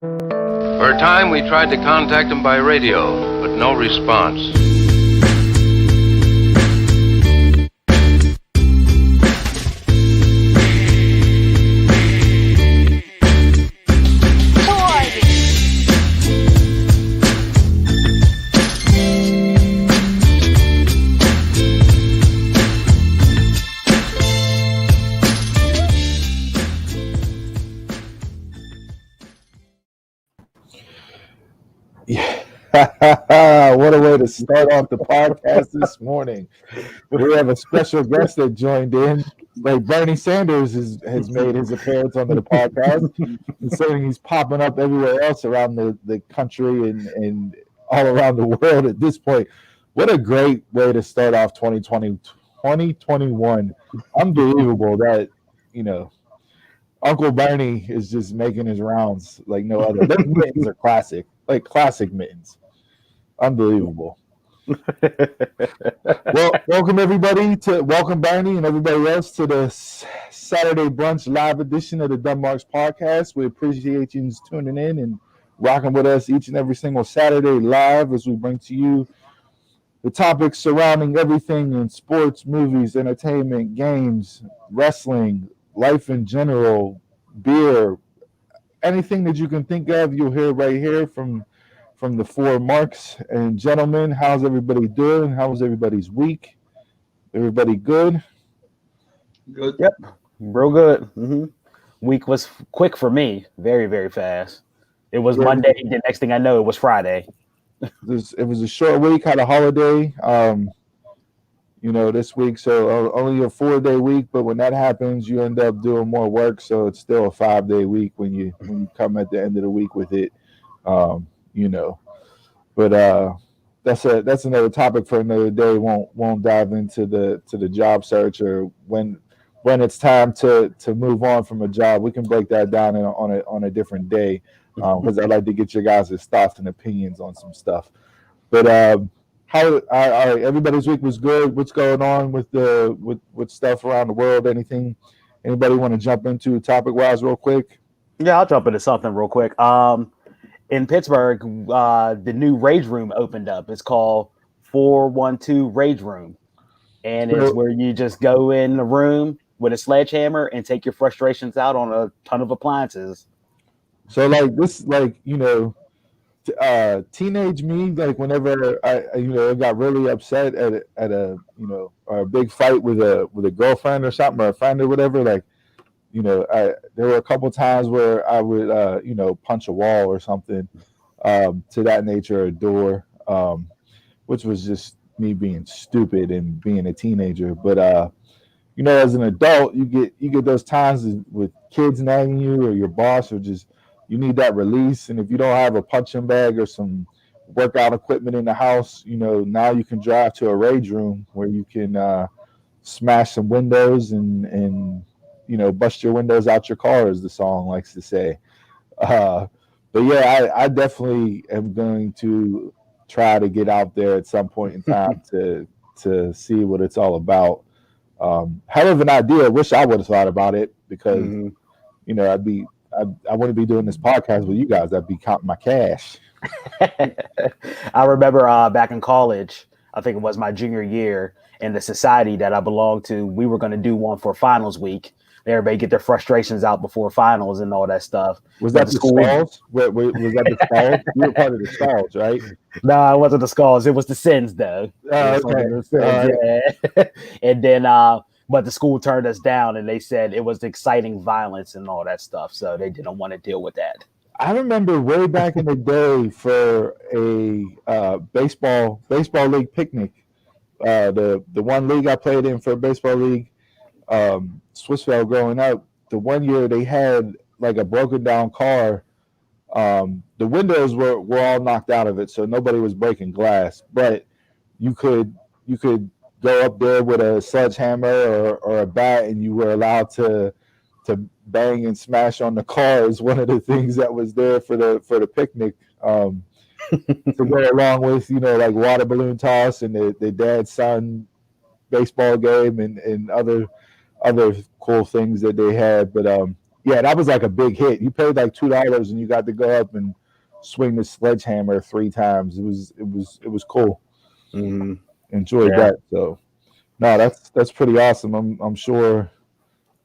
For a time, we tried to contact him by radio, but no response. Yeah. What a way to start off the podcast this morning. We have a special guest that joined in. Like Bernie Sanders has made his appearance on the podcast. Considering he's popping up everywhere else around the country and all around the world at this point. What a great way to start off 2021. Unbelievable that, Uncle Bernie is just making his rounds like no other. Those mittens are classic, like classic mittens. Unbelievable. Well, welcome Bernie and everybody else to the Saturday Brunch Live edition of the Denmark's podcast. We appreciate you tuning in and rocking with us each and every single Saturday live as we bring to you the topics surrounding everything in sports, movies, entertainment, games, wrestling, life in general, beer, anything that you can think of, you'll hear right here from the four marks and gentlemen. How's everybody doing? How was everybody's week? Everybody good? Good. Yep, real good. Mm-hmm. Week was quick for me, very, very fast. It was Monday. The next thing I know, it was Friday. It was a short week. Had a holiday. This week, so only a 4-day week, but when that happens, you end up doing more work, so it's still a 5-day week when you come at the end of the week with it, but that's another topic for another day. Won't dive into the job search or when it's time to move on from a job. We can break that down on a different day, because I'd like to get your guys' thoughts and opinions on some stuff, but all right, everybody's week was good. What's going on with stuff around the world? Anybody want to jump into topic wise real quick? Yeah, I'll jump into something real quick. In Pittsburgh, the new Rage Room opened up. It's called 412 Rage Room, and it's where you just go in the room with a sledgehammer and take your frustrations out on a ton of appliances. So teenage me, like whenever I got really upset at a or a big fight with a girlfriend or something, or a friend or whatever, there were a couple times where I would punch a wall or something to that nature, a door, which was just me being stupid and being a teenager. But as an adult, you get those times with kids nagging you or your boss, or just you need that release. And if you don't have a punching bag or some workout equipment in the house, now you can drive to a rage room where you can smash some windows and bust your windows out your car, as the song likes to say. But yeah, I definitely am going to try to get out there at some point in time to see what it's all about. Hell of an idea. Wish I would have thought about it, because I wouldn't be doing this podcast with you guys. I'd be counting my cash. I remember back in college, I think it was my junior year, in the society that I belonged to, we were going to do one for finals week. Everybody get their frustrations out before finals and all that stuff. Was that the Skulls? Was that the Skulls? You were part of the Skulls, right? No, it wasn't the Skulls. It was the Sins, though. Okay. Yeah. And then but the school turned us down, and they said it was exciting violence and all that stuff, so they didn't want to deal with that. I remember way back in the day for a baseball league picnic. The one league I played in for a baseball league, Swissvale, growing up, the one year they had like a broken down car. The windows were all knocked out of it, so nobody was breaking glass, but you could go up there with a sledgehammer or a bat, and you were allowed to bang and smash on the car. Is one of the things that was there for the picnic, to go along with like water balloon toss and the dad son baseball game and other cool things that they had. But Yeah, that was like a big hit. You paid like $2 and you got to go up and swing the sledgehammer 3 times. It was cool. Enjoyed that. So no, that's pretty awesome. I'm sure,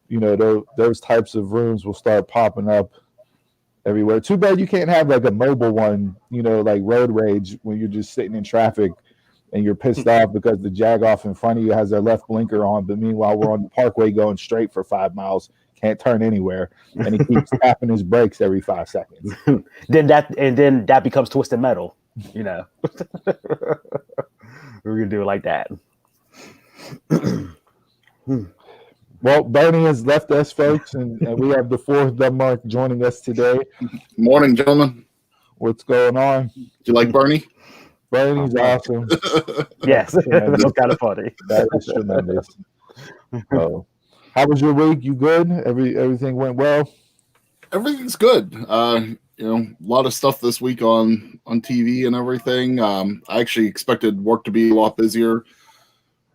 those types of rooms will start popping up everywhere. Too bad you can't have like a mobile one, like road rage when you're just sitting in traffic and you're pissed off because the jag off in front of you has their left blinker on, but meanwhile we're on the parkway going straight for 5 miles, can't turn anywhere, and he keeps tapping his brakes every 5 seconds. Then that becomes Twisted Metal, We're gonna do it like that. Well, Bernie has left us, folks, and we have the fourth Denmark joining us today. Morning, gentlemen. What's going on? Do you like Bernie? Bernie's awesome. Yes, that was kind of funny. That is tremendous. How was your week? You good? Everything went well? Everything's good. A lot of stuff this week on TV and everything. I actually expected work to be a lot busier.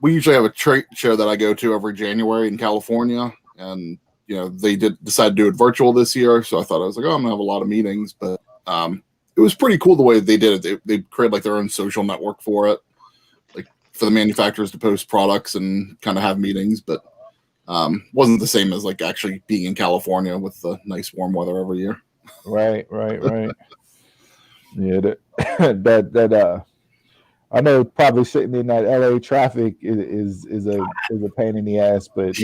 We usually have a trade show that I go to every January in California, and they decide to do it virtual this year. So I thought I'm gonna have a lot of meetings, but it was pretty cool the way they did it. They created like their own social network for it, like for the manufacturers to post products and kind of have meetings, but wasn't the same as like actually being in California with the nice warm weather every year. Right. Yeah, that I know probably sitting in that LA traffic is a pain in the ass, but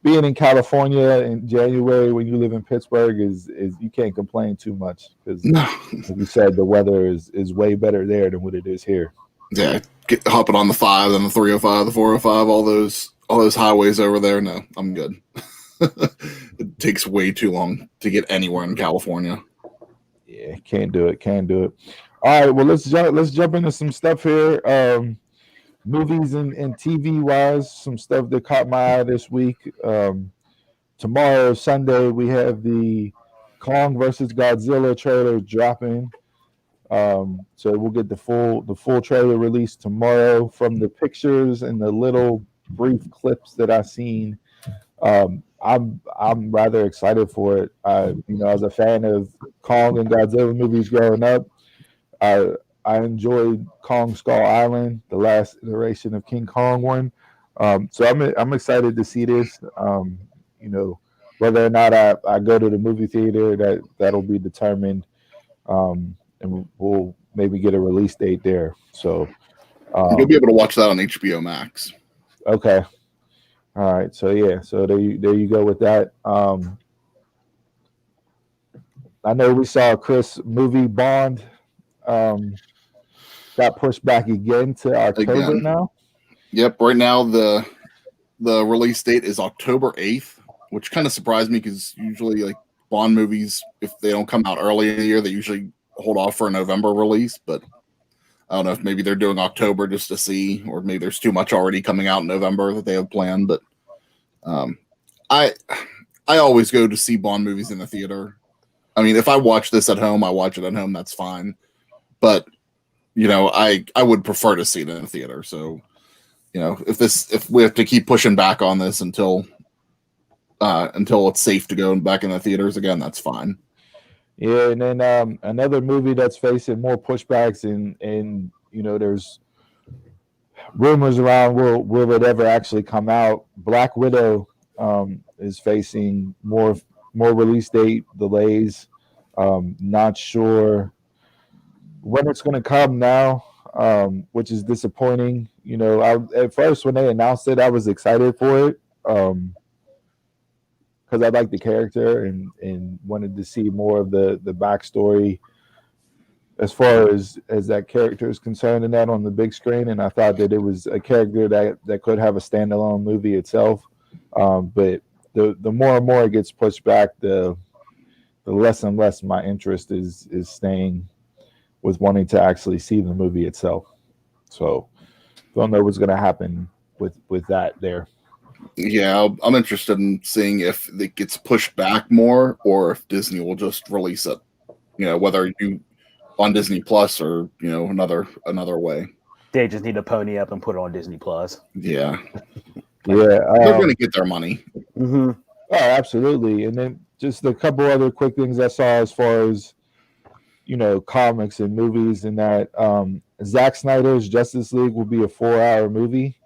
being in California in January when you live in Pittsburgh is you can't complain too much because, like you said, the weather is way better there than what it is here. Yeah, hopping on the 5 and the 305, the 405, all those highways over there. No, I'm good. It takes way too long to get anywhere in California. Yeah, can't do it. All right, well let's jump into some stuff here. Movies and TV wise, some stuff that caught my eye this week. Tomorrow, Sunday, we have the Kong versus Godzilla trailer dropping. So we'll get the full trailer released tomorrow. From the pictures and the little brief clips that I've seen, I'm rather excited for it. I was a fan of Kong and Godzilla movies growing up. I enjoyed Kong Skull Island, the last iteration of King Kong one. So I'm excited to see this. Whether or not I go to the movie theater, that'll be determined, and we'll maybe get a release date there. So you'll be able to watch that on HBO Max. Okay. All right. So yeah. So there you go with that. I know we saw Chris movie Bond. Got pushed back again to October now. Yep, right now the release date is October 8th, which kind of surprised me because usually like Bond movies, if they don't come out early in the year, they usually hold off for a November release. But I don't know if maybe they're doing October just to see, or maybe there's too much already coming out in November that they have planned. But I always go to see Bond movies in the theater. I mean, if I watch this at home, I watch it at home. That's fine. But I would prefer to see it in the theater. So, if we have to keep pushing back on this until it's safe to go back in the theaters again, that's fine. Yeah, and then another movie that's facing more pushbacks, and there's rumors around will it ever actually come out. Black Widow is facing more release date delays. Not sure when it's going to come now, which is disappointing. At first when they announced it, I was excited for it because I like the character and wanted to see more of the backstory as far as that character is concerned, and that on the big screen. And I thought that it was a character that could have a standalone movie itself. But the more and more it gets pushed back, the less and less my interest is staying with wanting to actually see the movie itself. So don't know what's going to happen with that there. Yeah, I'm interested in seeing if it gets pushed back more or if Disney will just release it. Whether you on Disney Plus or another way. They just need to pony up and put it on Disney Plus. Yeah. Yeah, they're going to get their money. Mm-hmm. Oh, absolutely. And then just a couple other quick things I saw as far as comics and movies, and that Zack Snyder's Justice League will be a 4-hour movie.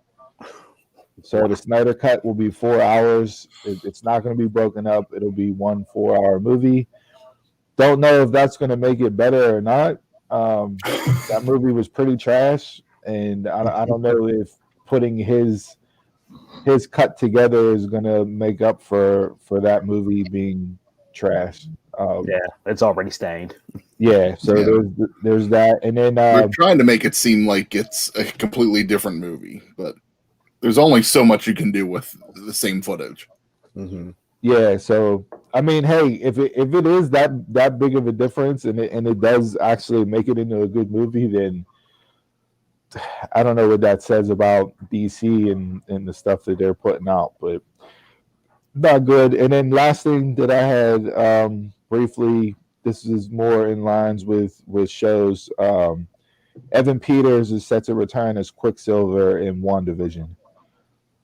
So the Snyder Cut will be 4 hours. It's not going to be broken up. It'll be one 4-hour movie. Don't know if that's going to make it better or not. That movie was pretty trash, and I don't know if putting his cut together is going to make up for that movie being trash. Yeah, it's already stained. Yeah, so Yeah. there's that, and then They're trying to make it seem like it's a completely different movie, but there's only so much you can do with the same footage. Mm-hmm. yeah, so I mean, hey, if it is that big of a difference, and it does actually make it into a good movie, then I don't know what that says about DC and the stuff that they're putting out, but not good. And then last thing that I had briefly, this is more in lines with shows. Evan Peters is set to return as Quicksilver in WandaVision.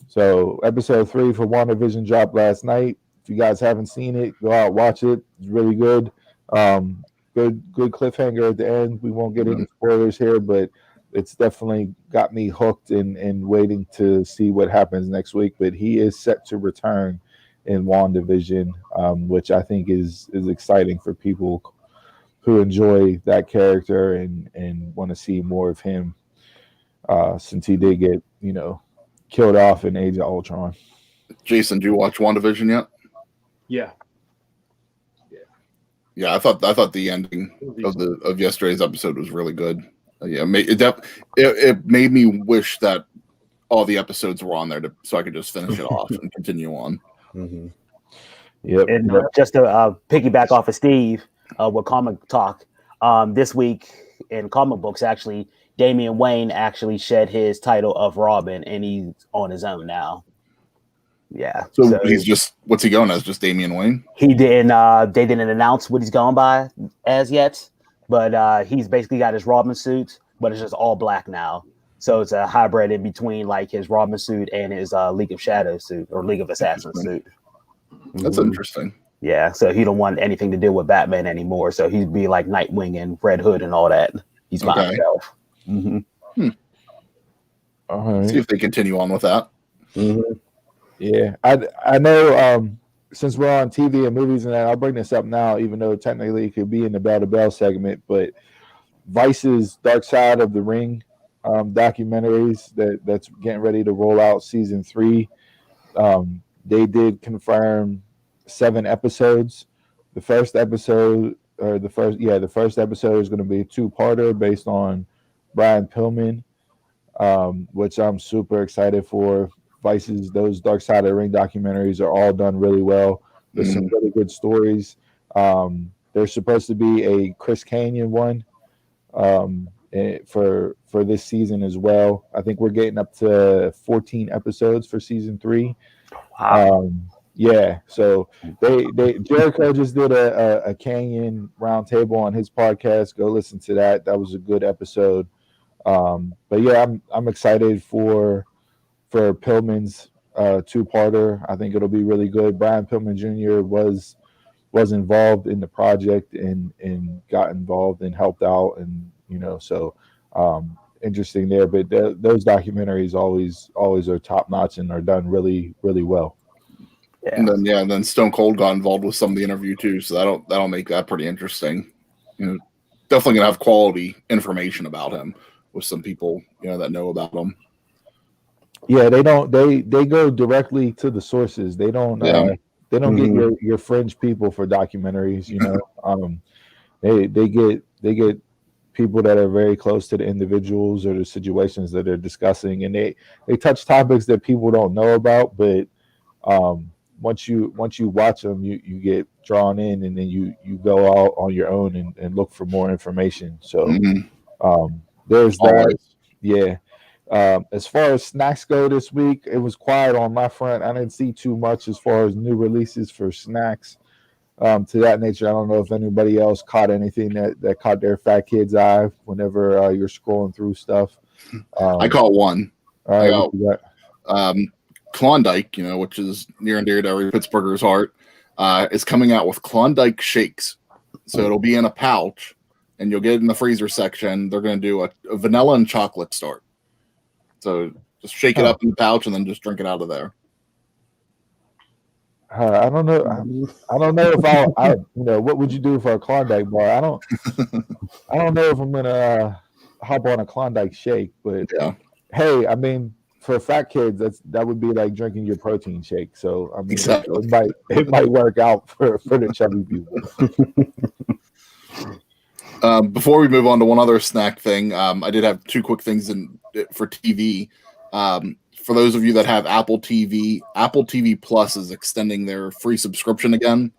So episode 3 for WandaVision dropped last night. If you guys haven't seen it, go out watch it. It's really good. Good cliffhanger at the end. We won't get any spoilers here, but it's definitely got me hooked and waiting to see what happens next week. But he is set to return in WandaVision, which I think is exciting for people who enjoy that character and want to see more of him, since he did get killed off in Age of Ultron. Jason, do you watch WandaVision yet? Yeah. Yeah, I thought the ending of yesterday's episode was really good. Yeah, it made me wish that all the episodes were on there so I could just finish it off and continue on. Mm-hmm. Yep. And just to piggyback off of Steve with comic talk, this week in comic books, actually, Damian Wayne actually shed his title of Robin, and he's on his own now. Yeah. So he's just, what's he going as? Just Damian Wayne? He didn't. They didn't announce what he's going by as yet, but he's basically got his Robin suit, but it's just all black now. So it's a hybrid in between like his Robin suit and his League of Shadows suit or League of Assassins suit. That's interesting. Yeah, so he don't want anything to do with Batman anymore. So he'd be like Nightwing and Red Hood and all that. He's by himself. Mm-hmm. All right. See if they continue on with that. Mm-hmm. Yeah, I know. Since we're on TV and movies and that, I'll bring this up now, even though technically it could be in the Bell to Bell segment. But Vice's Dark Side of the Ring documentaries that's getting ready to roll out season 3. They did confirm 7 episodes. The first episode the first episode is going to be a 2-parter based on Brian Pillman, which I'm super excited for. Vice's those Dark Side of the Ring documentaries are all done really well. There's some really good stories. There's supposed to be a Chris Canyon one for this season as well. I think we're getting up to 14 episodes for season 3. Wow. Yeah, so they Jericho just did a Canyon roundtable on his podcast. Go listen to that. That was a good episode. But yeah, I'm excited for Pillman's 2-parter. I think it'll be really good. Brian Pillman Jr. was involved in the project and got involved and helped out, and so interesting there. But those documentaries always are top notch and are done really, really well. Yeah. And then Stone Cold got involved with some of the interview too, so that'll make that pretty interesting. Definitely gonna have quality information about him with some people that know about him. Yeah, they go directly to the sources. They don't get your fringe people for documentaries. They get people that are very close to the individuals or the situations that they're discussing, and they touch topics that people don't know about. But once you watch them, you get drawn in, and then you go out on your own and look for more information. So there's that. Yeah. As far as snacks go this week, it was quiet on my front. I didn't see too much as far as new releases for snacks to that nature. I don't know if anybody else caught anything that caught their fat kid's eye whenever you're scrolling through stuff. I caught one. All right, Klondike, which is near and dear to every Pittsburgher's heart, is coming out with Klondike shakes. So it'll be in a pouch, and you'll get it in the freezer section. They're going to do a vanilla and chocolate start. So just shake it up in the pouch and then just drink it out of there. I don't know. I don't know if I what would you do for a Klondike bar? I don't know if I'm gonna hop on a Klondike shake, but hey, I mean, for fat kids, that would be like drinking your protein shake. So I mean, exactly. it might work out for the chubby people. Before we move on to one other snack thing, I did have two quick things for TV. For those of you that have Apple TV Plus is extending their free subscription again,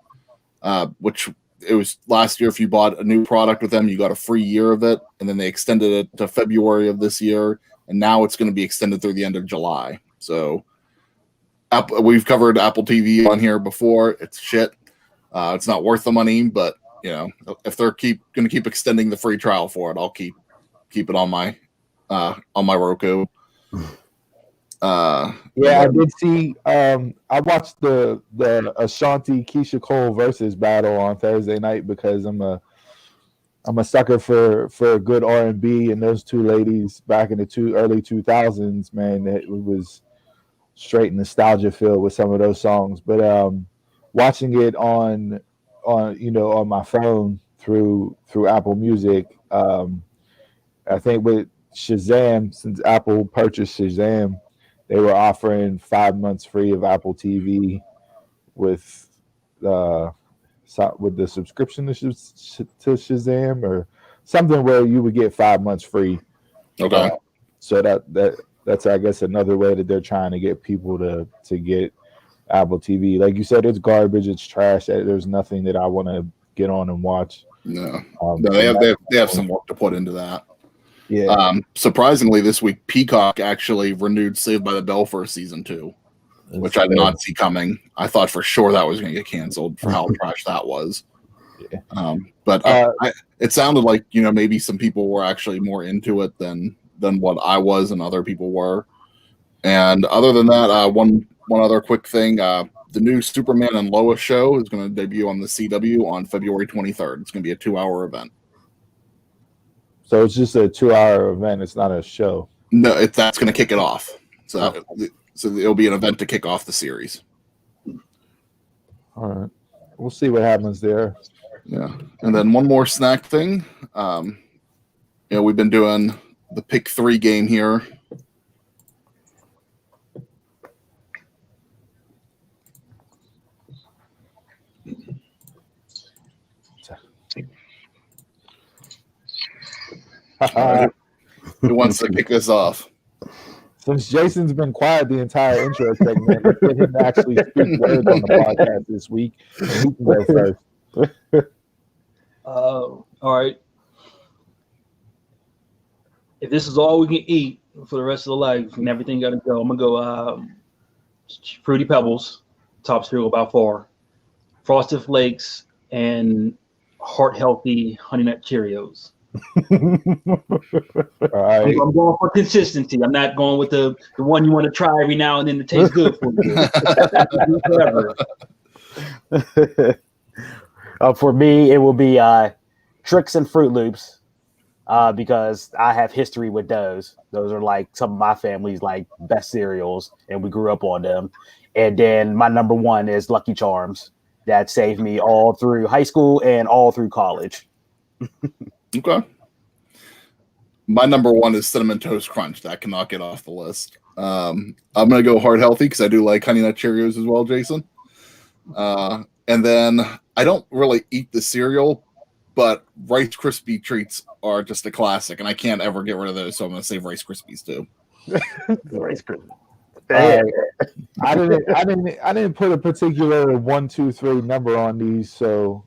which it was last year. If you bought a new product with them, you got a free year of it, and then they extended it to February of this year, and now it's going to be extended through the end of July. So we've covered Apple TV on here before. It's shit. It's not worth the money, but if they're going to keep extending the free trial for it, I'll keep it on my Roku. I did see. I watched the Ashanti Keisha Cole versus battle on Thursday night because I'm a sucker for a good R&B, and those two ladies back in the early 2000s, man, it was straight nostalgia filled with some of those songs. But watching it on my phone through Apple Music, I think with Shazam, since Apple purchased Shazam, they were offering 5 months free of Apple TV with the subscription to Shazam or something where you would get 5 months free. Okay. So that's I guess another way that they're trying to get people to get Apple TV. Like you said, it's garbage, it's trash. There's nothing that I want to get on and watch. No, they have some work to put into that. Yeah. Surprisingly, this week Peacock actually renewed Saved by the Bell for season 2, which I did not see coming. I thought for sure that was going to get canceled for how trash that was. Yeah. But it sounded like maybe some people were actually more into it than what I was and other people were. And other than that, one other quick thing: the new Superman and Lois show is going to debut on the CW on February 23rd. It's going to be a 2-hour event. So it's just a 2-hour event. It's not a show. No, that's going to kick it off. So it'll be an event to kick off the series. All right. We'll see what happens there. Yeah. And then one more snack thing. We've been doing the pick 3 game here. Who wants to kick this off? Since Jason's been quiet the entire intro segment, let's get him to actually speak words on the podcast this week. And he can go first. All right. If this is all we can eat for the rest of the life and everything got to go, I'm going to go Fruity Pebbles, top cereal by far, Frosted Flakes, and heart-healthy Honey Nut Cheerios. All right. I'm going for consistency. I'm not going with the one you want to try every now and then to taste good for you. For me, it will be Trix and Fruit Loops because I have history with those. Those are like some of my family's like best cereals, and we grew up on them. And then my number one is Lucky Charms. That saved me all through high school and all through college. Okay. My number one is Cinnamon Toast Crunch. That cannot get off the list. I'm going to go heart healthy because I do like Honey Nut Cheerios as well, Jason. And then I don't really eat the cereal, but Rice Krispie treats are just a classic, and I can't ever get rid of those, so I'm going to save Rice Krispies too. Rice Krispies. I didn't put a particular 1, 2, 3 number on these, so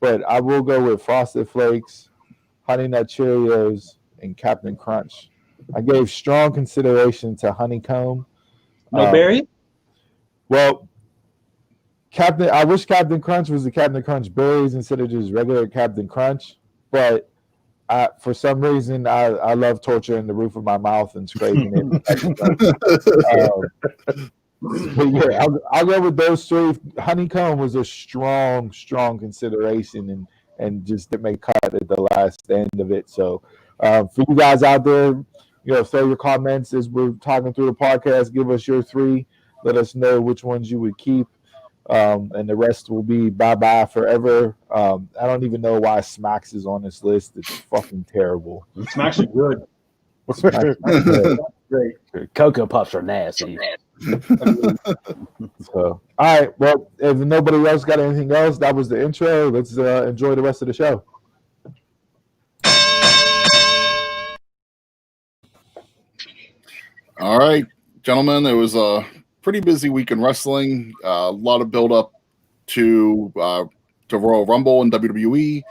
but I will go with Frosted Flakes, Honey Nut Cheerios, and Captain Crunch. I gave strong consideration to Honeycomb. No berry? Well, I wish Captain Crunch was the Captain Crunch berries instead of just regular Captain Crunch, but for some reason, I love torturing the roof of my mouth and scraping it. But yeah, I'll go with those three. Honeycomb was a strong consideration, and just didn't make cut at the last end of it. So, for you guys out there, throw your comments as we're talking through the podcast. Give us your three. Let us know which ones you would keep. And the rest will be bye forever. I don't even know why Smacks is on this list. It's fucking terrible. Smacks are good. Smacks are good. Great. Cocoa Puffs are nasty. So, all right. Well, if nobody else got anything else, that was the intro. Let's enjoy the rest of the show. All right, gentlemen. It was a pretty busy week in wrestling. A lot of build up to Royal Rumble and WWE,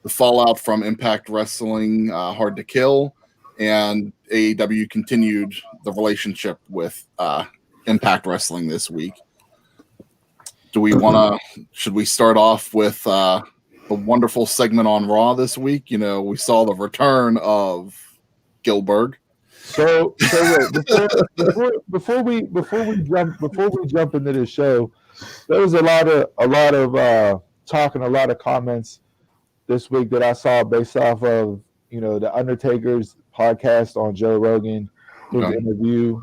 the fallout from Impact Wrestling, Hard to Kill, and AEW continued the relationship with Impact Wrestling this week. Should we start off with the wonderful segment on Raw this week? We saw the return of Gilbert. So wait, before we jump into the show, there was a lot of talk and a lot of comments this week that I saw based off of the Undertaker's podcast on Joe Rogan, his interview,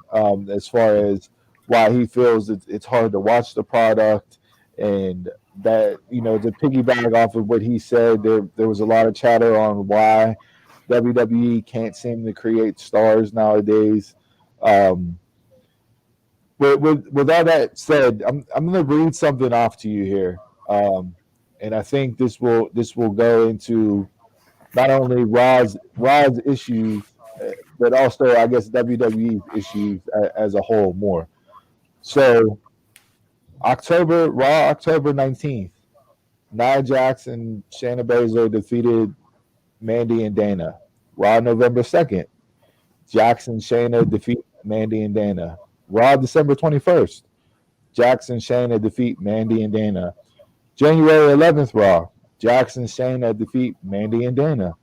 as far as why he feels it's hard to watch the product, and that to piggyback off of what he said, there was a lot of chatter on why WWE can't seem to create stars nowadays. With all that said, I'm going to read something off to you here, and I think this will go into not only Raw's issues, but also I guess WWE's issues as a whole more. So, October 19th, Nia Jax and Shayna Baszler defeated Mandy and Dana. Raw November 2nd, Jax and Shayna defeat Mandy and Dana. Raw December 21st, Jax and Shayna defeat Mandy and Dana. January 11th Raw, Jax and Shayna defeat Mandy and Dana.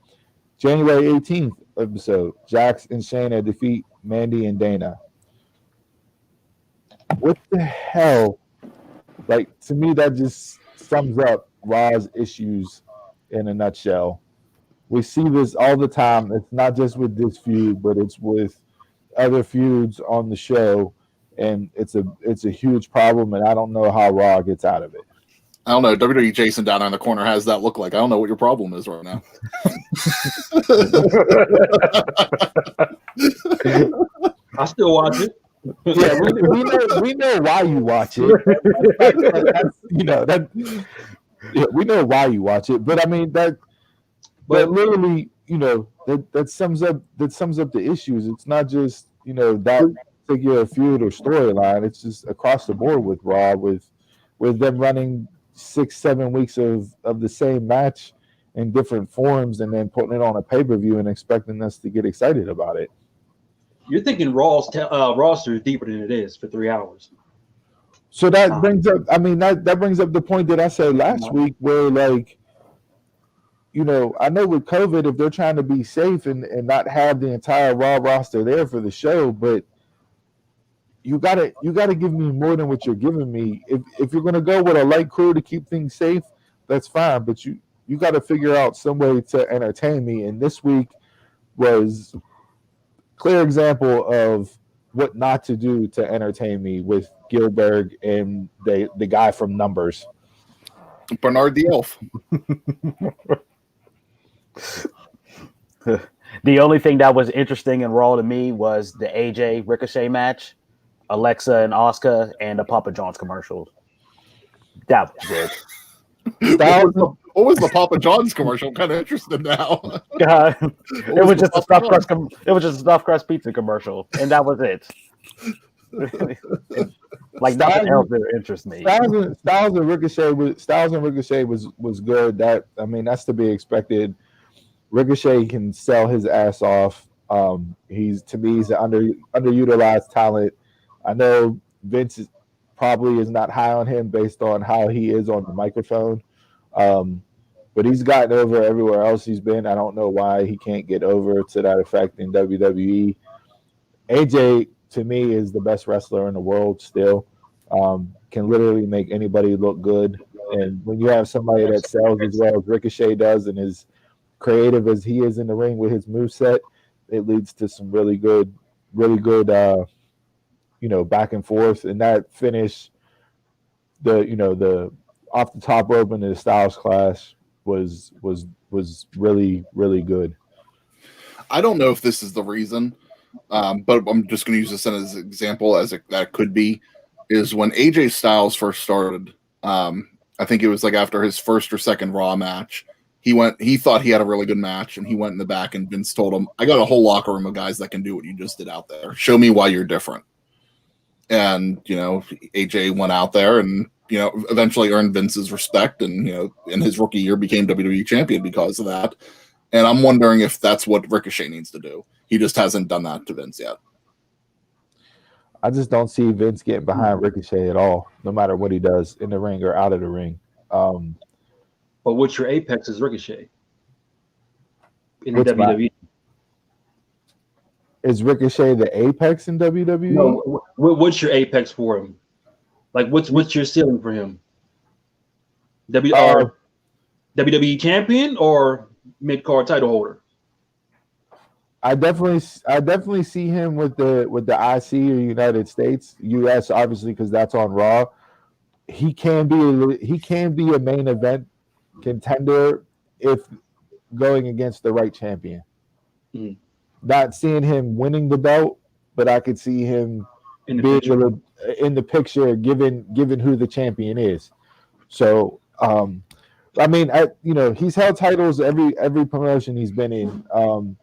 January 18th episode, Jax and Shayna defeat Mandy and Dana. What the hell? Like, to me, that just sums up Raw's issues in a nutshell. We see this all the time. It's not just with this feud, but it's with other feuds on the show, and it's a huge problem. And I don't know how Raw gets out of it. I don't know. WWE Jason down in the corner has that look like. I don't know what your problem is right now. I still watch it. Yeah, we know why you watch it. We know why you watch it. But I mean that literally, that sums up the issues. It's not just that particular feud or storyline. It's just across the board with Raw, with them running 6-7 weeks of the same match in different forms, and then putting it on a pay-per-view and expecting us to get excited about it. You're thinking Raw's roster is deeper than it is for 3 hours. So that brings up, that brings up the point that I said last week, where I know with COVID, if they're trying to be safe and not have the entire Raw roster there for the show, but you gotta give me more than what you're giving me. If you're gonna go with a light crew to keep things safe, that's fine. But you got to figure out some way to entertain me. And this week was a clear example of what not to do to entertain me with Gilbert and the guy from Numbers, Bernard the Elf. The only thing that was interesting in Raw to me was the AJ Ricochet match, Alexa and Asuka, and the Papa John's commercials. That was good. What was the Papa John's commercial? I'm kind of interested now. God, it was just a stuffed crust. It was just a stuffed crust pizza commercial, and that was it. Like nothing else that interests me. Styles and Ricochet was good. That's to be expected. Ricochet can sell his ass off. He's an underutilized talent. I know Vince probably is not high on him based on how he is on the microphone. but he's gotten over everywhere else he's been. I don't know why he can't get over to that effect in WWE. AJ to me is the best wrestler in the world still. Can literally make anybody look good. And when you have somebody that sells as well as Ricochet does and is creative as he is in the ring with his moveset, it leads to some really good, back and forth. And that finish, the off the top rope in the Styles Clash was really, really good. I don't know if this is the reason, but I'm just going to use this as an example, that could be, is when AJ Styles first started. I think it was like after his first or second Raw match, he thought he had a really good match, and he went in the back, and Vince told him, "I got a whole locker room of guys that can do what you just did out there. Show me why you're different." And AJ went out there and eventually earned Vince's respect, and in his rookie year became WWE champion because of that. And I'm wondering if that's what Ricochet needs to do. He just hasn't done that to Vince yet. I just don't see Vince getting behind Ricochet at all, no matter what he does in the ring or out of the ring. But what's your apex is Ricochet in the WWE? Is Ricochet the apex in WWE? No, what's your apex for him? Like, what's your ceiling for him? WWE champion or mid-card title holder? I definitely see him with the IC or United States, US, obviously, because that's on Raw. He can be a main event contender if going against the right champion. Mm. Not seeing him winning the belt, but I could see him in the picture, given who the champion is. So, he's held titles every promotion he's been in.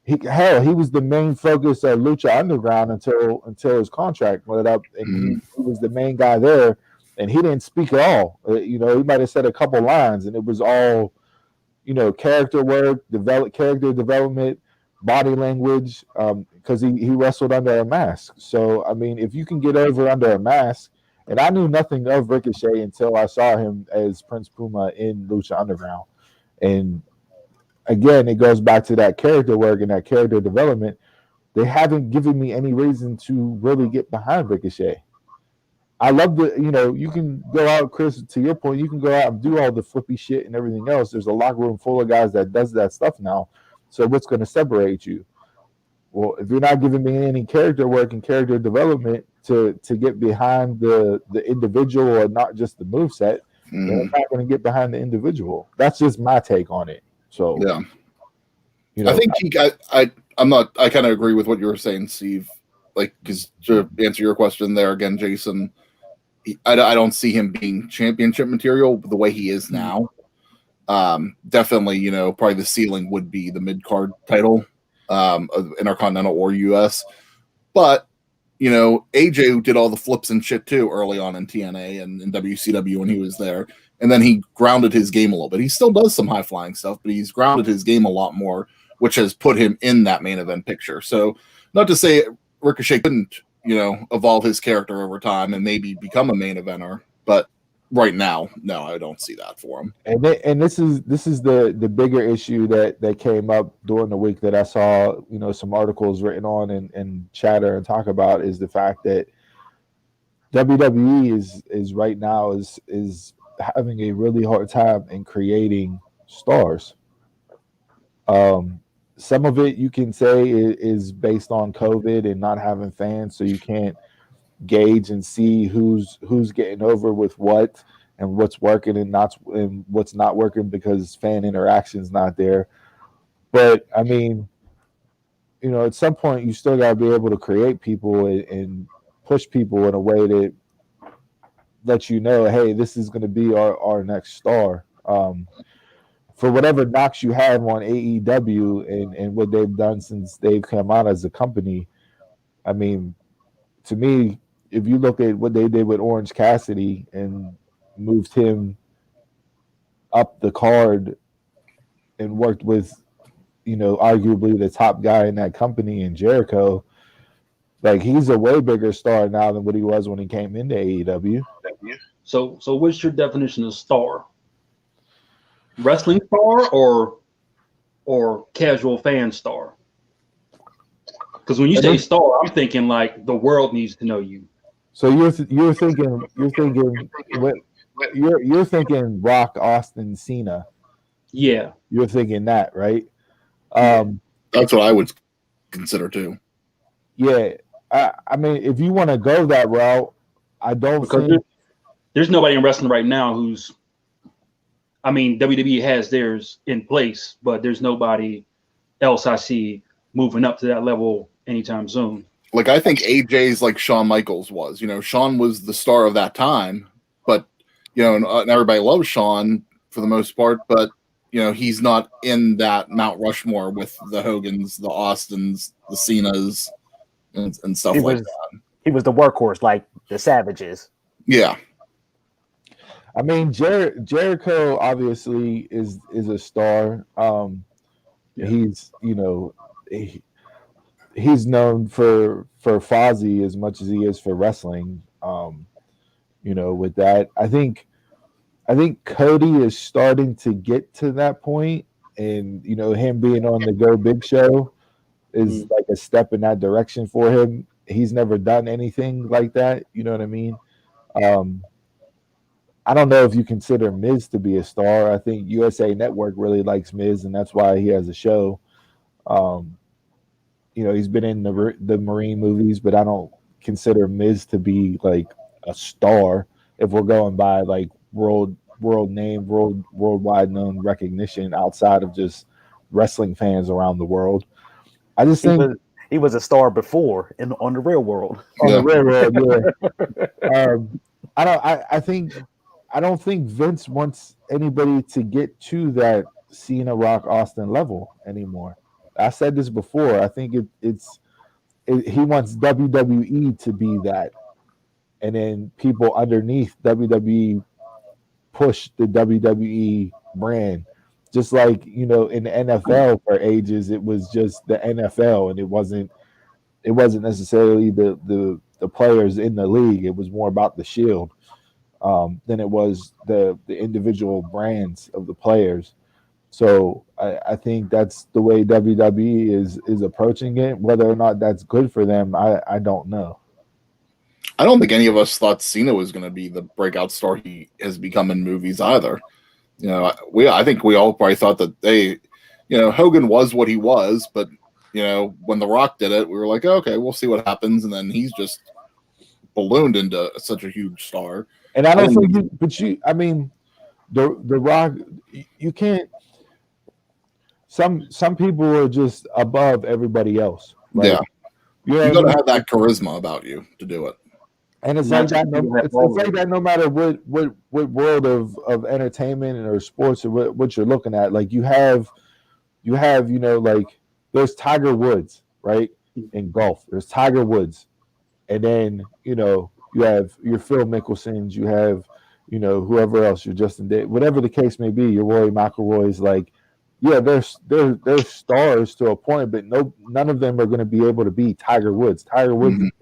He was the main focus of Lucha Underground until his contract went up, and he was the main guy there, and he didn't speak at all. He might have said a couple lines, and it was all, character work, character development, body language, because he wrestled under a mask. So, if you can get over under a mask, and I knew nothing of Ricochet until I saw him as Prince Puma in Lucha Underground, and again, it goes back to that character work and that character development. They haven't given me any reason to really get behind Ricochet. I love you can go out, Chris, to your point, you can go out and do all the flippy shit and everything else. There's a locker room full of guys that does that stuff now. So what's going to separate you? Well, if you're not giving me any character work and character development to get behind the individual or not just the moveset, then I'm not going to get behind the individual. That's just my take on it. So yeah, I think I kind of agree with what you were saying, Steve. Like, because to answer your question there again, Jason, I don't see him being championship material the way he is now. Definitely, probably the ceiling would be the mid card title, of Intercontinental or US. But AJ did all the flips and shit too early on in TNA and in WCW when he was there. And then he grounded his game a little bit. He still does some high flying stuff, but he's grounded his game a lot more, which has put him in that main event picture. So not to say Ricochet couldn't, evolve his character over time and maybe become a main eventer, but right now, no, I don't see that for him. And this is the bigger issue that came up during the week that I saw, some articles written on and chatter and talk about, is the fact that WWE is right now is having a really hard time in creating stars. Some of it you can say is based on COVID and not having fans, so you can't gauge and see who's getting over with what and what's working and what's not working because fan interaction's not there. But at some point you still got to be able to create people and push people in a way that lets hey, this is going to be our next star. For whatever knocks you have on AEW and what they've done since they've come out as a company, to me, if you look at what they did with Orange Cassidy and moved him up the card and worked with, arguably the top guy in that company in Jericho, like, he's a way bigger star now than what he was when he came into AEW. So what's your definition of star? Wrestling star or casual fan star? Because when you say star, I'm thinking like the world needs to know you. So you're thinking what you're thinking Rock, Austin, Cena. Yeah. You're thinking that, right? That's what I would consider too. Yeah. I mean, if you want to go that route, I don't Because think there's nobody in wrestling right now who's. I mean, WWE has theirs in place, but there's nobody else I see moving up to that level anytime soon. Like, I think AJ's like Shawn Michaels was. You know, Shawn was the star of that time, but you know, and everybody loves Shawn for the most part, but you know, he's not in that Mount Rushmore with the Hogans, the Austins, the Cenas, and stuff like that. He was the workhorse, like the Savages. Yeah. I mean, Jericho obviously is a star. He's he's known for Fozzy as much as he is for wrestling. With that, I think Cody is starting to get to that point, and him being on the Go Big Show is like a step in that direction for him. He's never done anything like that. You know what I mean? I don't know if you consider Miz to be a star. I think USA Network really likes Miz, and that's why he has a show. He's been in the Marine movies, but I don't consider Miz to be like a star if we're going by like worldwide known recognition outside of just wrestling fans around the world. I just think he was a star before on the real world. On the real world, yeah. I don't think Vince wants anybody to get to that Cena, Rock, Austin level anymore. I said this before. I think he wants WWE to be that, and then people underneath WWE push the WWE brand. Just like in the NFL for ages, it was just the NFL, and it wasn't necessarily the players in the league. It was more about the Shield than it was the individual brands of the players. So I think that's the way WWE is approaching it. Whether or not that's good for them, I don't know. I don't think any of us thought Cena was going to be the breakout star he has become in movies either. I think we all probably thought that Hogan was what he was, but when The Rock did it, we were like, okay, we'll see what happens, and then he's just ballooned into such a huge star. And I don't think the Rock, you can't. Some people are just above everybody else. Like, yeah, you got to have that charisma about you to do it. And it's like that. It's like that no matter what world of entertainment or sports or what you're looking at. Like you have like there's Tiger Woods, right? In golf, there's Tiger Woods, and then you have your Phil Mickelsons, you have whoever else, your Justin Day, whatever the case may be, your Rory McIlroy's. Like, yeah, they're stars to a point, but none of them are going to be able to be Tiger Woods. Tiger Woods is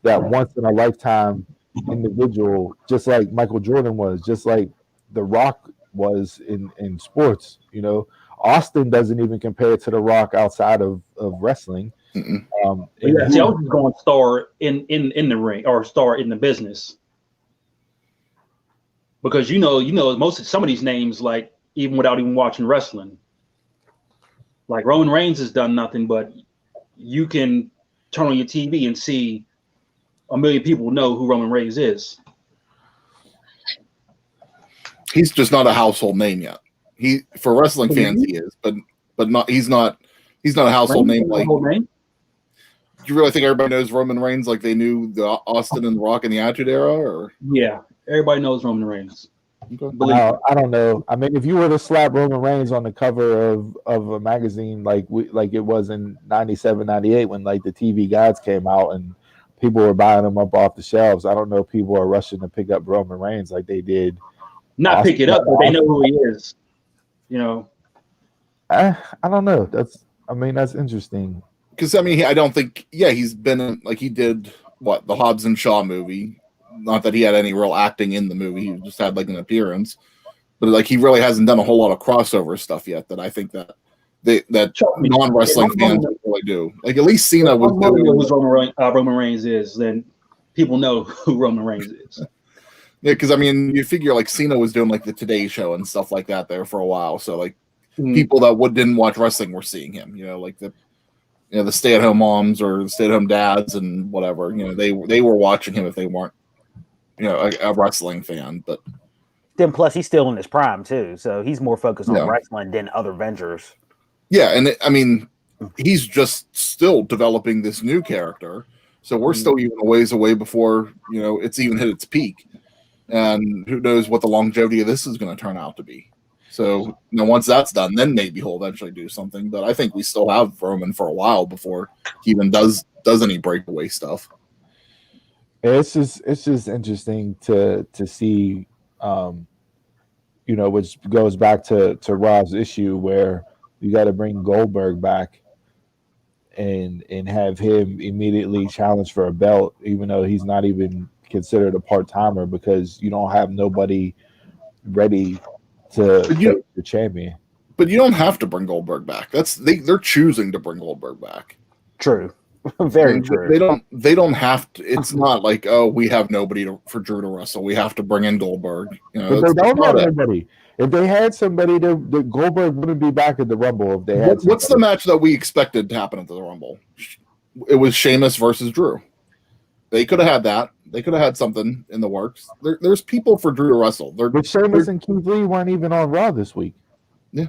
that once in a lifetime individual, just like Michael Jordan was, just like The Rock was in sports. Austin doesn't even compare to The Rock outside of wrestling. I was just going star in the ring or star in the business, because some of these names, like even without even watching wrestling, like Roman Reigns has done nothing, but you can turn on your TV and see a million people know who Roman Reigns is. He's just not a household name yet. For wrestling fans he is, but not. He's not a household name. Like, do you really think everybody knows Roman Reigns like they knew the Austin and The Rock in the Attitude Era? Or yeah, everybody knows Roman Reigns. Okay. I don't know. I mean, if you were to slap Roman Reigns on the cover of a magazine like it was in 97, 98 when like the TV Guides came out and people were buying them up off the shelves, I don't know if people are rushing to pick up Roman Reigns like they did. Not pick it up, but they know who he is. I don't know. That's interesting. Because I don't think. Yeah, he's been in, like he did the Hobbs and Shaw movie. Not that he had any real acting in the movie; he just had like an appearance. but like he really hasn't done a whole lot of crossover stuff yet. That I think that non-wrestling fans don't really do. Like at least Cena was doing. Who Roman Reigns is, then people know who Roman Reigns is. Yeah, because I mean, you figure like Cena was doing like the Today Show and stuff like that there for a while. So like people that didn't watch wrestling were seeing him. You know, like the stay-at-home moms or the stay-at-home dads and whatever. You know, they were watching him if they weren't, you know, a wrestling fan. But then plus he's still in his prime too, so he's more focused on wrestling than other Vengers. Yeah, and I mean, he's just still developing this new character, so we're still even a ways away before, you know, it's even hit its peak, and who knows what the longevity of this is going to turn out to be. So, you know, once that's done, then maybe he'll eventually do something. But I think we still have Roman for a while before he even does any breakaway stuff. It's just interesting to see, you know, which goes back to Rob's issue where you got to bring Goldberg back and have him immediately challenge for a belt, even though he's not even considered a part-timer, because you don't have nobody ready to face the champion. But you don't have to bring Goldberg back. They're choosing to bring Goldberg back. True. Very true. They don't have to. It's not like, oh, we have nobody for Drew to wrestle. We have to bring in Goldberg. You know, but they don't have anybody. If they had somebody, the Goldberg wouldn't be back at the Rumble. If they had what's the match that we expected to happen at the Rumble? It was Sheamus versus Drew. They could have had that. They could have had something in the works. There's people for Drew to wrestle. But Sheamus and Keith Lee weren't even on Raw this week. Yeah.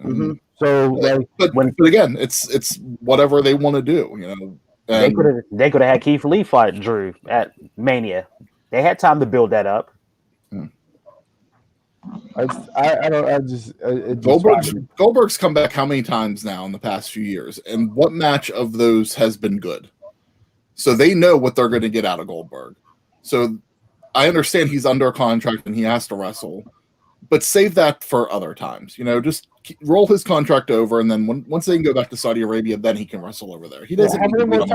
Mm-hmm. So, but again, it's whatever they want to do. You know, they could have had Keith Lee fight Drew at Mania. They had time to build that up. Goldberg's come back how many times now in the past few years, and what match of those has been good? So they know what they're going to get out of Goldberg. So I understand he's under contract and he has to wrestle, but save that for other times. You know, just roll his contract over, and then once they can go back to Saudi Arabia, then he can wrestle over there. He doesn't. How many more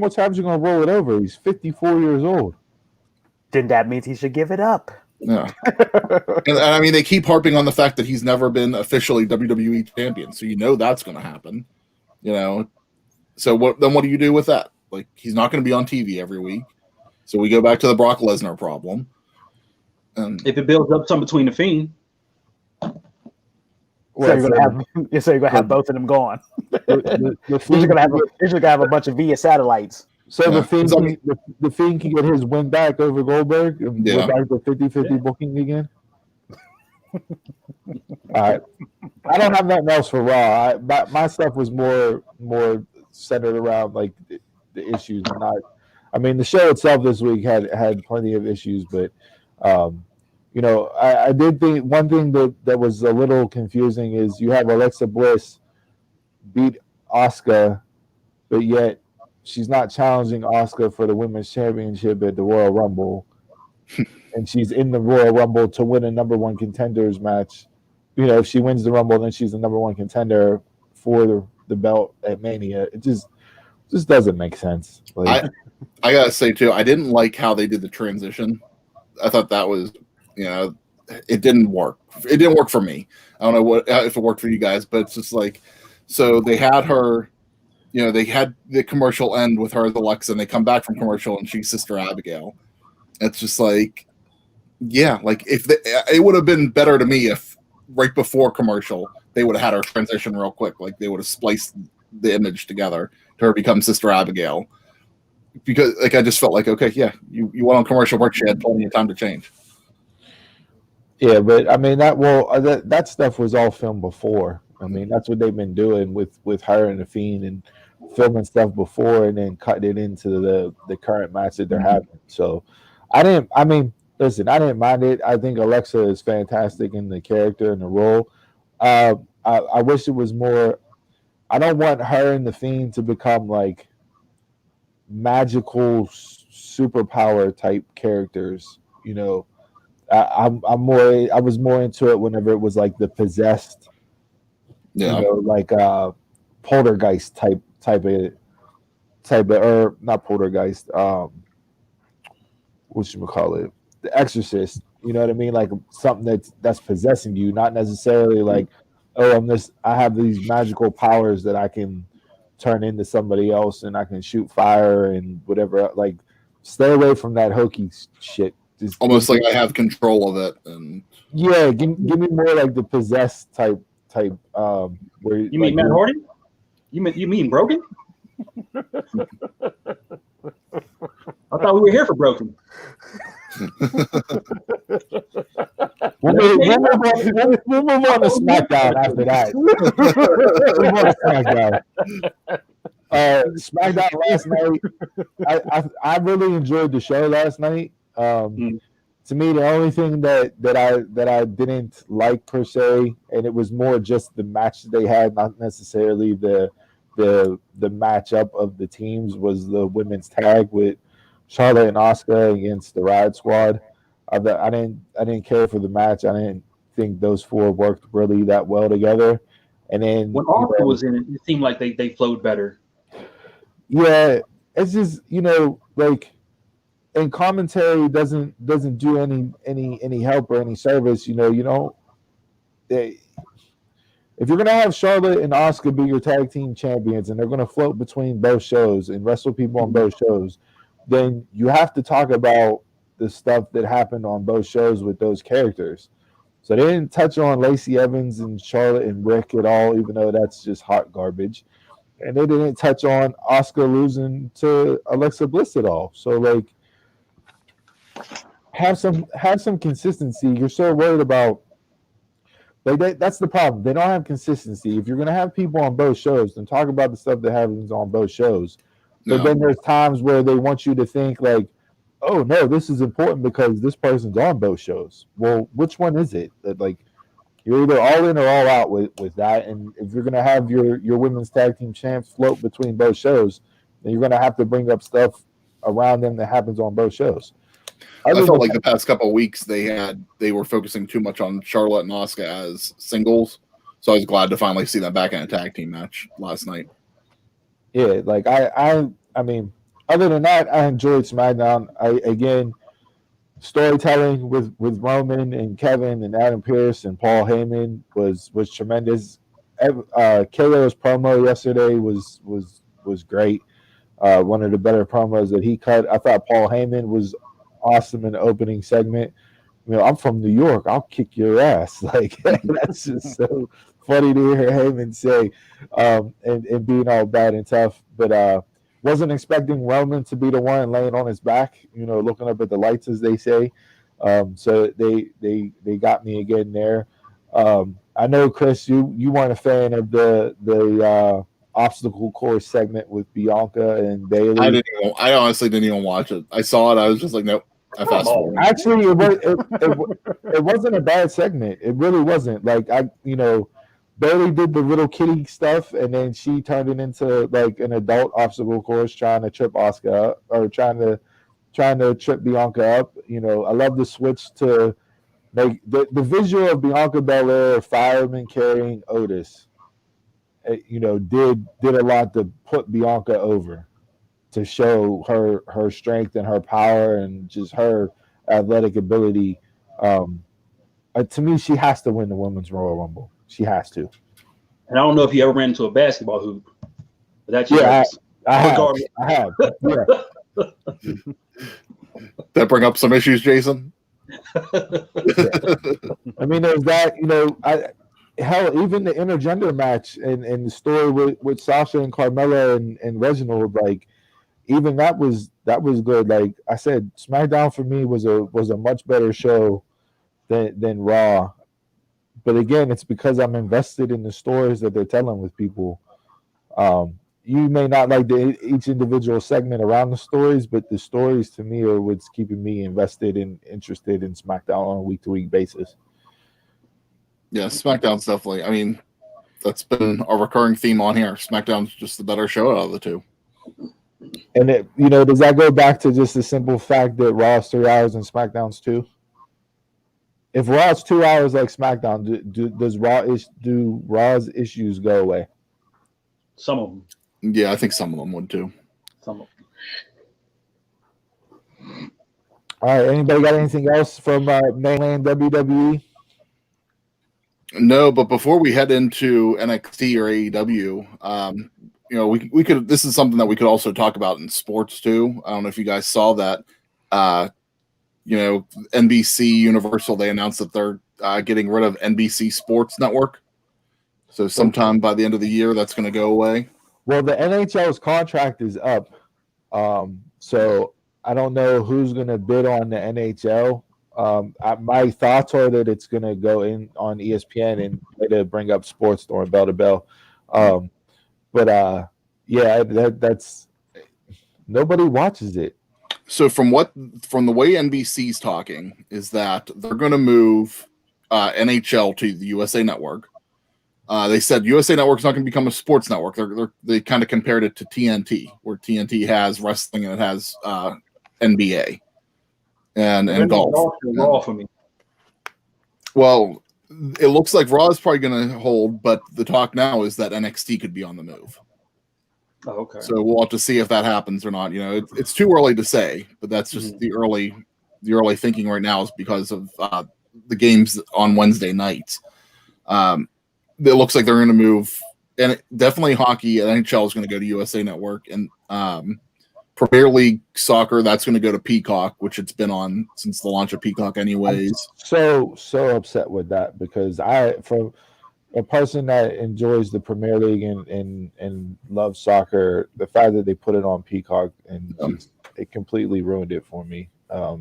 times are you going to roll it over? He's 54 years old. Then that means he should give it up. Yeah, and I mean, they keep harping on the fact that he's never been officially WWE champion, so you know that's going to happen. You know, so what do you do with that? Like, he's not going to be on TV every week, so we go back to the Brock Lesnar problem. And if it builds up some between the Fiend, so you're gonna have both of them gone. You're gonna have a bunch of via satellites. So the Fiend can get his win back over Goldberg and go back to 50-50 booking again. All right, I don't have nothing else for Raw. My stuff was more centered around like the issues, and not. I mean, the show itself this week had plenty of issues, but you know, I did think one thing that was a little confusing is you have Alexa Bliss beat Asuka, but yet she's not challenging Asuka for the women's championship at the Royal Rumble, and she's in the Royal Rumble to win a number one contenders match. You know, if she wins the Rumble, then she's the number one contender for the belt at Mania. It just doesn't make sense. Like, I gotta say too, I didn't like how they did the transition. I thought that was, you know, it didn't work. It didn't work for me. I don't know if it worked for you guys, but it's just like, so they had her, you know, they had the commercial end with her as Alexa, and they come back from commercial and she's Sister Abigail. It's just like, yeah, like it would have been better to me if right before commercial they would have had her transition real quick, like they would have spliced the image together to her become Sister Abigail. Because like I just felt like, okay, yeah, you went on commercial break, she had plenty of time to change. Yeah, but I mean that stuff was all filmed before. I mean, that's what they've been doing with her and the Fiend, and filming stuff before and then cutting it into the current match that they're having. So I didn't mind it. I think Alexa is fantastic in the character and the role. I wish it was more. I don't want her and the Fiend to become like magical superpower type characters. You know, I was more into it whenever it was like the possessed, you know, like poltergeist type of or not poltergeist, what should we call it? The Exorcist. You know what I mean? Like something that's possessing you, not necessarily like, oh, I have these magical powers that I can turn into somebody else and I can shoot fire and whatever. Like, stay away from that hokey shit. Just Almost like I have control of it. And yeah, give me more like the possessed type. Where You mean Matt Hardy? You mean Broken? I thought we were here for Broken. We'll move on to SmackDown after that. Move on to SmackDown. SmackDown last night. I really enjoyed the show last night. To me, the only thing that I didn't like per se, and it was more just the match they had, not necessarily the matchup of the teams, was the women's tag with Charlotte and Asuka against the Riot Squad. I didn't care for the match. I didn't think those four worked really that well together. And then when Asuka was in it, it seemed like they flowed better. Yeah, it's just like. And commentary doesn't do any help or any service. If you're gonna have Charlotte and Asuka be your tag team champions and they're gonna float between both shows and wrestle people on both shows, then you have to talk about the stuff that happened on both shows with those characters. So they didn't touch on Lacey Evans and Charlotte and Rick at all, even though that's just hot garbage. And they didn't touch on Asuka losing to Alexa Bliss at all. So like, have some consistency. You're so worried about that's the problem. They don't have consistency. If you're gonna have people on both shows, then talk about the stuff that happens on both shows. But then there's times where they want you to think like, oh no, this is important because this person's on both shows. Well, which one is it? Like, you're either all in or all out with that. And if you're gonna have your women's tag team champs float between both shows, then you're gonna have to bring up stuff around them that happens on both shows. I felt like the past couple of weeks they were focusing too much on Charlotte and Asuka as singles, so I was glad to finally see them back in a tag team match last night. Yeah, like I mean, other than that, I enjoyed SmackDown. Again, storytelling with Roman and Kevin and Adam Pearce and Paul Heyman was tremendous. KO's promo yesterday was great. One of the better promos that he cut. I thought Paul Heyman was awesome in the opening segment. I'm from New York. I'll kick your ass. Like, that's just so funny to hear Heyman say, and being all bad and tough. But wasn't expecting Roman to be the one laying on his back, looking up at the lights, as they say. So they got me again there. I know, Chris, you weren't a fan of the obstacle course segment with Bianca and Bayley. I honestly didn't even watch it. I saw it. I was just like, nope. I fast forward. Actually, it wasn't a bad segment. It really wasn't. Like Bayley did the little kitty stuff, and then she turned it into like an adult obstacle course, trying to trip Asuka up, or trying to trip Bianca up. I love the switch to like the visual of Bianca Belair fireman carrying Otis. Did a lot to put Bianca over, to show her strength and her power and just her athletic ability. To me, she has to win the Women's Royal Rumble. She has to. And I don't know if you ever ran into a basketball hoop. But that's I have. Yeah. That bring up some issues, Jason? Yeah. I mean, there's that, hell, even the intergender match and the story with Sasha and Carmella and Reginald, like, even that was good. Like I said, SmackDown for me was a much better show than Raw. But again, it's because I'm invested in the stories that they're telling with people. You may not like each individual segment around the stories, but the stories to me are what's keeping me invested and interested in SmackDown on a week-to-week basis. Yeah, SmackDown's definitely. I mean, that's been a recurring theme on here. SmackDown's just the better show out of the two. And does that go back to just the simple fact that Raw's 3 hours and SmackDown's 2? If Raw's 2 hours like SmackDown, do Raw's issues go away? Some of them. Yeah, I think some of them would too. Some of them. All right. Anybody got anything else from mainland WWE? No, but before we head into NXT or AEW, we could. This is something that we could also talk about in sports too. I don't know if you guys saw that. NBC Universal, they announced that they're getting rid of NBC Sports Network. So sometime by the end of the year, that's going to go away. Well, the NHL's contract is up, so I don't know who's going to bid on the NHL. My thoughts are that it's going to go in on ESPN and try to bring up sports during bell to bell. That's nobody watches it. So from the way NBC's talking is that they're going to move NHL to the USA Network. They said USA Network's not going to become a sports network. They kind of compared it to TNT, where TNT has wrestling and it has NBA and golf. Raw for me. Well, it looks like Raw is probably going to hold, but the talk now is that NXT could be on the move. Oh, okay. So we'll have to see if that happens or not. It's too early to say, but that's just the early thinking right now is because of the games on Wednesday nights. It looks like they're going to move, and definitely hockey. NHL is going to go to USA Network, and Premier League soccer that's going to go to Peacock, which it's been on since the launch of Peacock, anyways. I'm so upset with that because from a person that enjoys the Premier League and loves soccer, the fact that they put it on Peacock and it completely ruined it for me. But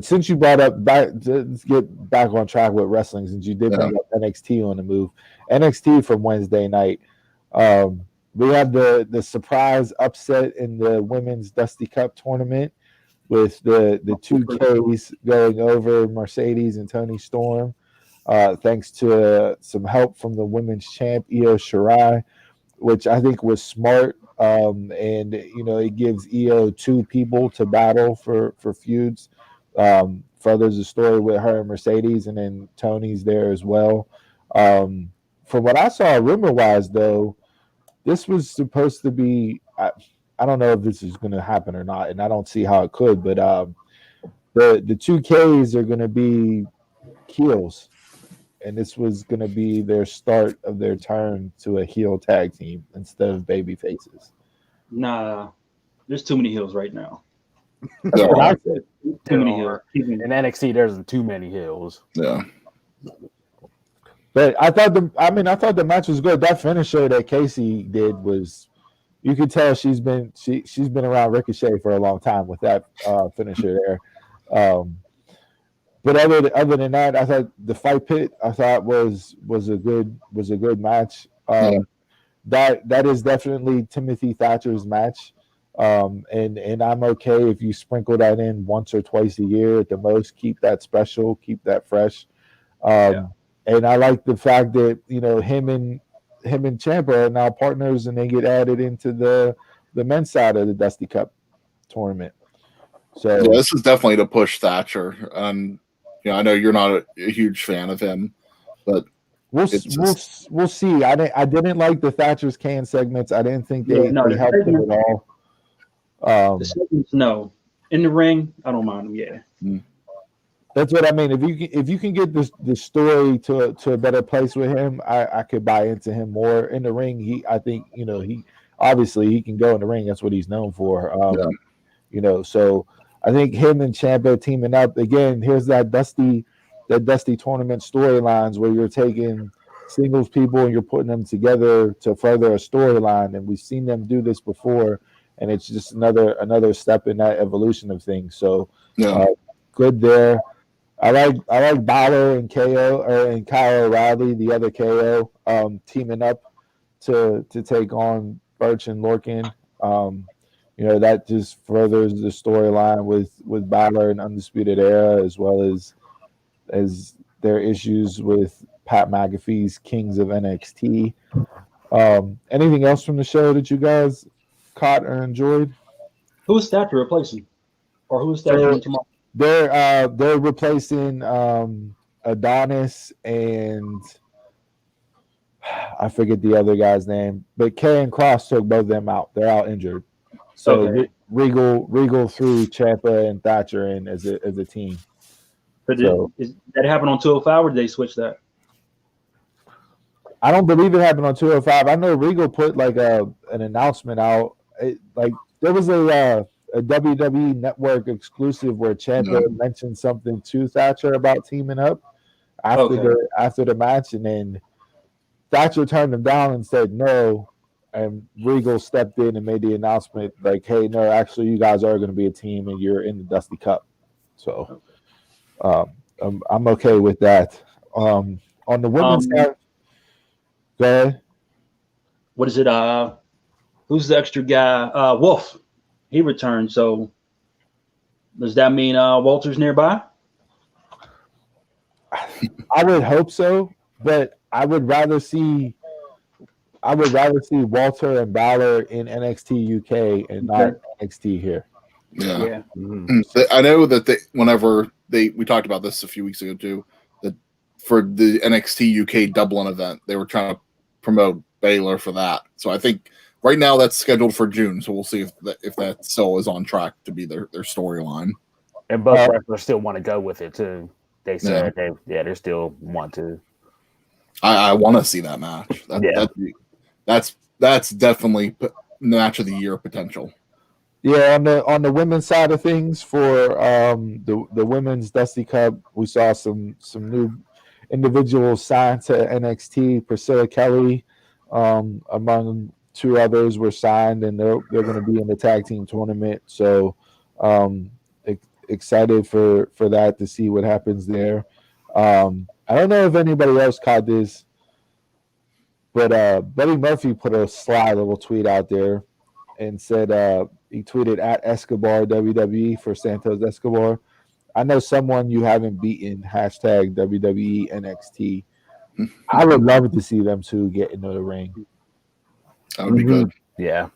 since you brought up let's get back on track with wrestling, since you did bring up NXT on the move. NXT from Wednesday night. We have the surprise upset in the women's Dusty Cup tournament with the 2Ks going over Mercedes and Toni Storm. Thanks to some help from the women's champ Io Shirai, which I think was smart. It gives Io two people to battle for feuds. Furthers the story with her and Mercedes, and then Tony's there as well. From what I saw, rumor-wise, though, this was supposed to be. I don't know if this is going to happen or not, and I don't see how it could. But the 2Ks are going to be heels, and this was going to be their start of their turn to a heel tag team instead of baby faces. Nah, there's too many heels right now. That's what I said. Too many heels. In NXT, there's too many heels. Yeah. But I thought the match was good. That finisher that Casey did was, you could tell she's been around Ricochet for a long time with that finisher there. But other than that, I thought the fight pit was a good match. That is definitely Timothy Thatcher's match. And I'm okay if you sprinkle that in once or twice a year at the most. Keep that special, keep that fresh. And I like the fact that him and Ciampa are now partners, and they get added into the men's side of the Dusty Cup tournament. So this is definitely to push Thatcher. I know you're not a huge fan of him, but we'll see. I didn't like the Thatcher's can segments. I didn't think they helped him at all. The segments, no. In the ring, I don't mind them. Yeah. That's what I mean. If you can get the story to a better place with him, I could buy into him more. In the ring, I think he obviously he can go in the ring. That's what he's known for. So I think him and Ciampa teaming up again. Here's that Dusty tournament storylines where you're taking singles people and you're putting them together to further a storyline. And we've seen them do this before, and it's just another step in that evolution of things. So good there. I like Balor and KO and Kyle O'Reilly, the other KO, teaming up to take on Birch and Lorcan. That just furthers the storyline with Balor and Undisputed Era, as well as their issues with Pat McAfee's Kings of NXT. Anything else from the show that you guys caught or enjoyed? Who is Thatcher replacing, or who is Thatcher tomorrow? They're replacing Adonis and I forget the other guy's name, but Karrion Kross took both of them out. They're out injured. So Regal threw Ciampa and Thatcher in as a team. But So that happened on 205, or did they switch that? I don't believe it happened on 205. I know Regal put like an announcement out. Like there was a WWE Network exclusive where Ciampa mentioned something to Thatcher about teaming up after the match, and then Thatcher turned him down and said no. And Regal stepped in and made the announcement like, "Hey, no, actually, you guys are going to be a team, and you're in the Dusty Cup." So I'm okay with that. On the women's side, go ahead. What is it? Who's the extra guy? Wolf. He returned. So does that mean Walter's nearby? I would hope so, but I would rather see Walter and Balor in NXT UK and not NXT here. Yeah. Mm-hmm. I know that whenever we talked about this a few weeks ago too, that for the NXT UK Dublin event, they were trying to promote Balor for that. So I think right now that's scheduled for June. So we'll see if that still is on track to be their storyline. And both wrestlers still want to go with it too. They said they still want to. I want to see that match. That's definitely match of the year potential. Yeah, on the women's side of things for the women's Dusty Cup, we saw some new individuals signed to NXT. Priscilla Kelly, among two others, were signed, and they're going to be in the tag team tournament. So excited for that to see what happens there. I don't know if anybody else caught this, but Buddy Murphy put a sly little tweet out there and said he tweeted at Escobar WWE for Santos Escobar. I know someone you haven't beaten. Hashtag WWE NXT. I would love to see them two get into the ring. That would be good. Yeah.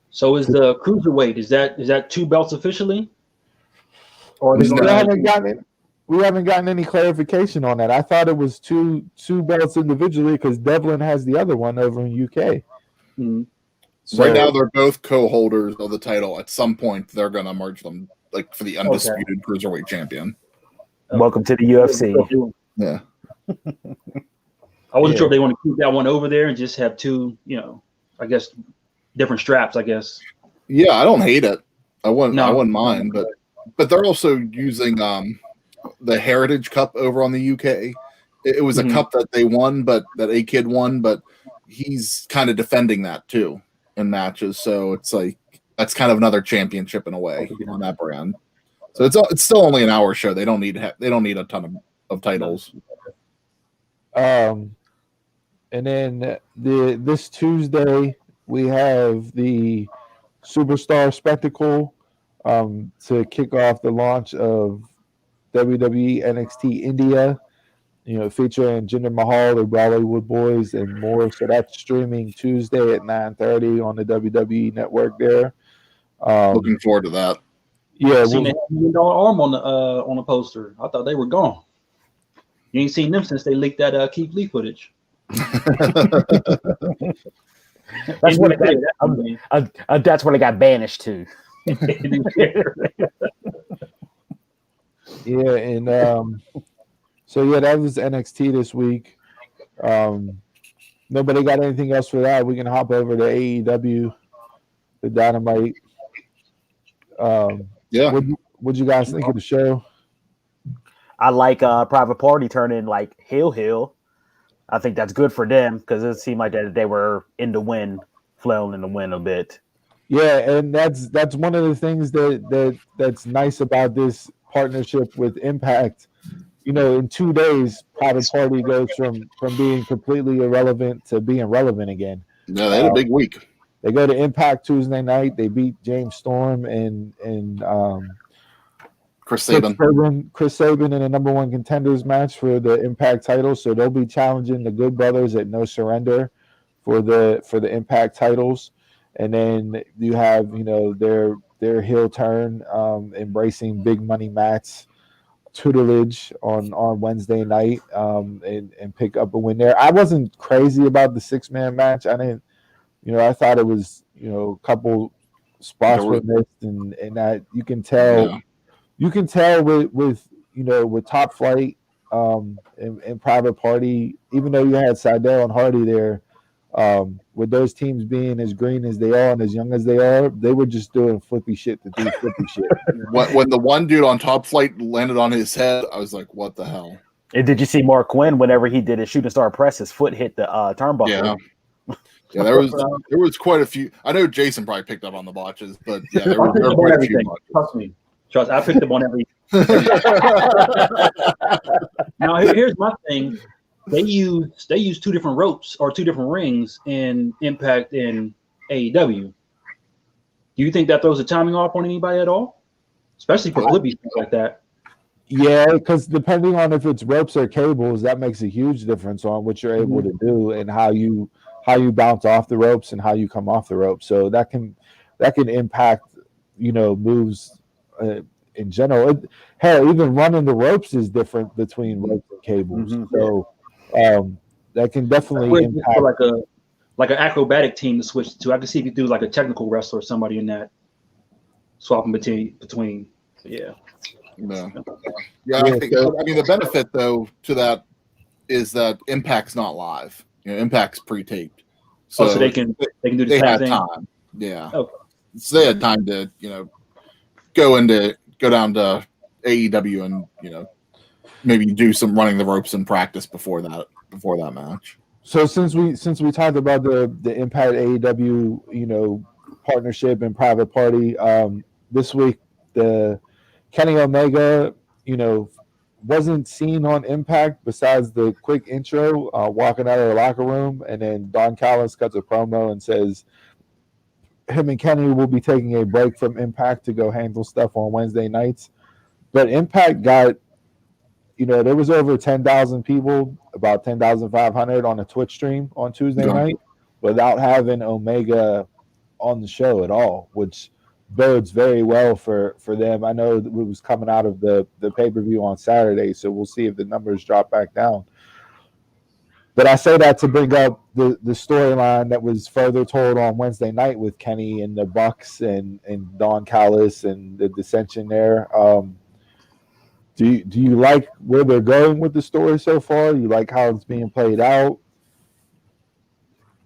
So is the cruiserweight? Is that two belts officially? Or we haven't gotten any clarification on that. I thought it was two belts individually because Devlin has the other one over in UK. Mm-hmm. So, right now, they're both co-holders of the title. At some point, they're going to merge them, like for the undisputed cruiserweight champion. Welcome to the UFC. Yeah. I wasn't sure if they want to keep that one over there and just have two, I guess, different straps. I guess. Yeah, I don't hate it. I wouldn't mind, but they're also using the Heritage Cup over on the UK. It was a cup that they won, but that A Kid won, but he's kind of defending that too in matches. So it's like that's kind of another championship in a way on that brand. So it's still only an hour show. They don't need a ton of titles. And then this Tuesday we have the Superstar Spectacle to kick off the launch of WWE NXT India, featuring Jinder Mahal, the Bollywood Boys, and more. So that's streaming Tuesday at 9:30 on the WWE Network there. Looking forward to that. Yeah, I seen that $1 million arm on the poster. I thought they were gone. You ain't seen them since they leaked that Keith Lee footage. That's what that's where they got banished to. Yeah, and that was NXT this week. Nobody got anything else for that. We can hop over to AEW, the Dynamite. What'd you guys think of the show? I like Private Party turning like heel. I think that's good for them because it seemed like that they were in the wind, flailing in the wind a bit. Yeah, and that's one of the things that's nice about this partnership with Impact. In 2 days, Private Party goes from being completely irrelevant to being relevant again. Yeah, they had a big week. They go to Impact Tuesday night. They beat James Storm and Chris Sabin in a number one contenders match for the Impact title. So they'll be challenging the Good Brothers at No Surrender for the Impact titles. And then you have, their heel turn, embracing Big Money Matt's tutelage on Wednesday night, and pick up a win there. I wasn't crazy about the 6-man match. I didn't, I thought it was, a couple spots There were were- missed, and that you can tell. Yeah. You can tell with with Top Flight and Private Party, even though you had Seidel and Hardy there, with those teams being as green as they are and as young as they are, they were just doing flippy shit to do flippy shit. When the one dude on Top Flight landed on his head, I was like, "What the hell?" And did you see Mark Quinn whenever he did his shooting star press? His foot hit the turnbuckle. Yeah, there was quite a few. I know Jason probably picked up on the botches, but yeah, there I were, picked there up were on quite a few everything. botches. Trust. I picked up on every. Now here's my thing. They use 2 different ropes or 2 different rings in Impact and AEW. Do you think that throws the timing off on anybody at all, especially for flippy stuff like that? Yeah, because depending on if it's ropes or cables, that makes a huge difference on what you're able to do and how you bounce off the ropes and how you come off the ropes. So that can impact moves in general. Hell, even running the ropes is different between ropes and cables. So that can definitely impact. Like an acrobatic team to switch to. I can see if you do like a technical wrestler or somebody in that swapping between. Yeah. Yeah, I think. I mean, the benefit though to that is that Impact's not live. Impact's pre-taped, so they can do the they same had thing. time. Yeah, Okay. So they had time to go down to AEW and maybe do some running the ropes in practice before that match. So since we talked about the Impact AEW partnership and Private Party, this week the Kenny Omega wasn't seen on Impact besides the quick intro walking out of the locker room, and then Don Callis cuts a promo and says him and Kenny will be taking a break from Impact to go handle stuff on Wednesday nights. But Impact got there was over 10,000 people, about 10,500 on a Twitch stream on Tuesday night without having Omega on the show at all, which bodes very well for them. I know it was coming out of the pay-per-view on Saturday, so we'll see if the numbers drop back down. But I say that to bring up the storyline that was further told on Wednesday night with Kenny and the Bucks and Don Callis and the dissension there. Do you like where they're going with the story so far? You like how it's being played out?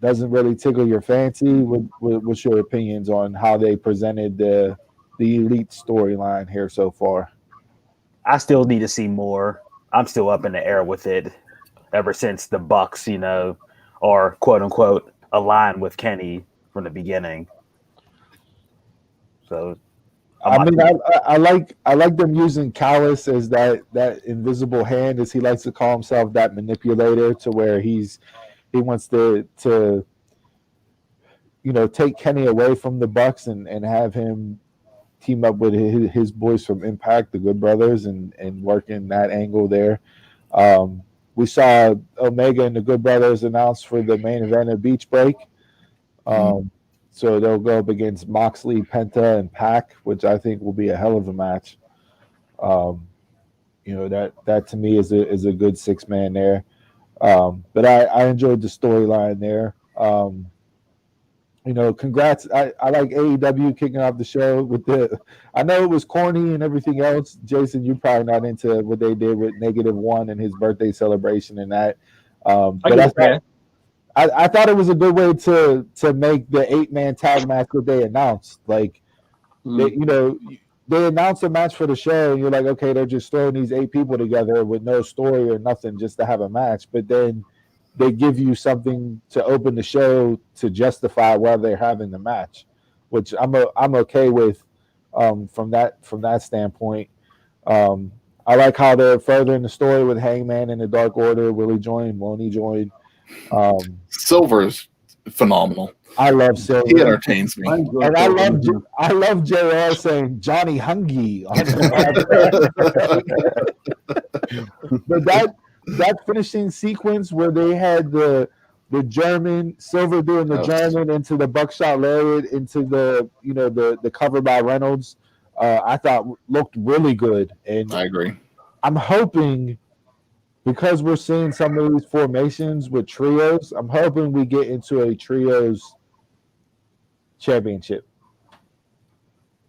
Doesn't really tickle your fancy? What's your opinions on how they presented the elite storyline here so far? I still need to see more. I'm still up in the air with it ever since the Bucks, are quote unquote aligned with Kenny from the beginning. So I like them using Callis as that invisible hand, as he likes to call himself, that manipulator, to where he wants to take Kenny away from the Bucks and have him team up with his boys from Impact, the Good Brothers, and working that angle there. We saw Omega and the Good Brothers announced for the main event of Beach Break. So they'll go up against Moxley, Penta, and Pac, which I think will be a hell of a match. That to me is a good 6-man there. But I enjoyed the storyline there. Congrats. I like AEW kicking off the show with I know it was corny and everything else. Jason, you're probably not into what they did with -1 and his birthday celebration and that. But I thought it was a good way to make the 8-man tag match that they announced. Like, they announced a match for the show, and you're like, okay, they're just throwing these 8 people together with no story or nothing just to have a match. But then they give you something to open the show to justify why they're having the match, which I'm okay with from that standpoint. I like how they're furthering the story with Hangman and the Dark Order. Will he join? Won't he join? Silver's phenomenal. I love Silver. He entertains me. And I love JR saying Johnny Hungy. But that finishing sequence where they had the German Silver doing the German into the buckshot lariat into the cover by Reynolds, I thought looked really good. And I agree. I'm hoping, because we're seeing some of these formations with trios, I'm hoping we get into a trios championship.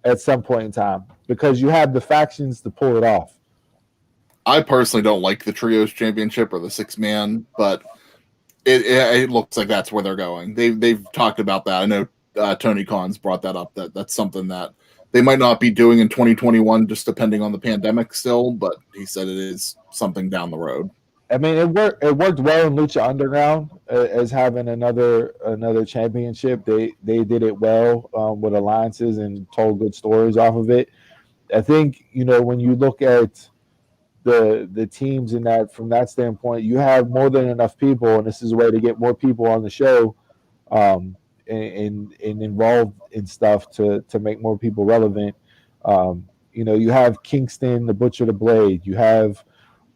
at some point in time because you have the factions to pull it off. I personally don't like the Trios Championship or the 6-man, but it looks like that's where they're going. They've talked about that. I know Tony Khan's brought that up. That's something that they might not be doing in 2021, just depending on the pandemic still. But he said it is something down the road. I mean, it worked well in Lucha Underground as having another championship. They did it well with alliances and told good stories off of it. I think when you look at the teams in that from that standpoint, you have more than enough people, and this is a way to get more people on the show and involved in stuff to make more people relevant. You have Kingston, the Butcher, the Blade. You have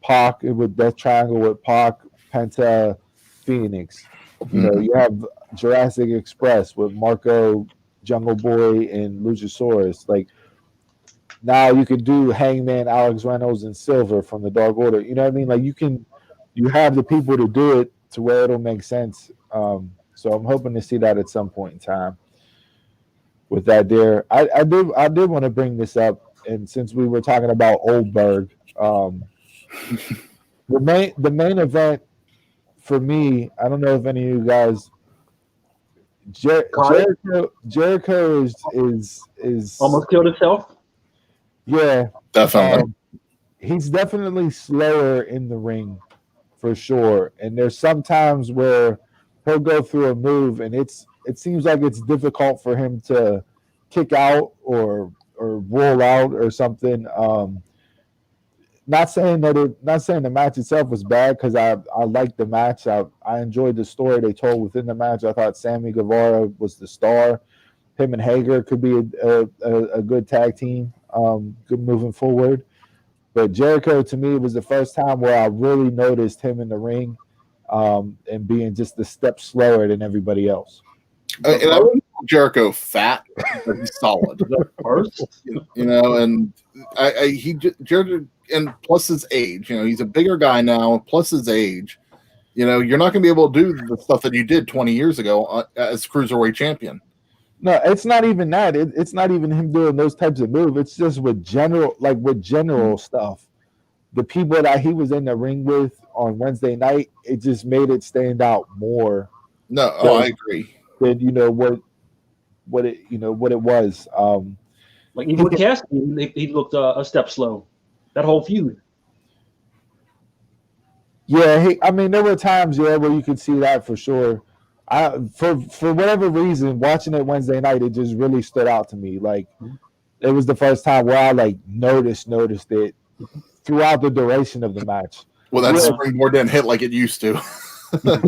Pac with Death Triangle with Pac, Penta, Phoenix. You have Jurassic Express with Marco, Jungle Boy, and Luchasaurus. Like now you could do Hangman, Alex Reynolds, and Silver from the Dark Order. You know what I mean? Like you have the people to do it to where it'll make sense. So I'm hoping to see that at some point in time. With that, there, I did want to bring this up, and since we were talking about Oldberg. The main event for me, I don't know if any of you guys, Jericho is almost killed himself. Yeah, definitely. He's definitely slower in the ring for sure. And there's some times where he'll go through a move, and it seems like it's difficult for him to kick out or roll out or something. Not saying the match itself was bad because I liked the match. I enjoyed the story they told within the match. I thought Sammy Guevara was the star. Him and Hager could be a good tag team, good moving forward. But Jericho, to me, was the first time where I really noticed him in the ring and being just a step slower than everybody else. And I wouldn't call Jericho fat, but he's solid. And Jericho, and plus his age, he's a bigger guy now, plus his age, you're not going to be able to do the stuff that you did 20 years ago as Cruiserweight champion. No, it's not even that. It's not even him doing those types of moves. It's just with general stuff. The people that he was in the ring with on Wednesday night, it just made it stand out more. No, I agree. Than what it was. Like even with Cassidy, he looked a step slow. That whole feud. Yeah, there were times, where you could see that for sure. For whatever reason, watching it Wednesday night, it just really stood out to me. Like it was the first time where I noticed it throughout the duration of the match. Well, that springboard didn't hit like it used to. But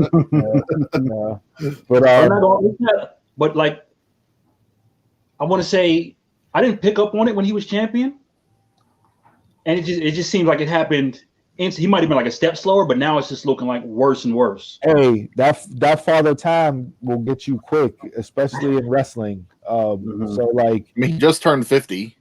I want to say I didn't pick up on it when he was champion, and it just seemed like it happened. He might have been like a step slower, but now it's just looking like worse and worse. Hey, that father time will get you quick, especially in wrestling. So he just turned 50.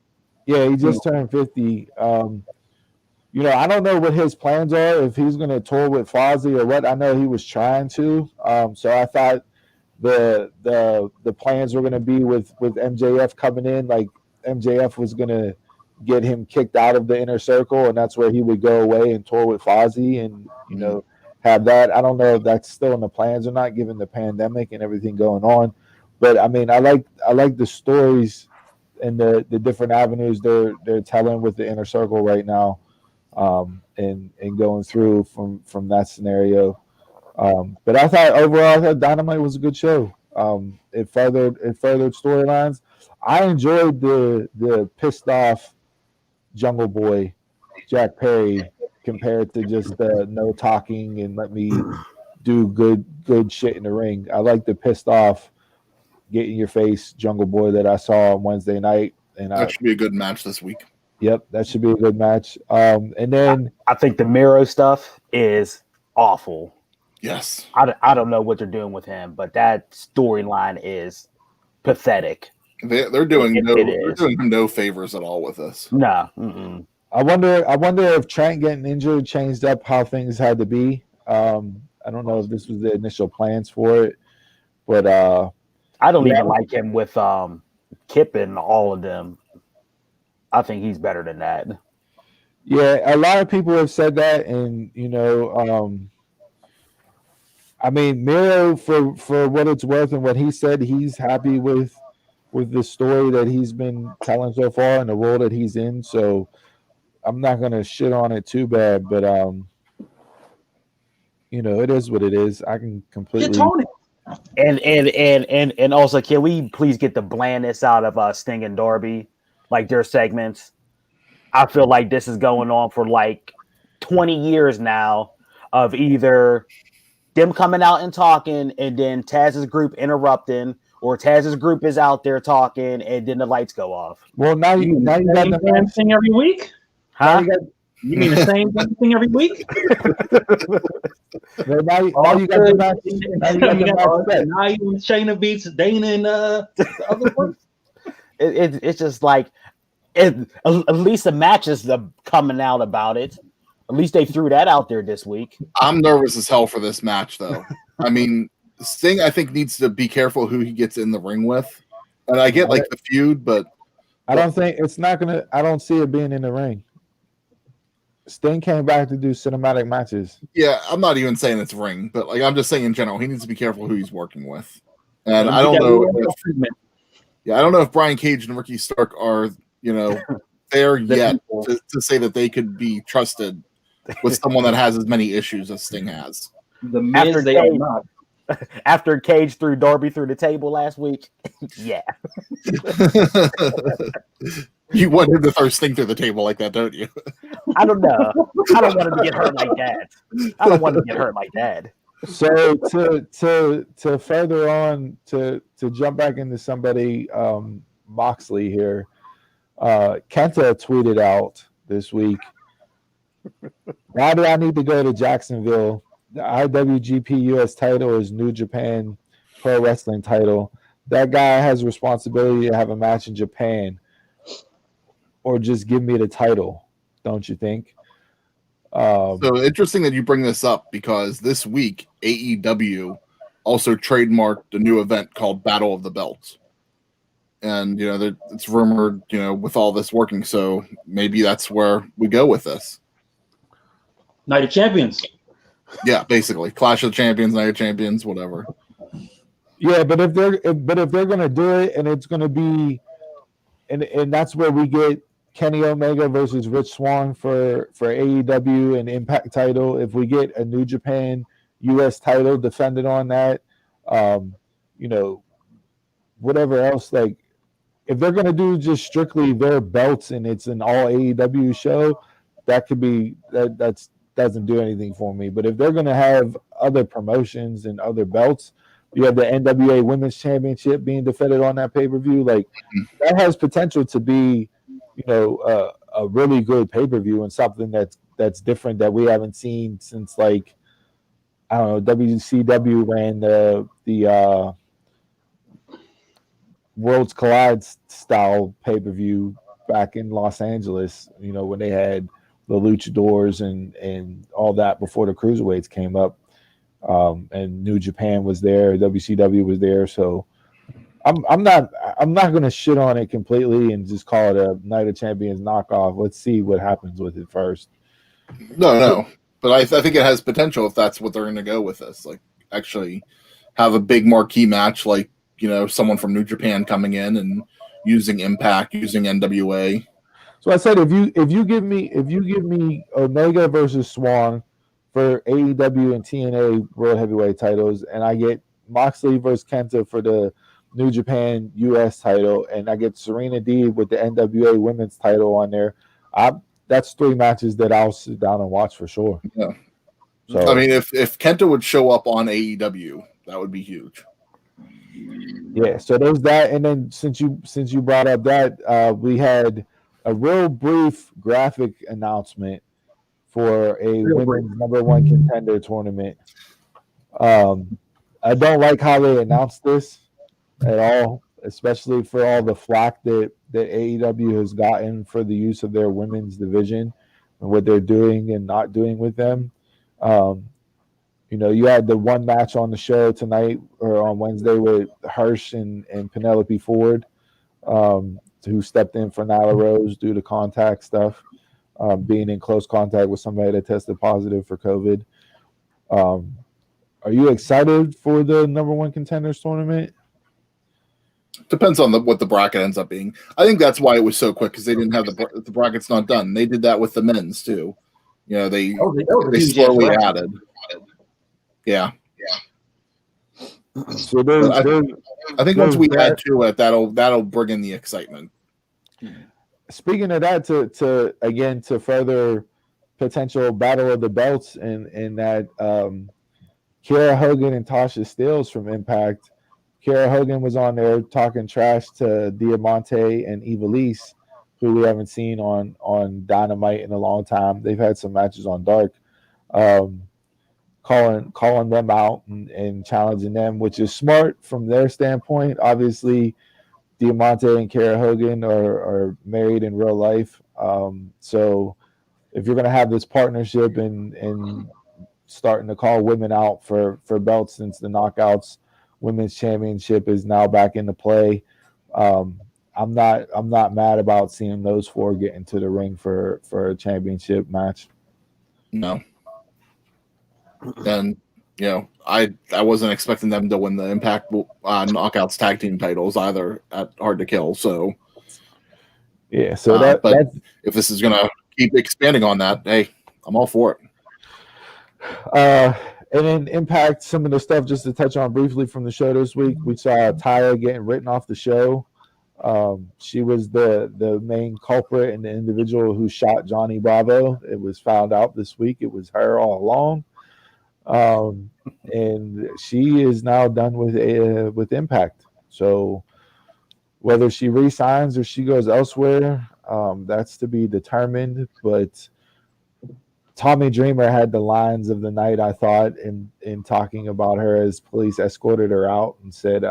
Yeah, he just turned 50. I don't know what his plans are, if he's going to tour with Fozzy or what. I know he was trying to. So I thought the plans were going to be with MJF coming in. Like MJF was going to get him kicked out of the inner circle, and that's where he would go away and tour with Fozzy and, have that. I don't know if that's still in the plans or not, given the pandemic and everything going on. But, I like the stories and the different avenues they're telling with the inner circle right now. And going through from that scenario. But I thought overall Dynamite was a good show. It furthered storylines. I enjoyed the pissed off Jungle Boy, Jack Perry, compared to just no talking and let me do good shit in the ring. I like the pissed off, get in your face Jungle Boy that I saw on Wednesday night. And that should be a good match this week. Yep, that should be a good match. And then I think the Miro stuff is awful. Yes. I don't know what they're doing with him, but that storyline is pathetic. They're doing him no favors at all with this. No. Mm-mm. I wonder if Trent getting injured changed up how things had to be. I don't know if this was the initial plans for it, but I don't even like him with Kip and all of them. I think he's better than that. Yeah, a lot of people have said that, and I mean, Miro, for what it's worth and what he said, he's happy with the story that he's been telling so far and the role that he's in. So I'm not gonna shit on it too bad, but it is what it is. I can completely. Tony. And also, can we please get the blandness out of Sting and Darby, like their segments? I feel like this is going on for like 20 years now of either them coming out and talking and then Taz's group interrupting, or Taz's group is out there talking and then the lights go off. Well, now you got the same thing every week? Huh? You mean the same thing every week? Now you got the match. Now you Shayna beats Dana and the other one. It's just like at least the matches coming out about it. At least they threw that out there this week. I'm nervous as hell for this match, though. I mean, Sting, I think, needs to be careful who he gets in the ring with. And I get like the feud, but I don't think it's not gonna. I don't see it being in the ring. Sting came back to do cinematic matches. Yeah, I'm not even saying it's ring, but like I'm just saying in general, he needs to be careful who he's working with. And I don't know. I don't know if Brian Cage and Ricky Stark are, there yet to say that they could be trusted with someone that has as many issues as Sting has. The Miz, they are not. After Cage threw Darby through the table last week, yeah. You want him to throw Sting through the table like that, don't you? I don't know. I don't want him to get hurt like that. I don't want him to get hurt like that. So to further on to jump back into somebody, Moxley here, Kenta tweeted out this week, why do I need to go to Jacksonville? The IWGP US title is New Japan Pro Wrestling title. That guy has responsibility to have a match in Japan, or just give me the title, don't you think? So interesting that you bring this up, because this week AEW also trademarked a new event called Battle of the Belts. And, it's rumored, with all this working, so maybe that's where we go with this. Night of Champions. Yeah, basically. Clash of Champions, Night of Champions, whatever. Yeah, but if they're gonna do it, and it's gonna be, and that's where we get Kenny Omega versus Rich Swann for AEW and Impact title. If we get a New Japan US title defended on that, whatever else, like if they're gonna do just strictly their belts and it's an all AEW show, that could be that's doesn't do anything for me. But if they're gonna have other promotions and other belts, you have the NWA Women's Championship being defended on that pay-per-view, like that has potential to be, a really good pay-per-view and something that's different that we haven't seen since, like, I don't know, WCW ran the Worlds Collide style pay-per-view back in Los Angeles, when they had the luchadors and all that before the cruiserweights came up. And New Japan was there, WCW was there, so I'm not going to shit on it completely and just call it a Night of Champions knockoff. Let's see what happens with it first. No, but I think it has potential if that's what they're going to go with this. Like, actually have a big marquee match, like, someone from New Japan coming in and using Impact, using NWA. So I said, if you give me Omega versus Swan for AEW and TNA World Heavyweight titles, and I get Moxley versus Kenta for the New Japan US title, and I get Serena Deeb with the NWA Women's title on there, that's 3 matches that I'll sit down and watch for sure. Yeah. So I mean, if Kenta would show up on AEW, that would be huge. Yeah. So there's that, and then since you brought up that, we had a real brief graphic announcement for a women's number 1 contender tournament. I don't like how they announced this at all, especially for all the flack that AEW has gotten for the use of their women's division and what they're doing and not doing with them. You had the one match on the show tonight or on Wednesday with Hirsch and Penelope Ford. who stepped in for Nyla Rose due to contact stuff, being in close contact with somebody that tested positive for COVID. Are you excited for the number one contenders tournament? Depends on what the bracket ends up being. I think that's why it was so quick, because they didn't have the bracket's not done. They did that with the men's too. You know, they slowly added. Yeah. So I think once we add to it, that'll bring in the excitement. Speaking of that, to further potential battle of the belts, and that Kiera Hogan and Tasha Steeles from Impact. Kiera Hogan was on there talking trash to Diamante and Ivelisse, who we haven't seen on Dynamite in a long time. They've had some matches on Dark, calling them out and challenging them, which is smart from their standpoint. Obviously, Diamante and Kiera Hogan are married in real life. So if you're going to have this partnership and starting to call women out for belts, since the Knockouts Women's Championship is now back into play, I'm not mad about seeing those four get into the ring for a championship match. No. And I wasn't expecting them to win the Impact Knockouts tag team titles either at Hard to Kill. So yeah, so but if this is gonna keep expanding on that, hey, I'm all for it. And then Impact, some of the stuff just to touch on briefly from the show this week. We saw Tyra getting written off the show. She was the main culprit and the individual who shot Johnny Bravo. It was found out this week it was her all along. And she is now done with Impact. So whether she resigns or she goes elsewhere, that's to be determined. But Tommy Dreamer had the lines of the night, I thought, in talking about her as police escorted her out, and said,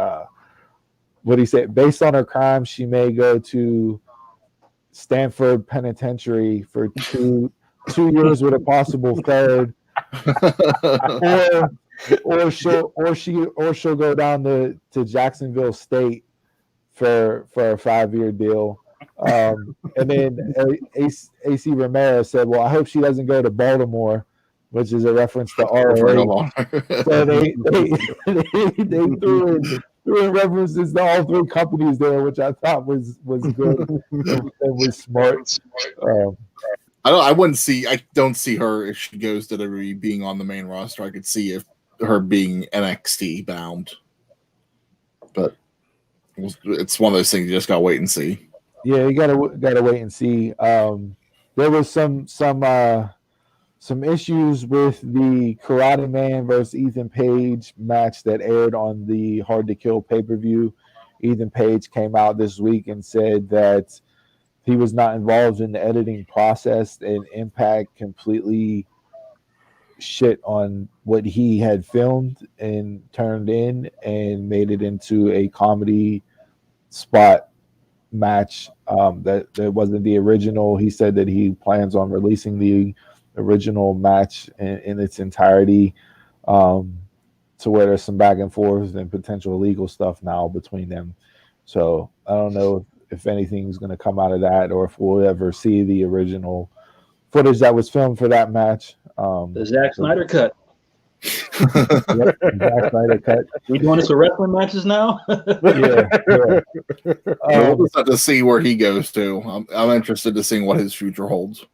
what he said, based on her crime, she may go to Stanford Penitentiary for two years with a possible third. or she'll go down to Jacksonville State for a 5-year deal. And then AC Romero said, well, I hope she doesn't go to Baltimore, which is a reference to ROH. So they threw in references to all three companies there, which I thought was good. It was smart. I don't see her, if she goes to WWE, being on the main roster. I could see her being NXT bound, but it's one of those things you just gotta wait and see. Yeah, you gotta wait and see. There was some issues with the Karate Man versus Ethan Page match that aired on the Hard to Kill pay-per-view. Ethan Page came out this week and said that he was not involved in the editing process, and Impact completely shit on what he had filmed and turned in and made it into a comedy spot match that wasn't the original. He said that he plans on releasing the original match in its entirety, to where there's some back and forth and potential legal stuff now between them. So I don't know if anything's going to come out of that, or if we'll ever see the original footage that was filmed for that match. The Zack Snyder cut. Yep, Zack Snyder cut. We doing this for wrestling matches now? Yeah. We'll just have to see where he goes to. I'm interested to seeing what his future holds.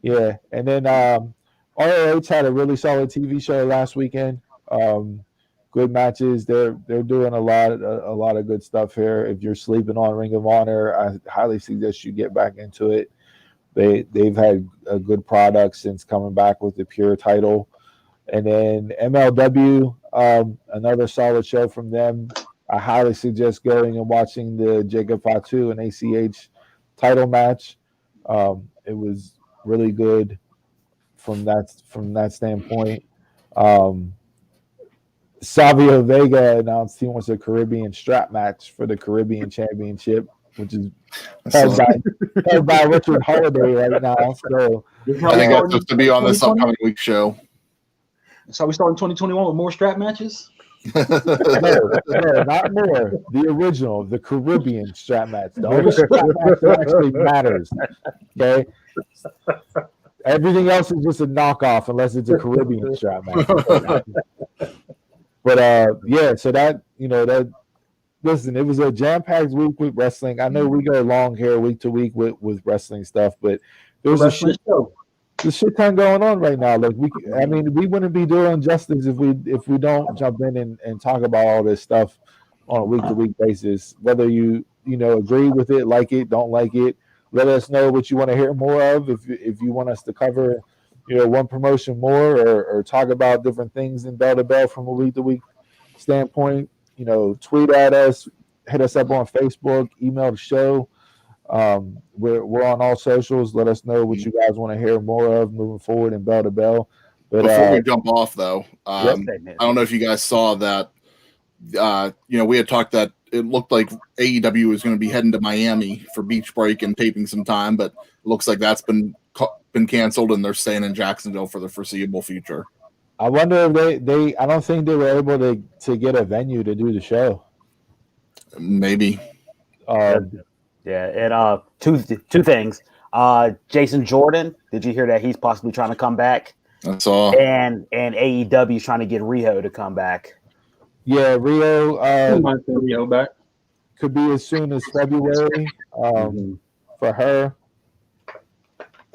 Yeah, and then ROH had a really solid TV show last weekend. Good matches. They're doing a lot of good stuff here. If you're sleeping on Ring of Honor, I highly suggest you get back into it. They've had a good product since coming back with the Pure title. And then MLW, another solid show from them. I highly suggest going and watching the Jacob Fatu and ACH title match. It was really good from that standpoint. Savio Vega announced he wants a Caribbean strap match for the Caribbean Championship, which is held by Richard Holiday right now. So I think that's supposed to be on this upcoming week's show. So we start in 2021 with more strap matches? No, not more. The original, the Caribbean strap match. The only strap match that actually matters. Okay. Everything else is just a knockoff unless it's a Caribbean strap match. But yeah, so that that listen, it was a jam-packed week with wrestling. I know we go long here week to week with wrestling stuff, but there's a shit ton going on right now. Like we wouldn't be doing justice if we don't jump in and talk about all this stuff on a week to week basis. Whether you agree with it, like it, don't like it, let us know what you want to hear more of. If you want us to cover one promotion more or talk about different things in bell to bell from a week to week standpoint, tweet at us, hit us up on Facebook, email the show. We're on all socials. Let us know what you guys want to hear more of moving forward in bell to bell. But before we jump off, though, I don't know if you guys saw that. We had talked that it looked like AEW was going to be heading to Miami for beach break and taping some time, but it looks like that's been canceled and they're staying in Jacksonville for the foreseeable future. I wonder if they I don't think they were able to get a venue to do the show. Maybe. And two things. Jason Jordan, did you hear that he's possibly trying to come back? I saw. And AEW is trying to get Rio to come back. Yeah, Rio back. Could be as soon as February for her.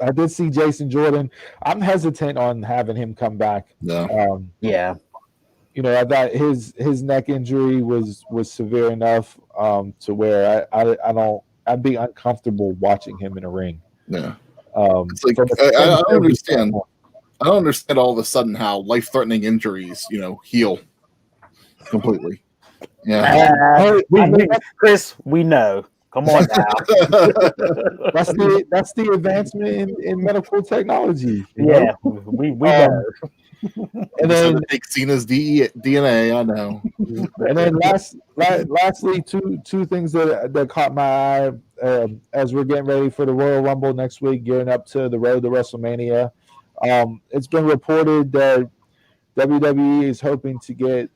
I did see Jason Jordan. I'm hesitant on having him come back. No. I thought his neck injury was severe enough to where I'd be uncomfortable watching him in a ring. Yeah. It's like I don't understand. I don't understand all of a sudden how life-threatening injuries, heal completely. Yeah. Chris, we know. Come on now. That's the advancement in medical technology. Yeah, we know. And then take Cena's DNA. I know. And then lastly, two things that caught my eye as we're getting ready for the Royal Rumble next week, gearing up to the road to WrestleMania. It's been reported that WWE is hoping to get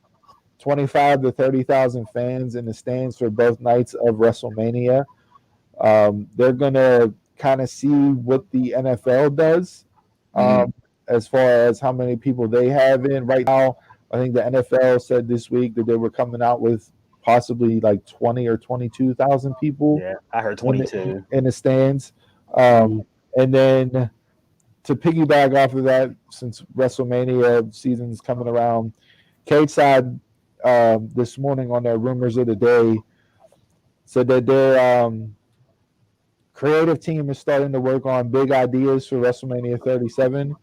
25 to 30,000 fans in the stands for both nights of WrestleMania. They're going to kind of see what the NFL does as far as how many people they have in. Right now, I think the NFL said this week that they were coming out with possibly like 20 or 22,000 people. Yeah, I heard 22. In the stands. And then to piggyback off of that, since WrestleMania season's coming around, Cage Side this morning on their Rumors of the Day said that their creative team is starting to work on big ideas for WrestleMania 37.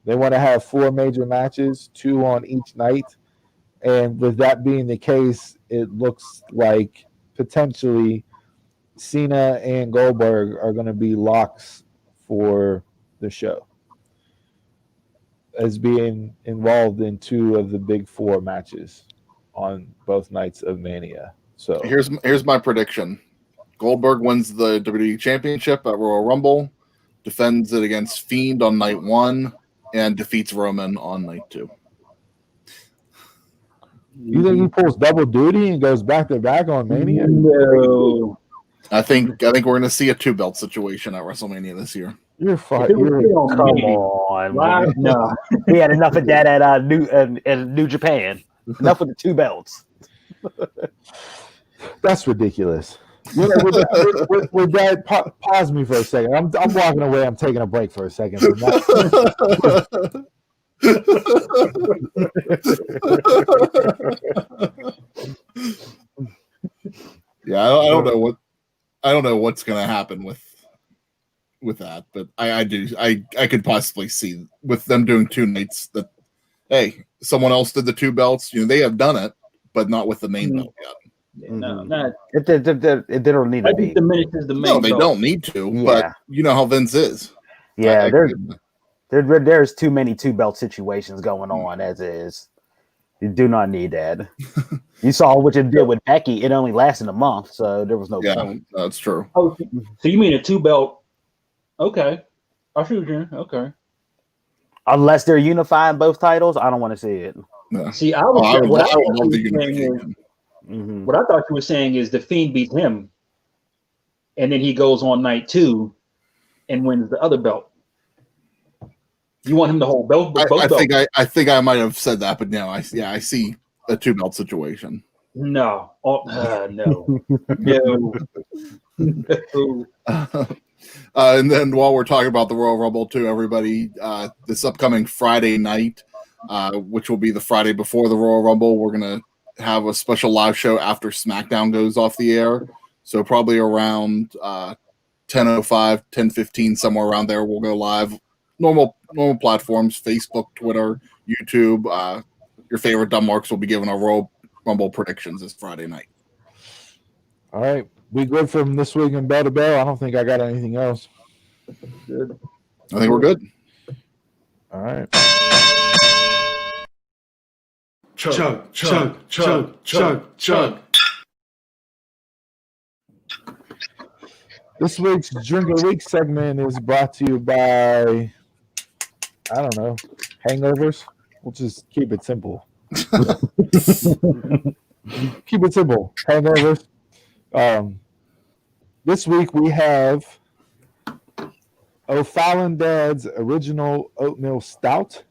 They want to have 4 major matches, 2 on each night. And with that being the case, it looks like potentially Cena and Goldberg are going to be locks for the show as being involved in 2 of the big 4 matches on both nights of Mania. So here's my prediction. Goldberg wins the WWE Championship at Royal Rumble, defends it against Fiend on night 1, and defeats Roman on night 2. You think he pulls double duty and goes back to back on Mania? No. I think we're going to see a 2-belt situation at WrestleMania this year. You're fine. Come on, no. We had enough of that at New Japan. Enough with the 2 belts. That's ridiculous. With that, pause me for a second. I'm walking away. I'm taking a break for a second. From that. Yeah, I don't know what's going to happen with that, but I could possibly see with them doing 2 nights that, hey, someone else did the 2 belts. They have done it, but not with the main belt yet. No, not. They don't need to I be. think the miniatures the main. No, they belt. don't need to. Yeah. But you know how Vince is. Yeah, there's too many 2-belt situations going on as is. You do not need that. You saw what it did with Becky. It only lasted a month, so there was no point. That's true. Oh, so you mean a 2-belt? Okay, I see what you're. Okay. Unless they're unifying both titles, I don't want to see it. Yeah. See, I would love the you were saying is, Mhm. what I thought you were saying is the Fiend beats him, and then he goes on night 2 and wins the other belt. You want him to hold both belts? I think I might have said that, but no, I see a 2-belt situation. No, no, no, no. And then while we're talking about the Royal Rumble too, everybody, this upcoming Friday night, which will be the Friday before the Royal Rumble, we're gonna have a special live show after SmackDown goes off the air. So probably around 10:05, 10:15, somewhere around there, we'll go live. Normal platforms: Facebook, Twitter, YouTube. Your favorite dumb marks will be giving our Royal Rumble predictions this Friday night. All right, we good from this week in Bell to Bell. I don't think I got anything else. Good. I think we're good. All right. Chug, chug, chug, chug, chug. This week's Drink of the Week segment is brought to you by, I don't know, hangovers. We'll just keep it simple. Keep it simple. Hangovers. This week we have O'Fallon Dad's Original Oatmeal Stout.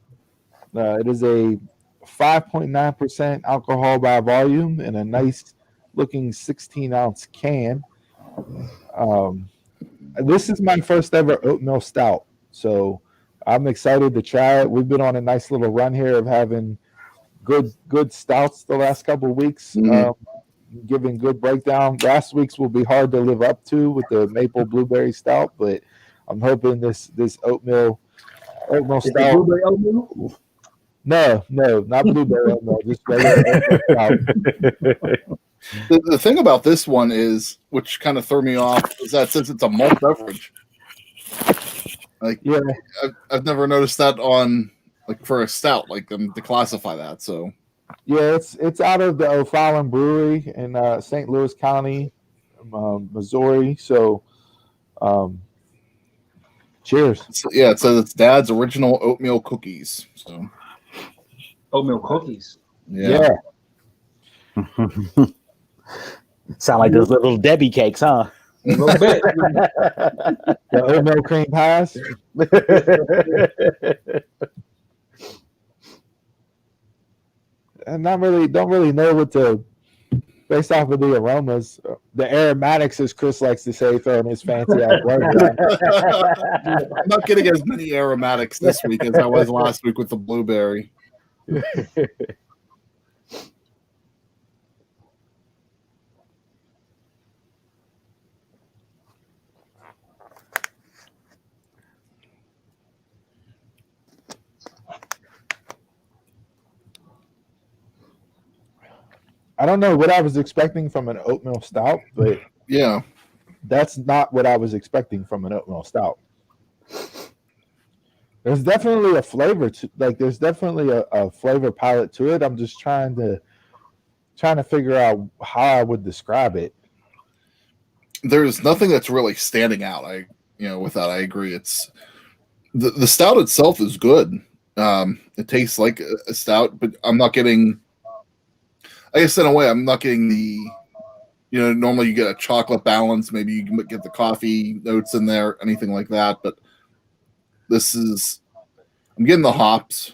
It is a 5.9% alcohol by volume in a nice looking 16-ounce can. This is my first ever oatmeal stout, so I'm excited to try it. We've been on a nice little run here of having good stouts the last couple of weeks, giving good breakdown. Last week's will be hard to live up to with the maple blueberry stout, but I'm hoping this oatmeal stout. Blueberry oatmeal? No, not blueberry oatmeal, just regular oatmeal stout. The thing about this one is, which kind of threw me off, is that since it's a malt beverage, like Yeah, I've never noticed that on like for a stout, like them to classify that. So yeah, it's out of the O'Fallon Brewery in St. Louis County, Missouri. So, cheers. yeah, it says it's Dad's Original Oatmeal Cookies. So Oatmeal cookies. yeah. Sound like those little Debbie cakes, huh? A little bit. The oatmeal cream pies. And don't really know what to, based off of the aromas, the aromatics, as Chris likes to say, throwing his fancy out word. I'm not getting as many aromatics this week as I was last week with the blueberry. I don't know what I was expecting from an oatmeal stout, but Yeah. that's not what I was expecting from an oatmeal stout. There's definitely a flavor to, like, there's definitely a flavor palette to it. I'm just trying to figure out how I would describe it. There's nothing that's really standing out. With that, I agree. It's the stout itself is good. It tastes like a stout, but I'm not getting, I guess in a way, I'm not getting the, normally you get a chocolate balance. Maybe you can get the coffee notes in there, anything like that. But this is, I'm getting the hops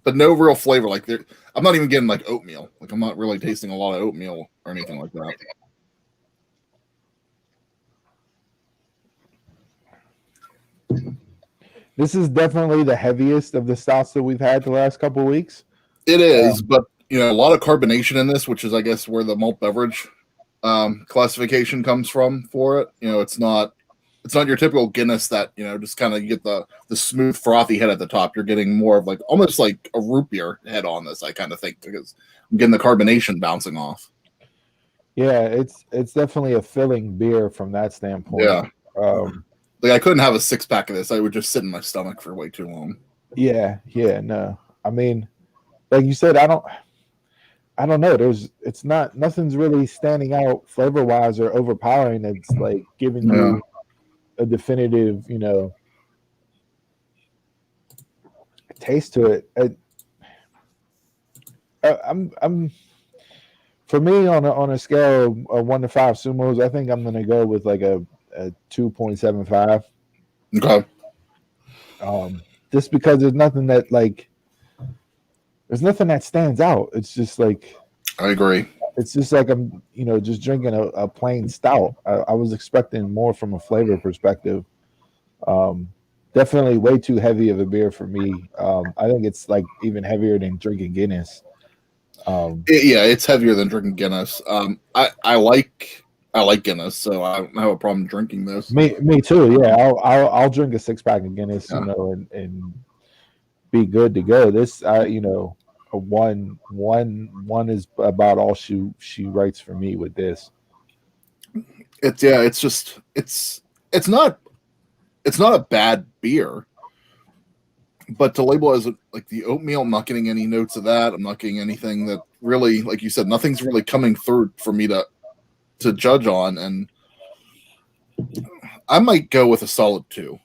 but no real flavor. Like I'm not even getting like oatmeal. Like I'm not really tasting a lot of oatmeal or anything like that. This is definitely the heaviest of the stouts that we've had the last couple of weeks. It is, but a lot of carbonation in this, which is, I guess, where the malt beverage classification comes from for it. It's not your typical Guinness that just kind of you get the smooth frothy head at the top. You're getting more of like almost like a root beer head on this, I kind of think, because I'm getting the carbonation bouncing off. Yeah, it's definitely a filling beer from that standpoint. Yeah. Like I couldn't have a 6-pack of this. I would just sit in my stomach for way too long. Yeah, no. I mean, like you said, I don't know. Nothing's really standing out flavor wise or overpowering. It's like giving you a definitive, taste to it. I'm for me on a scale of 1 to 5 sumos, I think I'm gonna go with like a 2.75. Okay. Just because there's nothing that stands out. It's just like I agree. it's just like I'm just drinking a plain stout. I was expecting more from a flavor perspective. Definitely way too heavy of a beer for me. I think it's like even heavier than drinking Guinness. It's heavier than drinking Guinness. I like Guinness, so I don't have a problem drinking this. Me too. Yeah, I'll drink a 6-pack of Guinness, Yeah. and be good to go. This, a one is about all she writes for me with this. It's not a bad beer, but to label as like the oatmeal, I'm not getting any notes of that. I'm not getting anything that really, like you said, nothing's really coming through for me to judge on, and I might go with a solid 2.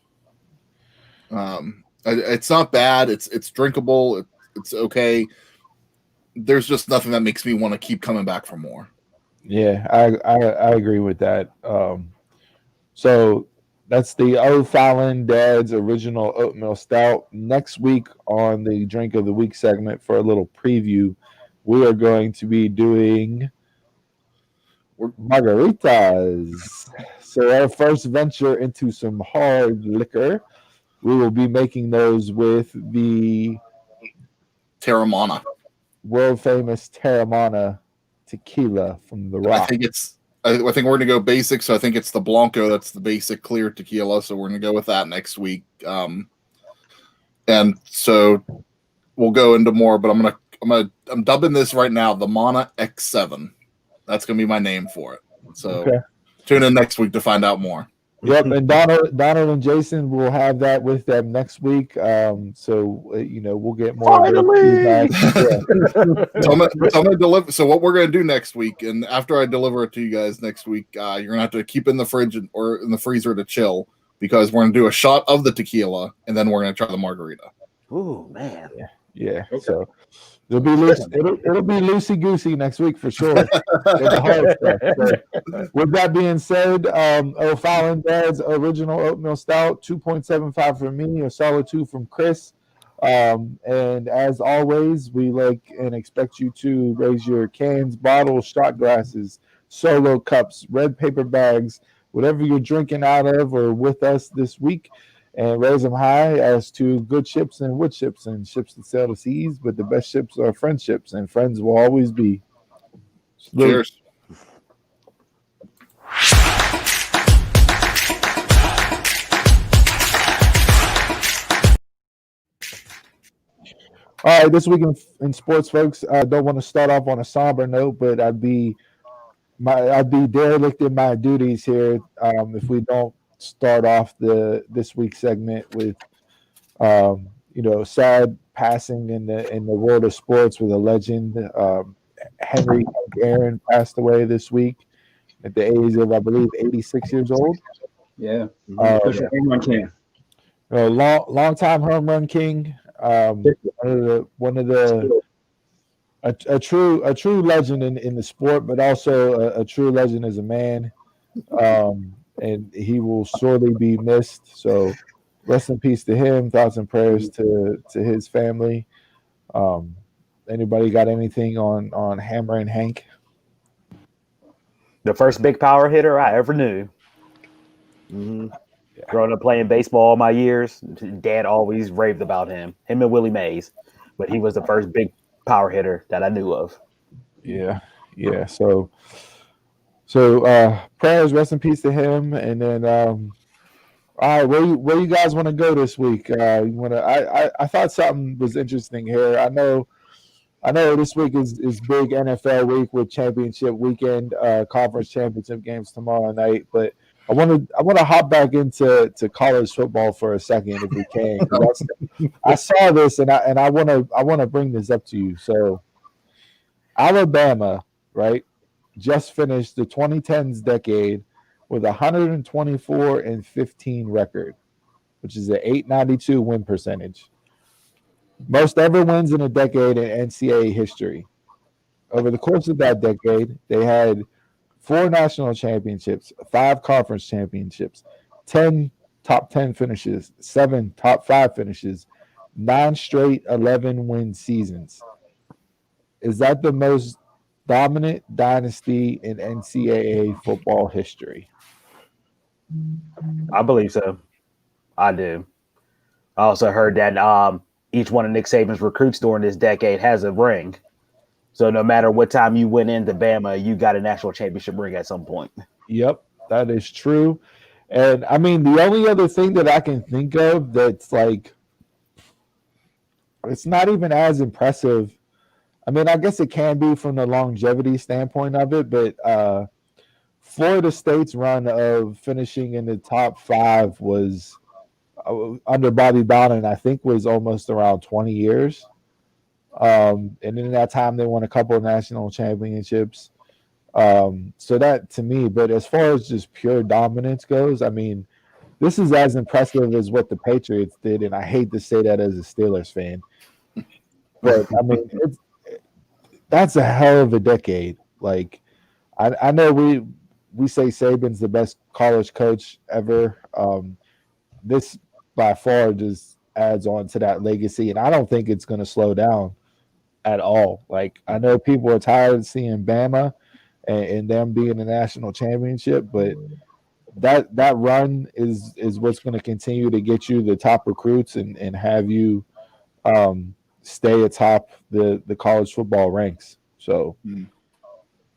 It's not bad. It's drinkable. It's okay. There's just nothing that makes me want to keep coming back for more. Yeah, I agree with that. So that's the O'Fallon Dad's original oatmeal stout. Next week on the Drink of the Week segment, for a little preview, we are going to be doing margaritas. So our first venture into some hard liquor. We will be making those with the Terramana. world famous Terramana tequila from the Rock. I think we're going to go basic, so I think it's the Blanco. That's the basic clear tequila, so we're going to go with that next week. And so we'll go into more, but I'm dubbing this right now the Mana X7. That's going to be my name for it. So Tune in next week to find out more. Yep, and Donald and Jason will have that with them next week. So we'll get more feedback. So I'm gonna deliver. So what we're gonna do next week, and after I deliver it to you guys next week, you're gonna have to keep it in the fridge or in the freezer to chill, because we're gonna do a shot of the tequila, and then we're gonna try the margarita. Ooh, man. Yeah. Okay. So it'll be loosey goosey next week for sure. With the hard stuff. So, with that being said, O'Fallon Dad's original oatmeal stout, 2.75 from me, a solid 2 from Chris. And as always, we like and expect you to raise your cans, bottles, shot glasses, solo cups, red paper bags, whatever you're drinking out of or with us this week, and raise them high as to good ships and wood ships and ships that sail the seas. But the best ships are friendships, and friends will always be. Cheers. All right, this week in sports, folks. I don't want to start off on a somber note, but I'd be derelict in my duties here if we don't start off this week's segment with sad passing in the world of sports with a legend. Henry Aaron passed away this week at the age of, I believe, 86 years old. Yeah, home run king. Long time home run king. One of the a true legend in the sport, but also a true legend as a man. And he will sorely be missed. So rest in peace to him. Thoughts and prayers to his family. Anybody got anything on Hammer and Hank? The first big power hitter I ever knew. Mm-hmm. Yeah. Growing up playing baseball all my years, Dad always raved about him and Willie Mays. But he was the first big power hitter that I knew of. Yeah. So prayers, rest in peace to him. And then all right, where you guys want to go this week? I thought something was interesting here. I know this week is big NFL week with championship weekend, conference championship games tomorrow night, but I want to hop back into college football for a second if we can. I saw this and I want to bring this up to you. So Alabama, right, just finished the 2010s decade with 124-15 record, which is an 892 win percentage. Most ever wins in a decade in NCAA history. Over the course of that decade, they had 4 national championships, 5 conference championships, 10 top 10 finishes, 7 top 5 finishes, 9 straight 11-win seasons. Is that the most dominant dynasty in NCAA football history? I believe so. I do. I also heard that each one of Nick Saban's recruits during this decade has a ring. So no matter what time you went into Bama, you got a national championship ring at some point. Yep, that is true. And I mean, the only other thing that I can think of that's like, it's not even as impressive. I mean, I guess it can be from the longevity standpoint of it, but Florida State's run of finishing in the top 5 was under Bobby Bowden, I think was almost around 20 years. And in that time, they won a couple of national championships. So that to me, but as far as just pure dominance goes, I mean, this is as impressive as what the Patriots did. And I hate to say that as a Steelers fan, but I mean, that's a hell of a decade. Like, I know we say Saban's the best college coach ever. This by far just adds on to that legacy, and I don't think it's going to slow down at all. Like, I know people are tired of seeing Bama and them being the national championship, but that run is what's going to continue to get you the top recruits and have you stay atop the college football ranks. So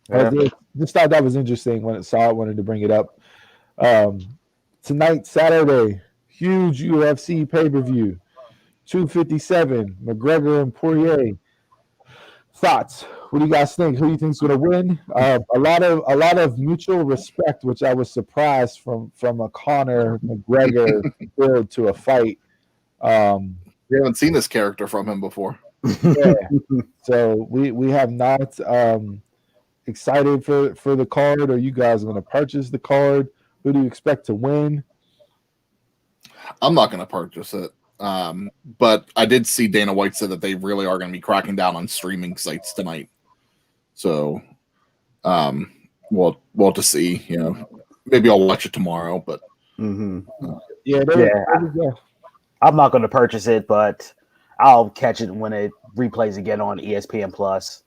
I just thought that was interesting when I saw it, wanted to bring it up. Tonight, Saturday, huge UFC pay-per-view, 257, McGregor and Poirier. Thoughts? What do you guys think? Who do you think is going to win? A lot of mutual respect, which I was surprised from a Conor McGregor build to a fight. We haven't seen this character from him before. Yeah. So we have not. Excited for the card? Are you guys going to purchase the card? Who do you expect to win? I'm not going to purchase it. But I did see Dana White said that they really are going to be cracking down on streaming sites tonight. So, we'll to see. You know, maybe I'll watch it tomorrow. But I'm not going to purchase it, but I'll catch it when it replays again on ESPN Plus.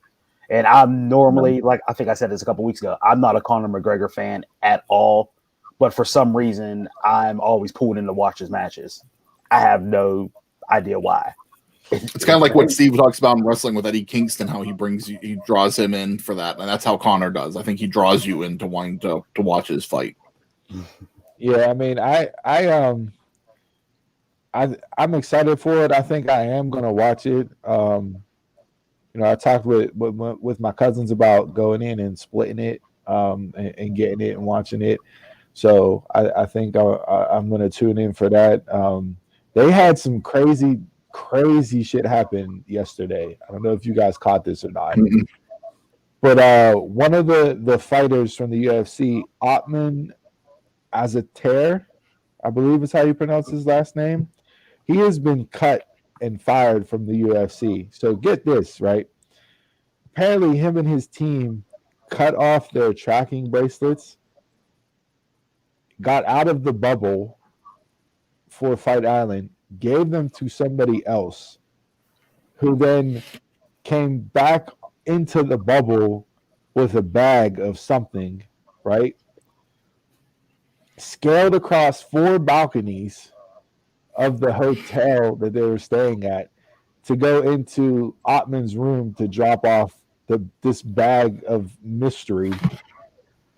And I'm normally, like I think I said this a couple weeks ago, I'm not a Conor McGregor fan at all. But for some reason, I'm always pulled in to watch his matches. I have no idea why. It's kind of like what Steve talks about in wrestling with Eddie Kingston, how he draws him in for that. And that's how Conor does. I think he draws you into wanting to watch his fight. Yeah, I mean, I'm excited for it. I think I am going to watch it. I talked with my cousins about going in and splitting it and getting it and watching it. So I think I'm going to tune in for that. They had some crazy shit happen yesterday. I don't know if you guys caught this or not. Mm-hmm. But one of the fighters from the UFC, Oatmeal Azater, I believe is how you pronounce his last name. He has been cut and fired from the UFC. So get this, right? Apparently him and his team cut off their tracking bracelets, got out of the bubble for Fight Island, gave them to somebody else, who then came back into the bubble with a bag of something, right? Scaled across 4 balconies of the hotel that they were staying at to go into Ottman's room to drop off this bag of mystery.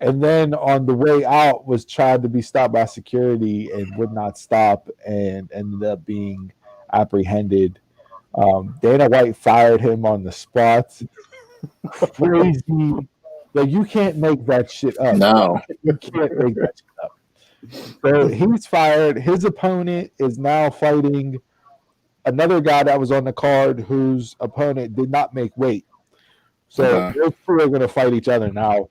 And then on the way out was tried to be stopped by security and would not stop and ended up being apprehended. Dana White fired him on the spot. Crazy. Like, you can't make that shit up. No. You can't make that shit up. So he's fired. His opponent is now fighting another guy that was on the card whose opponent did not make weight. So those two are going to fight each other now.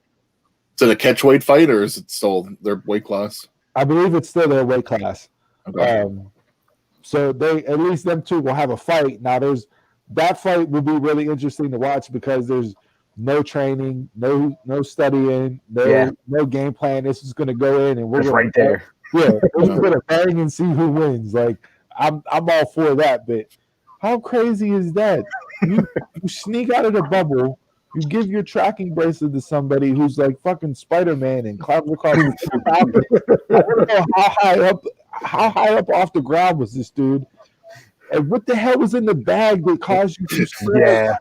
Is it a catchweight fight or is it still their weight class? I believe it's still their weight class. Okay. So they at least them two will have a fight. Now that fight will be really interesting to watch because there's no training, no studying, no game plan. This is going to go in and we're It's gonna, right there. Yeah, we're just going to bang and see who wins. Like I'm all for that, but how crazy is that? You sneak out of the bubble. You give your tracking bracelet to somebody who's like fucking Spider-Man and climbs across the balcony. I don't know how high up off the ground was this dude. And what the hell was in the bag that caused you to scale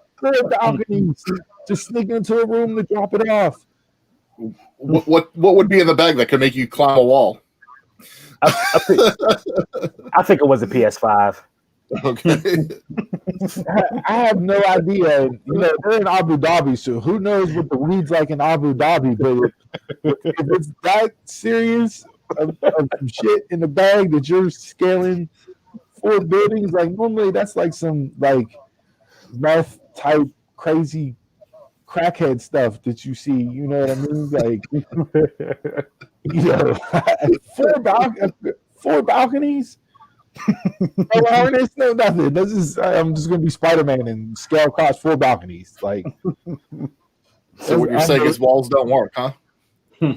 balconies to sneak into a room to drop it off? What would be in the bag that could make you climb a wall? I think it was a PS5. Okay. I have no idea. You know, they're in Abu Dhabi, so who knows what the weed's like in Abu Dhabi. But if it's that serious of some shit in the bag that you're scaling 4 buildings, like normally that's like some like meth type crazy crackhead stuff that you see. You know what I mean? Like, you know, 4 balconies. No harness, no nothing. I'm just gonna be Spider-Man and scale across 4 balconies. Like, so what you're saying is walls don't work, huh? Hey.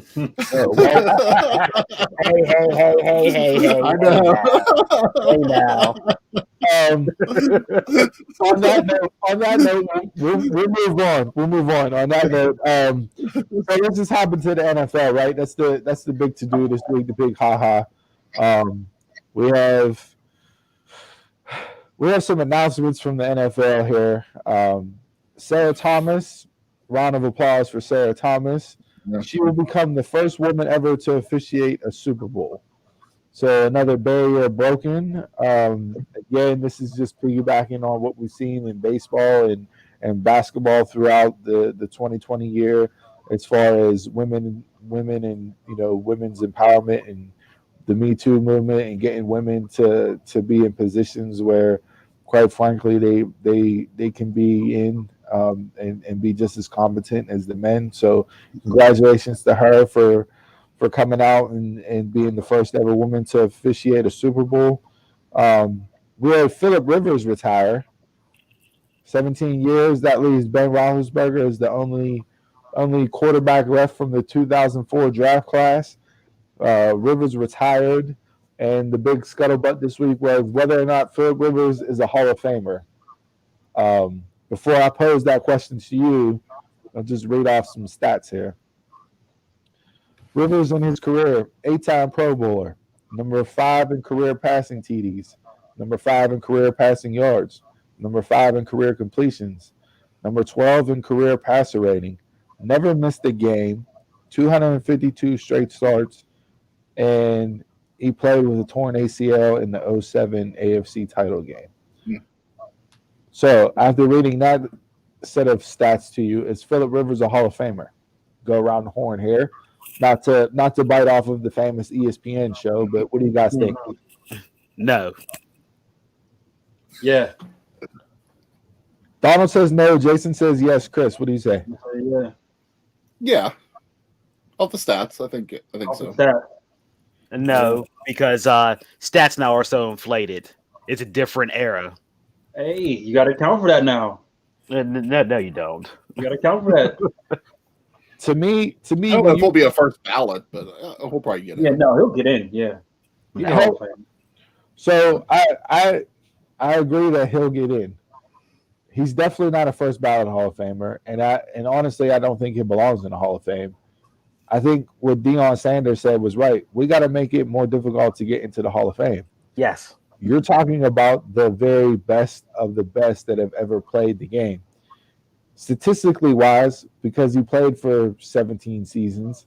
I know. Hey now. On that note, we'll move on. We'll move on. On that note, so let's just hop into the NFL, right? That's the big to do this week, the big haha. We have some announcements from the NFL here. Sarah Thomas, round of applause for Sarah Thomas. Yeah. She will become the first woman ever to officiate a Super Bowl. So another barrier broken. Again, this is just piggybacking on what we've seen in baseball and basketball throughout the 2020 year, as far as women and women's empowerment and the Me Too movement and getting women to be in positions where, quite frankly, they can be in and be just as competent as the men. So congratulations to her for coming out and being the first ever woman to officiate a Super Bowl. We had Phillip Rivers retire. 17 years. That leaves Ben Roethlisberger as the only quarterback left from the 2004 draft class. Rivers retired, and the big scuttlebutt this week was whether or not Phillip Rivers is a Hall of Famer. Before I pose that question to you, I'll just read off some stats here. Rivers in his career, 8-time Pro Bowler, number 5 in career passing TDs, number 5 in career passing yards, number 5 in career completions, number 12 in career passer rating, never missed a game, 252 straight starts, and he played with a torn ACL in the 2007 AFC title game. Yeah. So after reading that set of stats to you, is Phillip Rivers a Hall of Famer? Go around the horn here. Not to bite off of the famous ESPN show, but what do you guys think? No. Yeah. Donald says no. Jason says yes. Chris, what do you say? Yeah. Yeah. Off the stats, I think so. No, because stats now are so inflated. It's a different era. Hey, you got to account for that now. No, you don't. You got to account for that. To me, I don't know if he'll be a first ballot, but he'll probably get in. Yeah, no, he'll get in. Yeah. So I agree that he'll get in. He's definitely not a first ballot Hall of Famer, and honestly, I don't think he belongs in the Hall of Fame. I think what Deion Sanders said was right. We got to make it more difficult to get into the Hall of Fame. Yes. You're talking about the very best of the best that have ever played the game. Statistically wise, because he played for 17 seasons,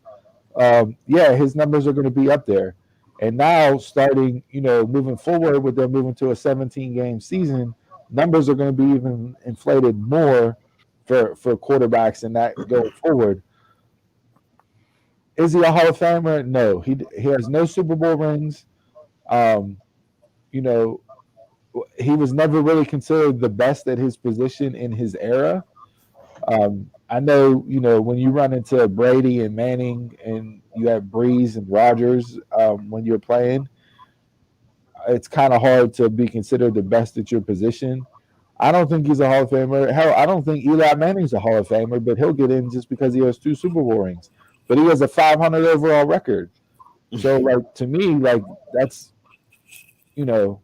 his numbers are going to be up there. And now starting, moving forward with them moving to a 17-game season, numbers are going to be even inflated more for quarterbacks and that going forward. Is he a Hall of Famer? No. He has no Super Bowl rings. He was never really considered the best at his position in his era. I know, when you run into Brady and Manning and you have Breeze and Rodgers when you're playing, it's kind of hard to be considered the best at your position. I don't think he's a Hall of Famer. Hell, I don't think Eli Manning's a Hall of Famer, but he'll get in just because he has 2 Super Bowl rings. But he has a 500 overall record. So, like, to me, like, that's, you know,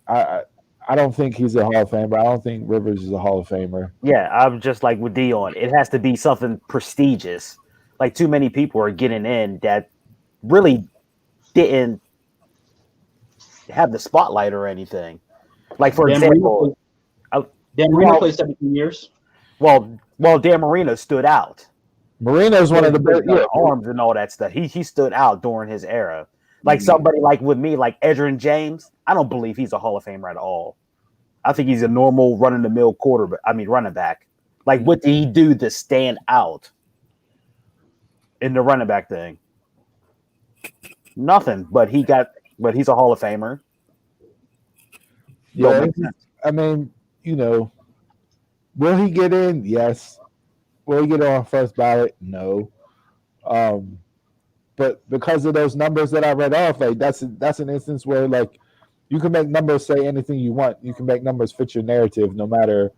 I don't think he's a Hall of Famer. I don't think Rivers is a Hall of Famer. Yeah, I'm just like with Dion. It has to be something prestigious. Like too many people are getting in that really didn't have the spotlight or anything. Like for example, Dan Marino played 17 years. Well, Dan Marino stood out. Marino's one of the best arms and all that stuff. He stood out during his era. Like somebody like with me, like Edgerrin James, I don't believe he's a Hall of Famer at all. I think he's a normal run-of-the-mill running back. Like, what did he do to stand out in the running back thing? Nothing. But he's a Hall of Famer. Yeah, I mean, you know, will he get in? Yes. Will he get on first ballot? No. But because of those numbers that I read off, like that's an instance where like you can make numbers say anything you want. You can make numbers fit your narrative, no matter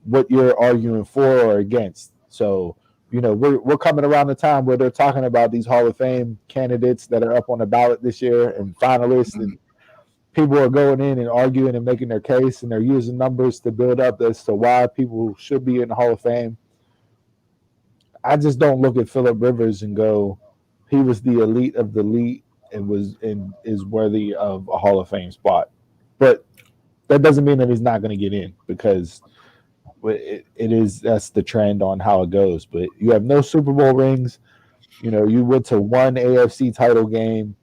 what you're arguing for or against. So, you know, we're coming around the time where they're talking about these Hall of Fame candidates that are up on the ballot this year and finalists, and people are going in and arguing and making their case, and they're using numbers to build up as to why people should be in the Hall of Fame. I just don't look at Phillip Rivers and go, he was the elite of the elite and is worthy of a Hall of Fame spot. But that doesn't mean that he's not going to get in, because that's the trend on how it goes. But you have no Super Bowl rings. You know, you went to one AFC title game.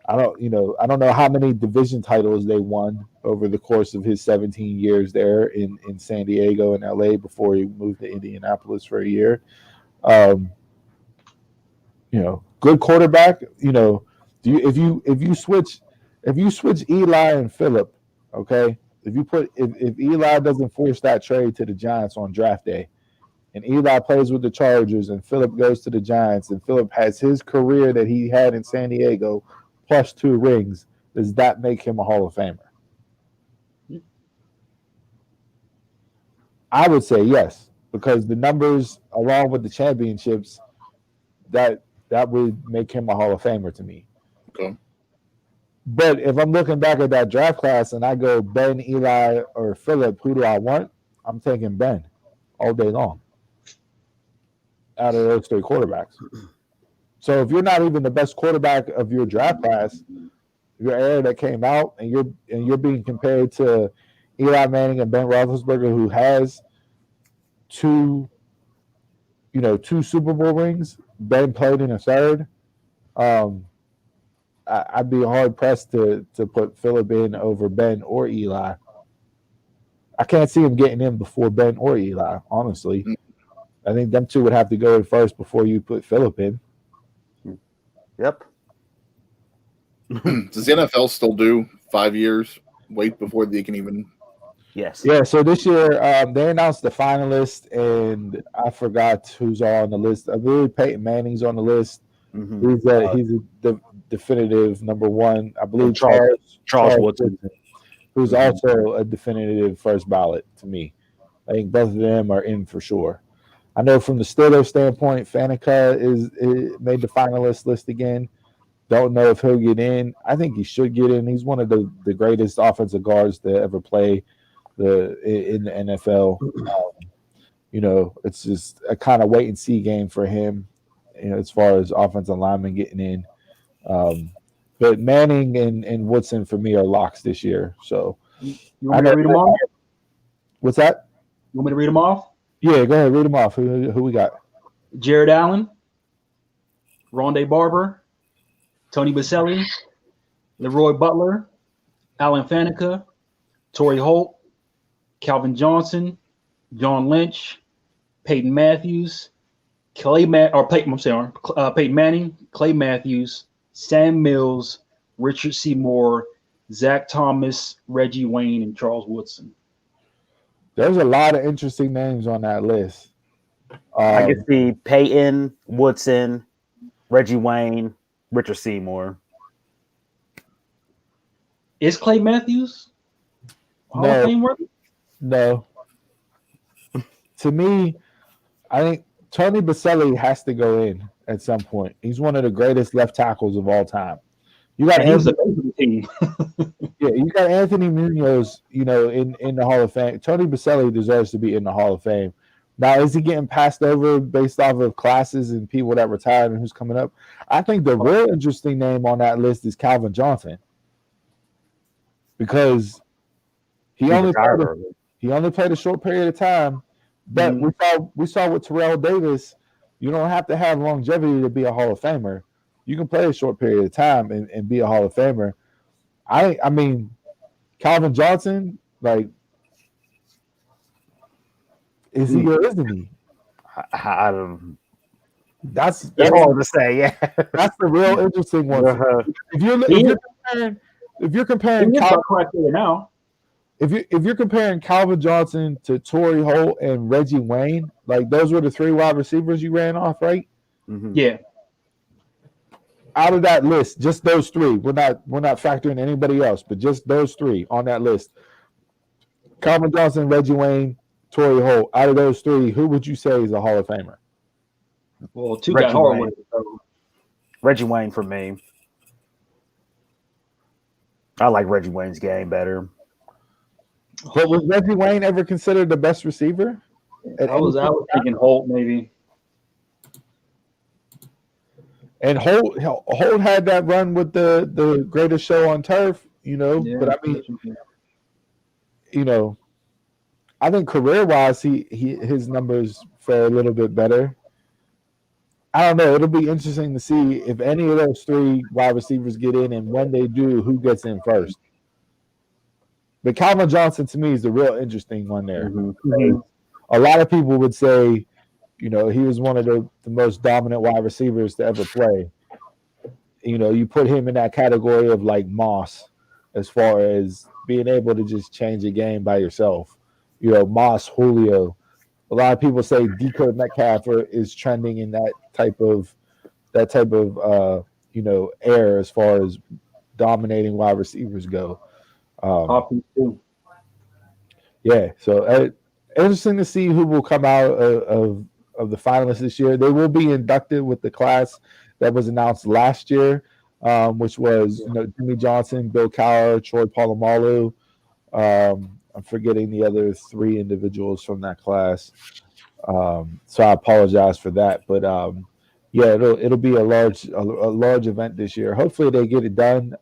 I don't know how many division titles they won over the course of his 17 years there in San Diego and LA before he moved to Indianapolis for a year. You know, good quarterback. You know, if you switch Eli and Phillip, okay, if Eli doesn't force that trade to the Giants on draft day, and Eli plays with the Chargers and Phillip goes to the Giants, and Phillip has his career that he had in San Diego plus 2 rings, does that make him a Hall of Famer? I would say yes, because the numbers along with the championships, that would make him a Hall of Famer to me. Okay. But if I'm looking back at that draft class and I go Ben, Eli, or Phillip, who do I want? I'm taking Ben all day long out of those 3 quarterbacks. So if you're not even the best quarterback of your draft class, your era that came out, and you're being compared to Eli Manning and Ben Roethlisberger, who has 2 Super Bowl rings, Ben played in a 3rd. I'd be hard pressed to put Phillip in over Ben or Eli. I can't see him getting in before Ben or Eli, honestly. I think them 2 would have to go in first before you put Phillip in. Yep. Does the NFL still do 5 years wait before they can even? Yes. Yeah. So this year they announced the finalists, and I forgot who's all on the list. I believe Peyton Manning's on the list. Mm-hmm. He's the definitive number 1. I believe Charles Woodson, who's also a definitive first ballot to me. I think both of them are in for sure. I know from the Steelers standpoint, Faneca is made the finalist list again. Don't know if he'll get in. I think he should get in. He's one of the greatest offensive guards to ever play in the NFL. You know, it's just a kind of wait and see game for him, you know, as far as offensive linemen getting in. But Manning and Woodson for me are locks this year. So you want me to read them off? What's that? You want me to read them off? Yeah, go ahead. Read them off. Who we got? Jared Allen, Rondé Barber, Tony Baselli, Leroy Butler, Alan Faneca, Torrey Holt, Calvin Johnson, John Lynch, Peyton Matthews, Peyton Manning, Clay Matthews, Sam Mills, Richard Seymour, Zach Thomas, Reggie Wayne, and Charles Woodson. There's a lot of interesting names on that list. I can see Peyton, Woodson, Reggie Wayne, Richard Seymour. Is Clay Matthews Hall of No, Fame worthy? no. To me, I think Tony Baselli has to go in at some point. He's one of the greatest left tackles of all time. You got And he was Anthony, the base of the team. yeah, you got Anthony Munoz, in the Hall of Fame. Tony Baselli deserves to be in the Hall of Fame. Now, is he getting passed over based off of classes and people that retired and who's coming up? I think the real interesting name on that list is Calvin Johnson, because he only played a short period of time. But we saw with Terrell Davis, you don't have to have longevity to be a Hall of Famer. You can play a short period of time and be a Hall of Famer. I mean, Calvin Johnson, like, is he or isn't he? I don't. That's hard to say. Yeah, that's the real interesting one. If you're comparing now. If you're comparing Calvin Johnson to Torrey Holt and Reggie Wayne, like, those were the 3 wide receivers you ran off, right? Mm-hmm. Yeah. Out of that list, just those 3. We're not factoring anybody else, but just those 3 on that list. Calvin Johnson, Reggie Wayne, Torrey Holt. Out of those 3, who would you say is a Hall of Famer? Well, 2 got hard with it. So. Reggie Wayne for me. I like Reggie Wayne's game better. But was Reggie Wayne ever considered the best receiver? I was thinking Holt maybe. And Holt had that run with the greatest show on turf, Yeah, but I mean, I think career-wise, his numbers fare a little bit better. I don't know. It'll be interesting to see if any of those 3 wide receivers get in, and when they do, who gets in first. But Calvin Johnson, to me, is the real interesting one there. Mm-hmm. A lot of people would say, he was one of the most dominant wide receivers to ever play. You put him in that category of like Moss, as far as being able to just change a game by yourself. Moss, Julio. A lot of people say DK Metcalf is trending in that type of air as far as dominating wide receivers go. Yeah, so interesting to see who will come out of the finalists this year. They will be inducted with the class that was announced last year, which was Jimmy Johnson, Bill Cowher, Troy Polamalu. I'm forgetting the other 3 individuals from that class, so I apologize for that. But yeah, it'll be a large event this year. Hopefully they get it done.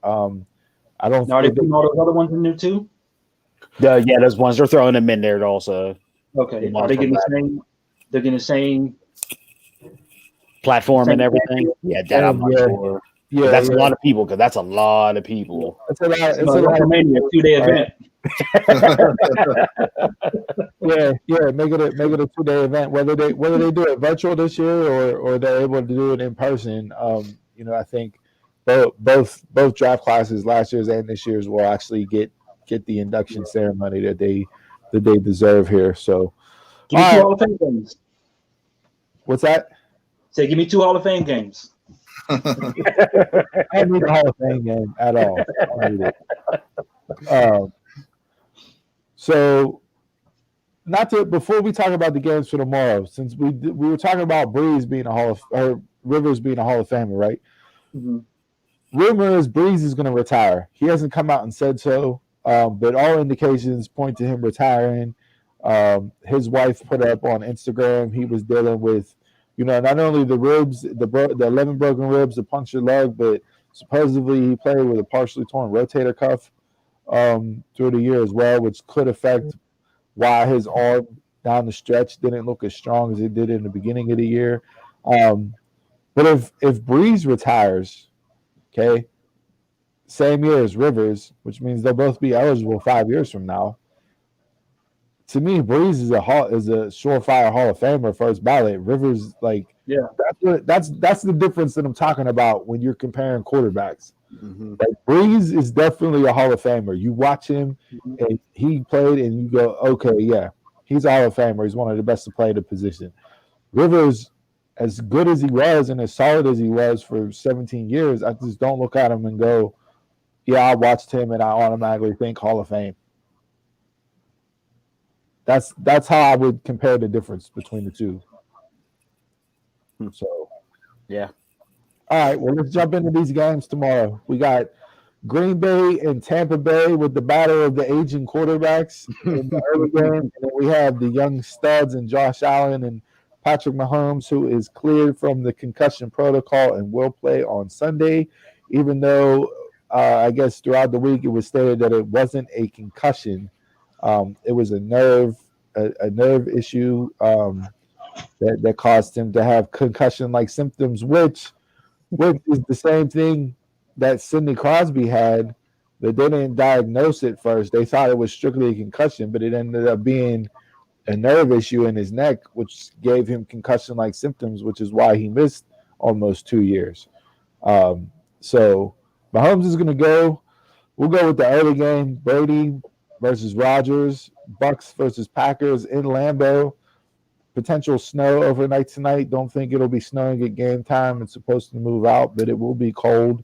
I don't. Now, are they putting all those other ones in there too? Yeah, those ones they're throwing them in there also. Okay, are they getting the same? They're getting the same platform and everything. Yeah, that I'm not sure. Yeah, that's a lot of people, because that's a lot of people. It's a lot. It's a WrestleMania 2-day event. yeah. Make it a 2-day event. Whether they do it virtual this year or they're able to do it in person. I think both draft classes, last year's and this year's, will actually get the induction ceremony that they deserve here. So, give me 2 Hall of Fame games. What's that? Say, give me 2 Hall of Fame games. I don't need a Hall of Fame game at all. I don't need it. So, before we talk about the games for tomorrow, since we were talking about Breeze being Rivers being a Hall of Famer, right? Mm-hmm. Rumor is Breeze is going to retire. He hasn't come out and said so, but all indications point to him retiring. His wife put up on Instagram he was dealing with, not only the ribs, the 11 broken ribs, the punctured leg, but supposedly he played with a partially torn rotator cuff through the year as well, which could affect why his arm down the stretch didn't look as strong as it did in the beginning of the year. But if Breeze retires, okay, same year as Rivers, which means they'll both be eligible 5 years from now. To me, Breeze is a surefire Hall of Famer, first ballot. Rivers, that's the difference that I'm talking about when you're comparing quarterbacks. Mm-hmm. Like, Breeze is definitely a Hall of Famer. You watch him, and he played, and you go, okay, yeah, he's a Hall of Famer. He's one of the best to play the position. Rivers, as good as he was and as solid as he was for 17 years, I just don't look at him and go, yeah, I watched him and I automatically think Hall of Fame. That's how I would compare the difference between the two. So, yeah. All right, well, let's jump into these games tomorrow. We got Green Bay and Tampa Bay with the battle of the aging quarterbacks in the early game. And then we have the young studs and Josh Allen and Patrick Mahomes, who is cleared from the concussion protocol and will play on Sunday, even though I guess throughout the week it was stated that it wasn't a concussion. It was a nerve issue that caused him to have concussion-like symptoms, which is the same thing that Sidney Crosby had. That they didn't diagnose it first. They thought it was strictly a concussion, but it ended up being a nerve issue in his neck, which gave him concussion-like symptoms, which is why he missed almost 2 years. So Mahomes is going to go. We'll go with the early game: Brady versus Rodgers, Bucks versus Packers in Lambeau. Potential snow overnight tonight. Don't think it'll be snowing at game time. It's supposed to move out, but it will be cold.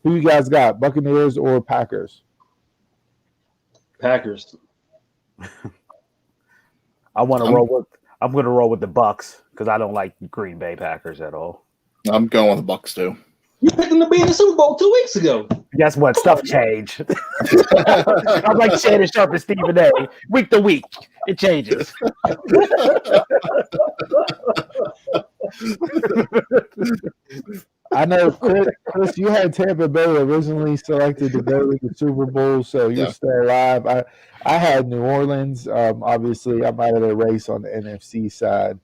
Who you guys got, Buccaneers or Packers? Packers. I'm going to roll with the Bucks because I don't like Green Bay Packers at all. I'm going with the Bucks too. You picked them to be in the Super Bowl 2 weeks ago. Guess what? Stuff changed. I'm like Shannon Sharp and Stephen A. Week to week, it changes. I know, Chris, you had Tampa Bay originally selected to go to the Super Bowl, so you're still alive. I had New Orleans. Obviously, I'm out of the race on the NFC side.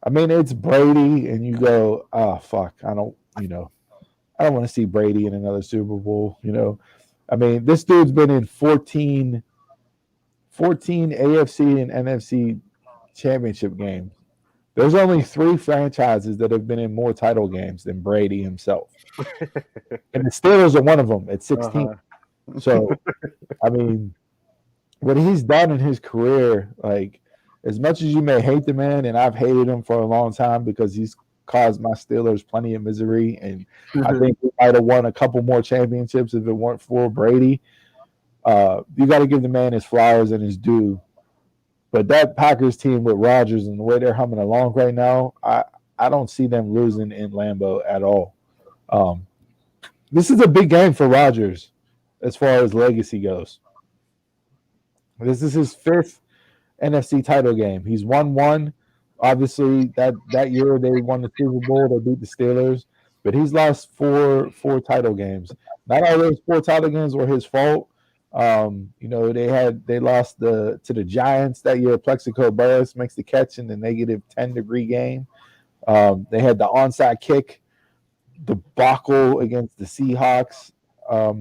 I mean, it's Brady, and you go, oh, fuck, I don't want to see Brady in another Super Bowl, I mean, this dude's been in 14 AFC and NFC championship games. There's only 3 franchises that have been in more title games than Brady himself. And the Steelers are one of them at 16. So, I mean, what he's done in his career, like, as much as you may hate the man, and I've hated him for a long time because he's caused my Steelers plenty of misery, and I think we might have won a couple more championships if it weren't for Brady. You got to give the man his flowers and his due. But that Packers team with Rodgers and the way they're humming along right now, I don't see them losing in Lambeau at all. This is a big game for Rodgers as far as legacy goes. This is his 5th NFC title game. He's won 1. Obviously, that year they won the Super Bowl. They beat the Steelers. But he's lost four title games. Not all those 4 title games were his fault. They lost to the Giants that year. Plexico Burress makes the catch in the negative 10-degree game. They had the onside kick debacle against the Seahawks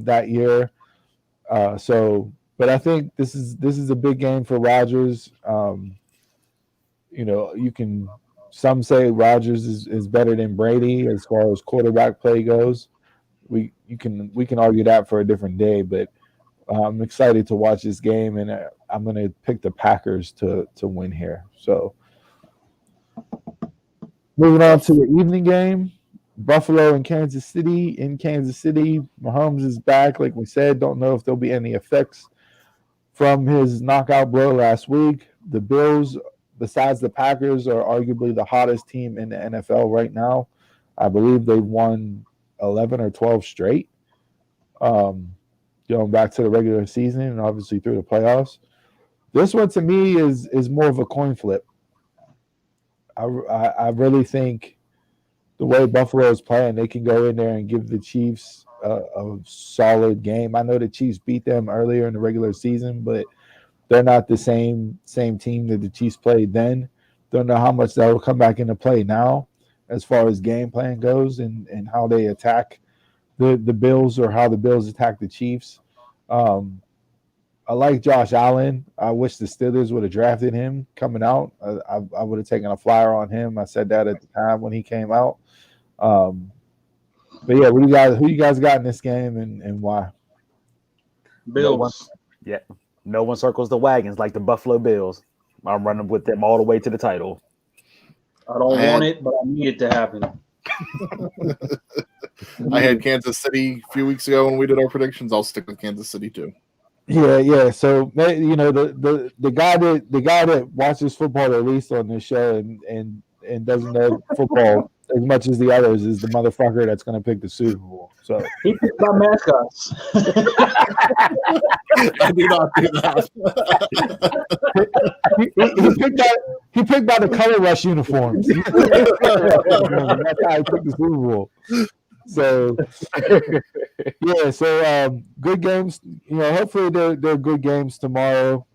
that year. But I think this is a big game for Rodgers. Some say Rodgers is better than Brady as far as quarterback play goes. We can argue that for a different day, but I'm excited to watch this game, and I'm going to pick the Packers to win here. So, moving on to the evening game, Buffalo and Kansas City. In Kansas City, Mahomes is back, like we said. Don't know if there'll be any effects from his knockout blow last week. The Bills, besides the Packers, are arguably the hottest team in the NFL right now. I believe they've won 11 or 12 straight. Going back to the regular season and obviously through the playoffs. This one to me is more of a coin flip. I really think the way Buffalo is playing, they can go in there and give the Chiefs a solid game. I know the Chiefs beat them earlier in the regular season, but they're not the same team that the Chiefs played then. Don't know how much that will come back into play now as far as game plan goes and how they attack the Bills or how the Bills attack the Chiefs. I like Josh Allen. I wish the Steelers would have drafted him coming out. I would have taken a flyer on him. I said that at the time when he came out. But yeah, who you guys got in this game and why? Bills. No one circles the wagons like the Buffalo Bills. I'm running with them all the way to the title. I don't want it, but I need it to happen. I had Kansas City a few weeks ago when we did our predictions. I'll stick with Kansas City too. Yeah. So the guy that watches football at least on this show and doesn't know football as much as the others is the motherfucker that's going to pick the Super Bowl. So He picked my mascots. I do not do that. he picked out the color rush uniforms. That's how he picked the Super Bowl. So yeah, so good games. Hopefully they're good games tomorrow.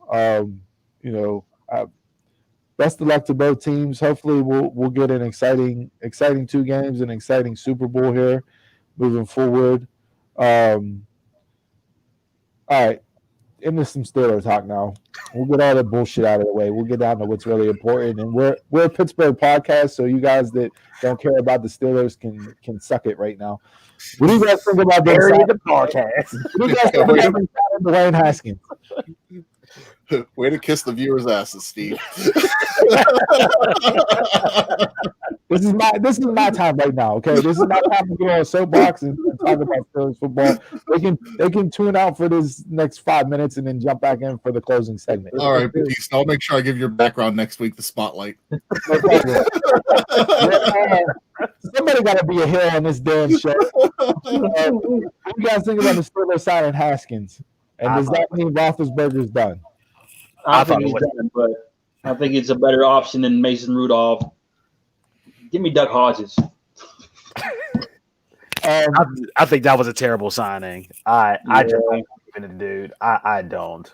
Best of luck to both teams. Hopefully we'll get an exciting 2 games, an exciting Super Bowl here moving forward. All right, into some Steelers talk now. We'll get all the bullshit out of the way. We'll get down to what's really important. And we're a Pittsburgh podcast, so you guys that don't care about the Steelers can suck it right now. What do you guys think about them signing the podcast? What do you guys think about them signing Dwayne Haskins? Way to kiss the viewers' asses, Steve. This is my time right now. Okay, this is my time to get on a soapbox and talk about Steelers football. They can tune out for this next 5 minutes and then jump back in for the closing segment. All right, Batista, I'll make sure I give your background next week the spotlight. Somebody got to be a heel on this damn show. What do you guys think about the Steelers signing Haskins? And does that mean Roethlisberger's done? I think he's done, but I think it's a better option than Mason Rudolph. Give me Duck Hodges. I think that was a terrible signing. I just don't believe in the dude. I don't.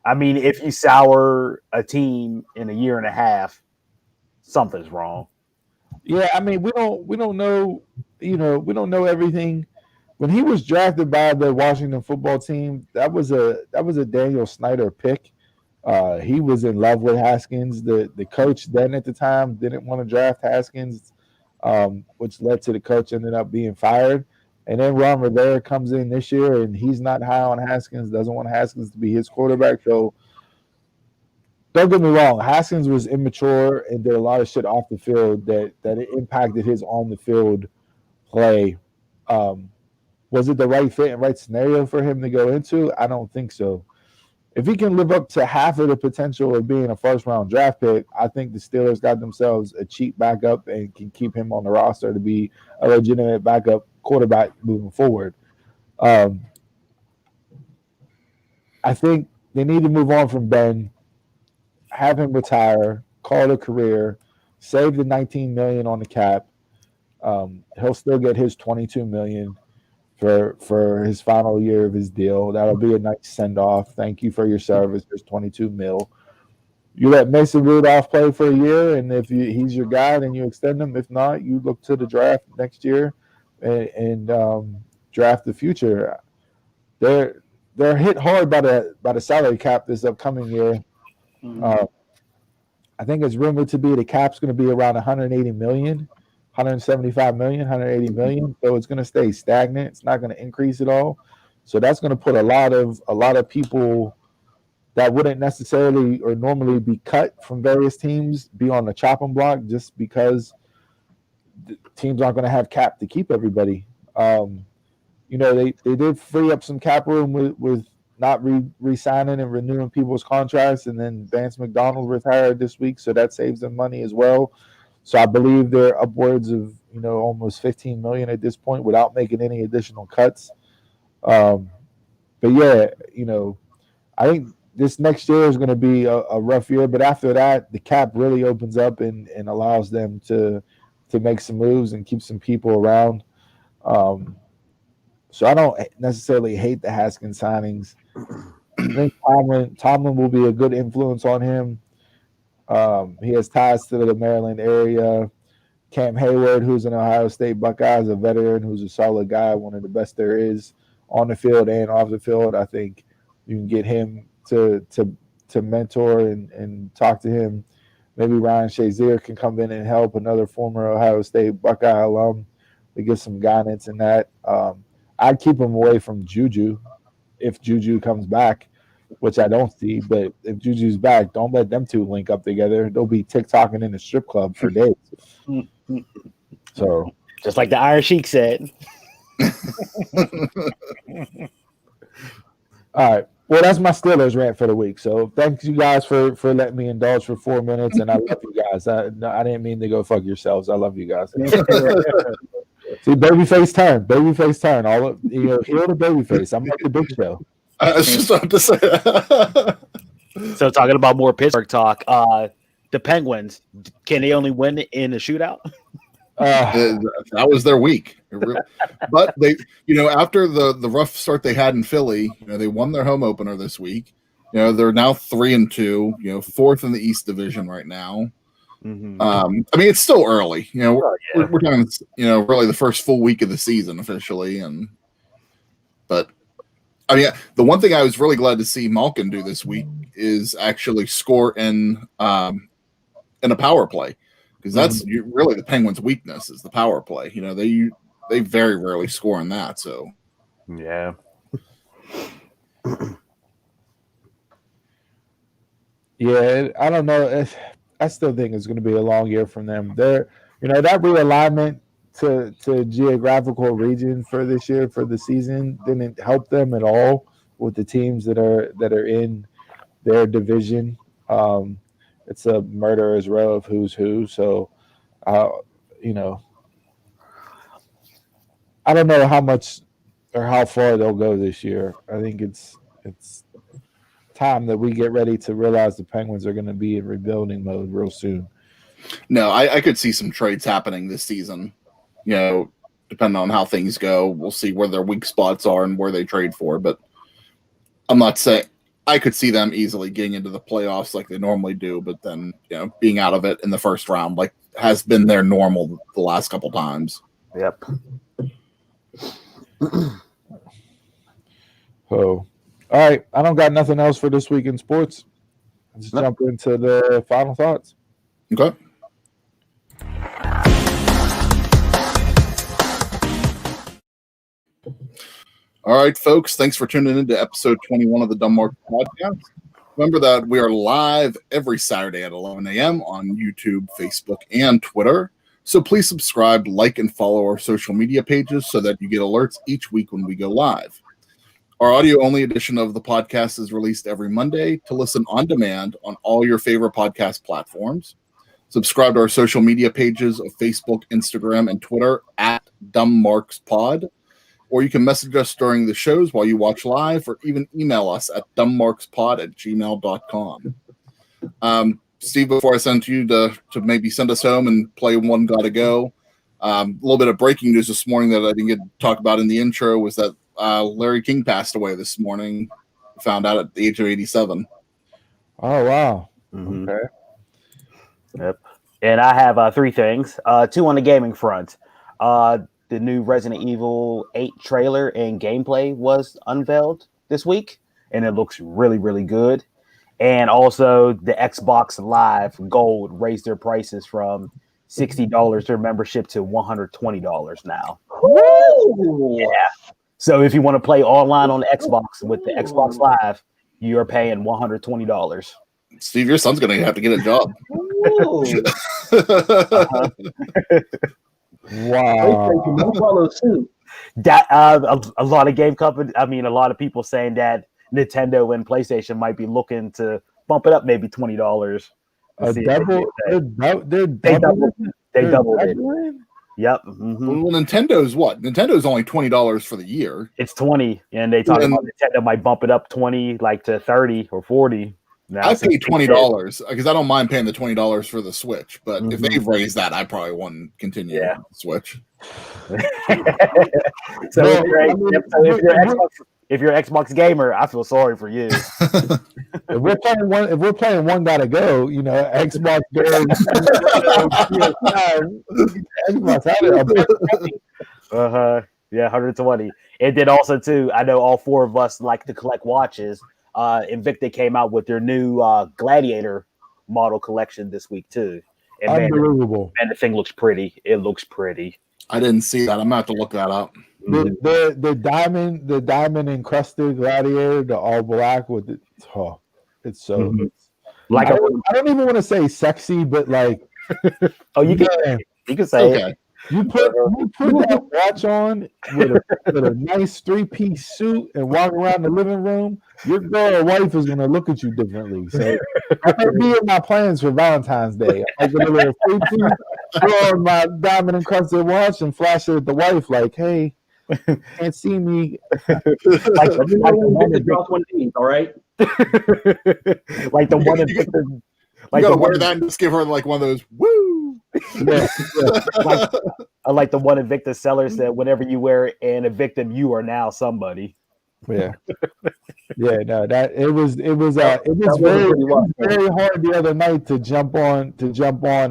I mean, if you sour a team in a year and a half, something's wrong. Yeah, I mean, we don't know, we don't know everything. When he was drafted by the Washington football team, that was a Daniel Snyder pick. He was in love with Haskins. The coach then at the time didn't want to draft Haskins, which led to the coach ended up being fired. And then Ron Rivera comes in this year, and he's not high on Haskins, doesn't want Haskins to be his quarterback. So don't get me wrong, Haskins was immature and did a lot of shit off the field that it impacted his on-the-field play. Was it the right fit and right scenario for him to go into? I don't think so. If he can live up to half of the potential of being a first-round draft pick, I think the Steelers got themselves a cheap backup and can keep him on the roster to be a legitimate backup quarterback moving forward. I think they need to move on from Ben, have him retire, call it a career, save the $19 million on the cap. He'll still get his $22 million for his final year of his deal. That'll be a nice send-off. Thank you for your service. There's $22 million. You let Mason Rudolph play for a year, and if he's your guy, then you extend him. If not, you look to the draft next year and draft the future. They're hit hard by the salary cap this upcoming year. I think it's rumored to be the cap's going to be around 180 million. 175 million, 180 million. So it's going to stay stagnant. It's not going to increase at all. So that's going to put a lot of people that wouldn't necessarily or normally be cut from various teams be on the chopping block just because the teams aren't going to have cap to keep everybody. They did free up some cap room with not re-signing and renewing people's contracts, and then Vance McDonald retired this week, so that saves them money as well. So I believe they're upwards of almost 15 million at this point without making any additional cuts. But yeah, I think this next year is going to be a rough year. But after that, the cap really opens up and allows them to make some moves and keep some people around. So I don't necessarily hate the Haskins signings. I think Tomlin will be a good influence on him. He has ties to the Maryland area. Cam Hayward, who's an Ohio State Buckeyes, a veteran who's a solid guy, one of the best there is on the field and off the field. I think you can get him to mentor and talk to him. Maybe Ryan Shazier can come in and help, another former Ohio State Buckeye alum, to get some guidance in that. I'd keep him away from Juju if Juju comes back, which I don't see. But if Juju's back, don't let them two link up together. They'll be TikToking in the strip club for days. So just like the Iron Sheik said. all right. Well, that's my Steelers rant for the week. So thanks you guys for letting me indulge for 4 minutes, and I love you guys. I didn't mean to go fuck yourselves. I love you guys. See, babyface turn. All of, heal the babyface. I'm like the Big Show. I was just about to say that. So talking about more Pittsburgh talk, the Penguins, can they only win in a shootout? That was their week. But they, after the rough start they had in Philly, they won their home opener this week. They're now 3-2, fourth in the East Division right now. Mm-hmm. I mean, it's still early. We're talking, really the first full week of the season officially. But I mean, the one thing I was really glad to see Malkin do this week is actually score in a power play, because that's really the Penguins' weakness is the power play. They very rarely score in that. So yeah. Yeah, I don't know. I still think it's going to be a long year from them. That realignment to geographical region for this year for the season didn't help them at all with the teams that are in their division. It's a murderer's row of who's who. So, I don't know how much or how far they'll go this year. I think it's time that we get ready to realize the Penguins are going to be in rebuilding mode real soon. No, I could see some trades happening this season. Depending on how things go, we'll see where their weak spots are and where they trade for. But I'm not saying I could see them easily getting into the playoffs like they normally do, but then being out of it in the first round like has been their normal the last couple times. Yep. So, all right, I don't got nothing else for this week in sports. Let's jump into the final thoughts. Okay. All right, folks. Thanks for tuning in to episode 21 of the Dumb Marks Podcast. Remember that we are live every Saturday at 11 a.m. on YouTube, Facebook, and Twitter. So please subscribe, like, and follow our social media pages so that you get alerts each week when we go live. Our audio-only edition of the podcast is released every Monday to listen on demand on all your favorite podcast platforms. Subscribe to our social media pages of Facebook, Instagram, and Twitter at DumbMarksPod. Or you can message us during the shows while you watch live, or even email us at dumbmarkspod@gmail.com. Steve, before I send you to maybe send us home and play One Gotta Go, a little bit of breaking news this morning that I didn't get to talk about in the intro was that Larry King passed away this morning. Found out at the age of 87. Oh, wow. Mm-hmm. Okay. Yep. And I have 3 things. 2 on the gaming front. The new Resident Evil 8 trailer and gameplay was unveiled this week, and it looks really, really good. And also, the Xbox Live Gold raised their prices from $60 their membership to $120 now. Woo! Yeah. So if you want to play online on the Xbox with the Xbox Live, you're paying $120. Steve, your son's going to have to get a job. Wow. That a lot of game companies, a lot of people saying that Nintendo and PlayStation might be looking to bump it up maybe $20. They doubled it. Yep. Mm-hmm. Well, Nintendo's what? Nintendo's only $20 for the year. It's 20, and they talk about Nintendo might bump it up 20, like to 30 or 40. Now, I paid $20 because I don't mind paying the $20 for the Switch, but if they've raised that, I probably wouldn't continue the Switch. So if you're an Xbox gamer, I feel sorry for you. If we're playing one gotta go, Xbox Yeah, 120. And then also too, I know all 4 of us like to collect watches. Invicta came out with their new Gladiator model collection this week too. And unbelievable. Man, the thing looks pretty. It looks pretty. I didn't see that. I'm gonna have to look that up. The diamond encrusted Gladiator, the all black with it. Oh, it's so I don't even want to say sexy, but like you can say it. You put that watch on with a nice 3-piece suit and walk around the living room, your girl or wife is gonna look at you differently. So that might be in my plans for Valentine's Day. I get a little 3-piece, throw on my diamond encrusted watch and flash it at the wife like, hey, can't see me. Like the one that drops one thing, all right? like the one in Victor. You gotta wear that and just give her like one of those woo. Yeah. Like the one Evicta Seller said, whenever you wear an Evicta, you are now somebody. Yeah. Yeah, no, that it was very hard the other night to jump on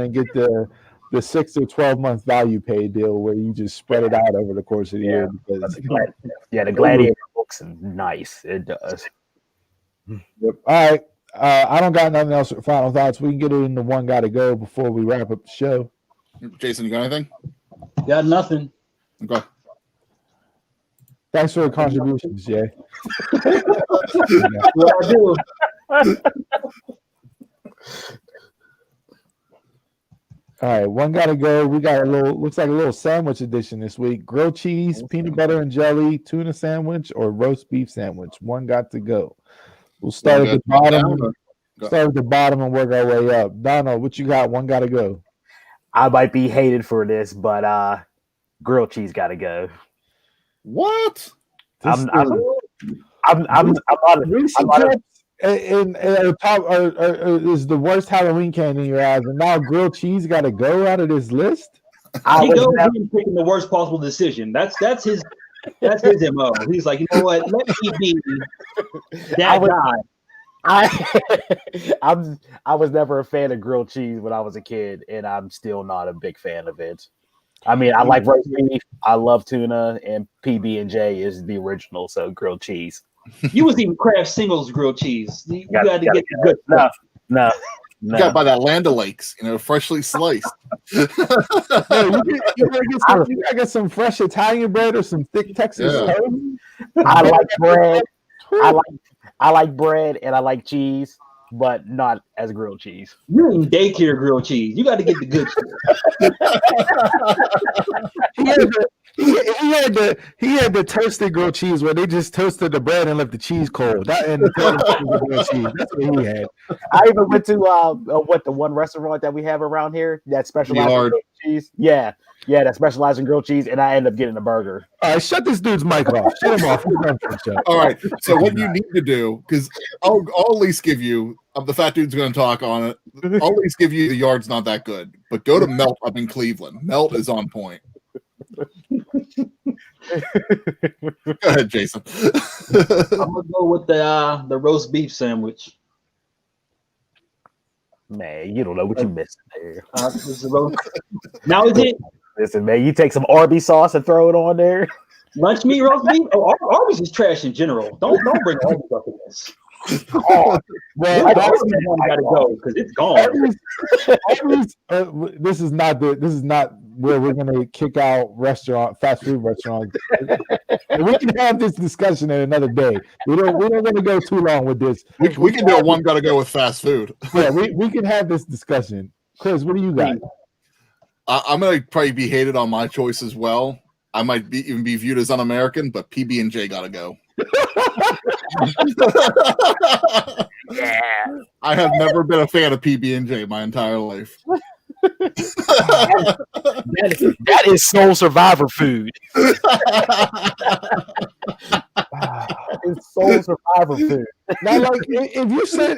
and get the 6 or 12 month value pay deal where you just spread it out over the course of the year because the Gladiator looks nice. It does. Yep. All right. I don't got nothing else for final thoughts. We can get it into one gotta go before we wrap up the show. Jason, you got anything? Got nothing. Okay. Thanks for the contributions, Jay. What I do. All right, one gotta go. We got looks like a little sandwich edition this week. Grilled cheese, peanut butter and jelly, tuna sandwich, or roast beef sandwich. One got to go. We'll start at the bottom. Start at the bottom and work our way up. Donald, what you got? One gotta go. I might be hated for this, but grilled cheese gotta go. What? I'm not is the worst Halloween candy in your eyes, and now grilled cheese got to go out of this list. He goes in picking the worst possible decision. That's his MO. He's like, you know what? Let me be that guy. I was never a fan of grilled cheese when I was a kid, and I'm still not a big fan of it. I mean, I like roast beef, I love tuna, and PB&J is the original, so grilled cheese. You was even Kraft Singles grilled cheese. You got to get the good stuff. No. You got by that Land O'Lakes, freshly sliced. You gotta get some fresh Italian bread or some thick Texas toast. I like bread. I like bread and I like cheese, but not as grilled cheese. You in daycare grilled cheese. You got to get the good shit. He had the toasted grilled cheese where they just toasted the bread and left the cheese cold. That's what he had. I even went to the one restaurant that we have around here that specializes in grilled cheese. Yeah, that specializes in grilled cheese, and I ended up getting a burger. All right, shut this dude's mic off. Shut him off. All right, so what you need to do, because I'll at least give you, the fat dude's going to talk on it, I'll at least give you the yard's not that good, but go to Melt up in Cleveland. Melt is on point. Go ahead, Jason. I'm gonna go with the roast beef sandwich. Man, you don't know what you're missing there. Now is it? Listen, man, you take some Arby's sauce and throw it on there. Lunch meat roast beef? Oh, Arby's is trash in general. Don't bring Arby's up in this. Oh, well, I gotta go because it's gone. This is not where we're gonna kick out fast food restaurants. We can have this discussion at another day. We don't want to go too long with this. We can do a one gotta go with fast food. Yeah, we can have this discussion. Chris, what do you got? I'm gonna probably be hated on my choice as well. I might even be viewed as un-American, but PB&J gotta go. Yeah, I have never been a fan of PB&J my entire life. that is soul survivor food. It's soul survivor food. Now, like if you said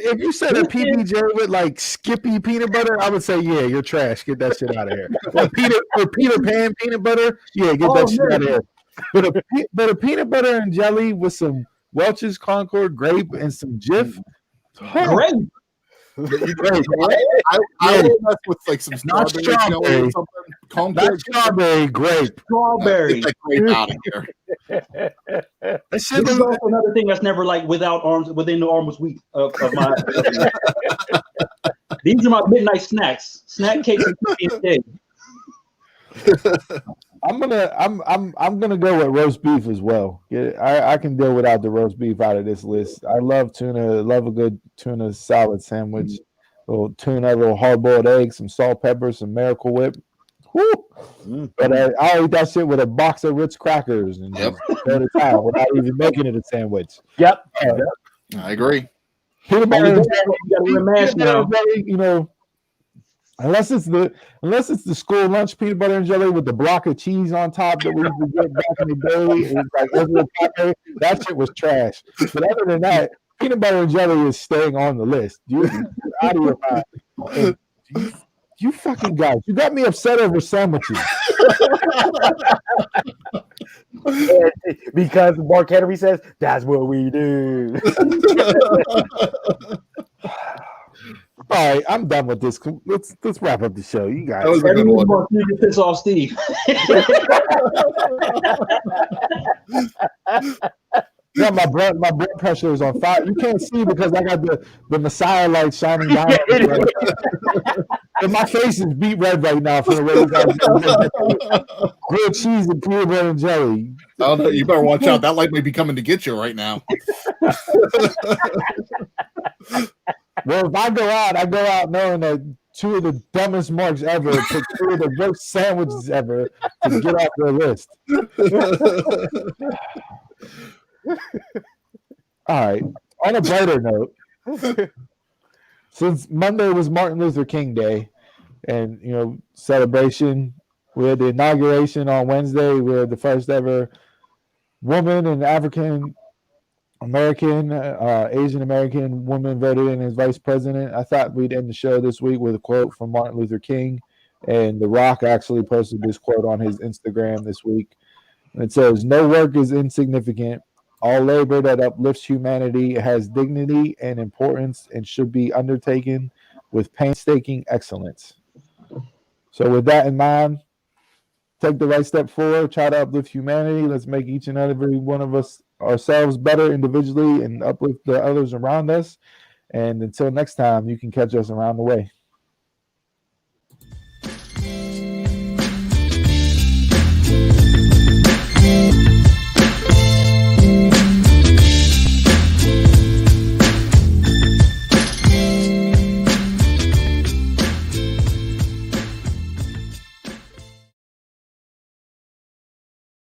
a PB&J with like Skippy peanut butter, I would say yeah, you're trash. Get that shit out of here. Or Peter Pan peanut butter, yeah, get that shit out of here. But a peanut butter and jelly with some Welch's Concord grape and some Jif. Grape. I will mess with like some strawberry or something. Not strawberry, grape. Strawberry. Get that grape out of here. This is also another thing that's never like within the arm's reach of my. These are my midnight snacks. Snack cakes and PB&J. I'm gonna go with roast beef as well. I can deal without the roast beef out of this list. I love tuna. Love a good tuna salad sandwich. Little tuna, little hard boiled eggs, some salt, pepper, some Miracle Whip. Woo. But I eat that shit with a box of Ritz crackers and just go to town without even making it a sandwich. Yep. I agree. Peanut butter and jelly, you know, unless it's the school lunch peanut butter and jelly with the block of cheese on top that we used to get back in the day, it was like Israel Cafe, that shit was trash. But other than that, peanut butter and jelly is staying on the list. You're out of your mind. You fucking guys, you got me upset over sandwiches. Because Mark Henry says that's what we do. All right, I'm done with this. Let's wrap up the show. You guys. That was a good one. You can piss off Steve. Yeah, my blood pressure is on fire. You can't see because I got the Messiah light shining down. And my face is beat red right now for the way you guys grilled cheese and peanut butter and jelly. Oh, no, you better watch out. That light may be coming to get you right now. Well, if I go out knowing that two of the dumbest marks ever took two of the worst sandwiches ever to get off their list. All right. On a brighter note, since Monday was Martin Luther King Day, and celebration, we had the inauguration on Wednesday. We had the first ever woman and African American, Asian American woman voted in as vice president. I thought we'd end the show this week with a quote from Martin Luther King, and The Rock actually posted this quote on his Instagram this week. And it says, "No work is insignificant. All labor that uplifts humanity has dignity and importance and should be undertaken with painstaking excellence." So with that in mind, take the right step forward, try to uplift humanity. Let's make each and every one of us ourselves better individually and uplift the others around us. And until next time, you can catch us around the way.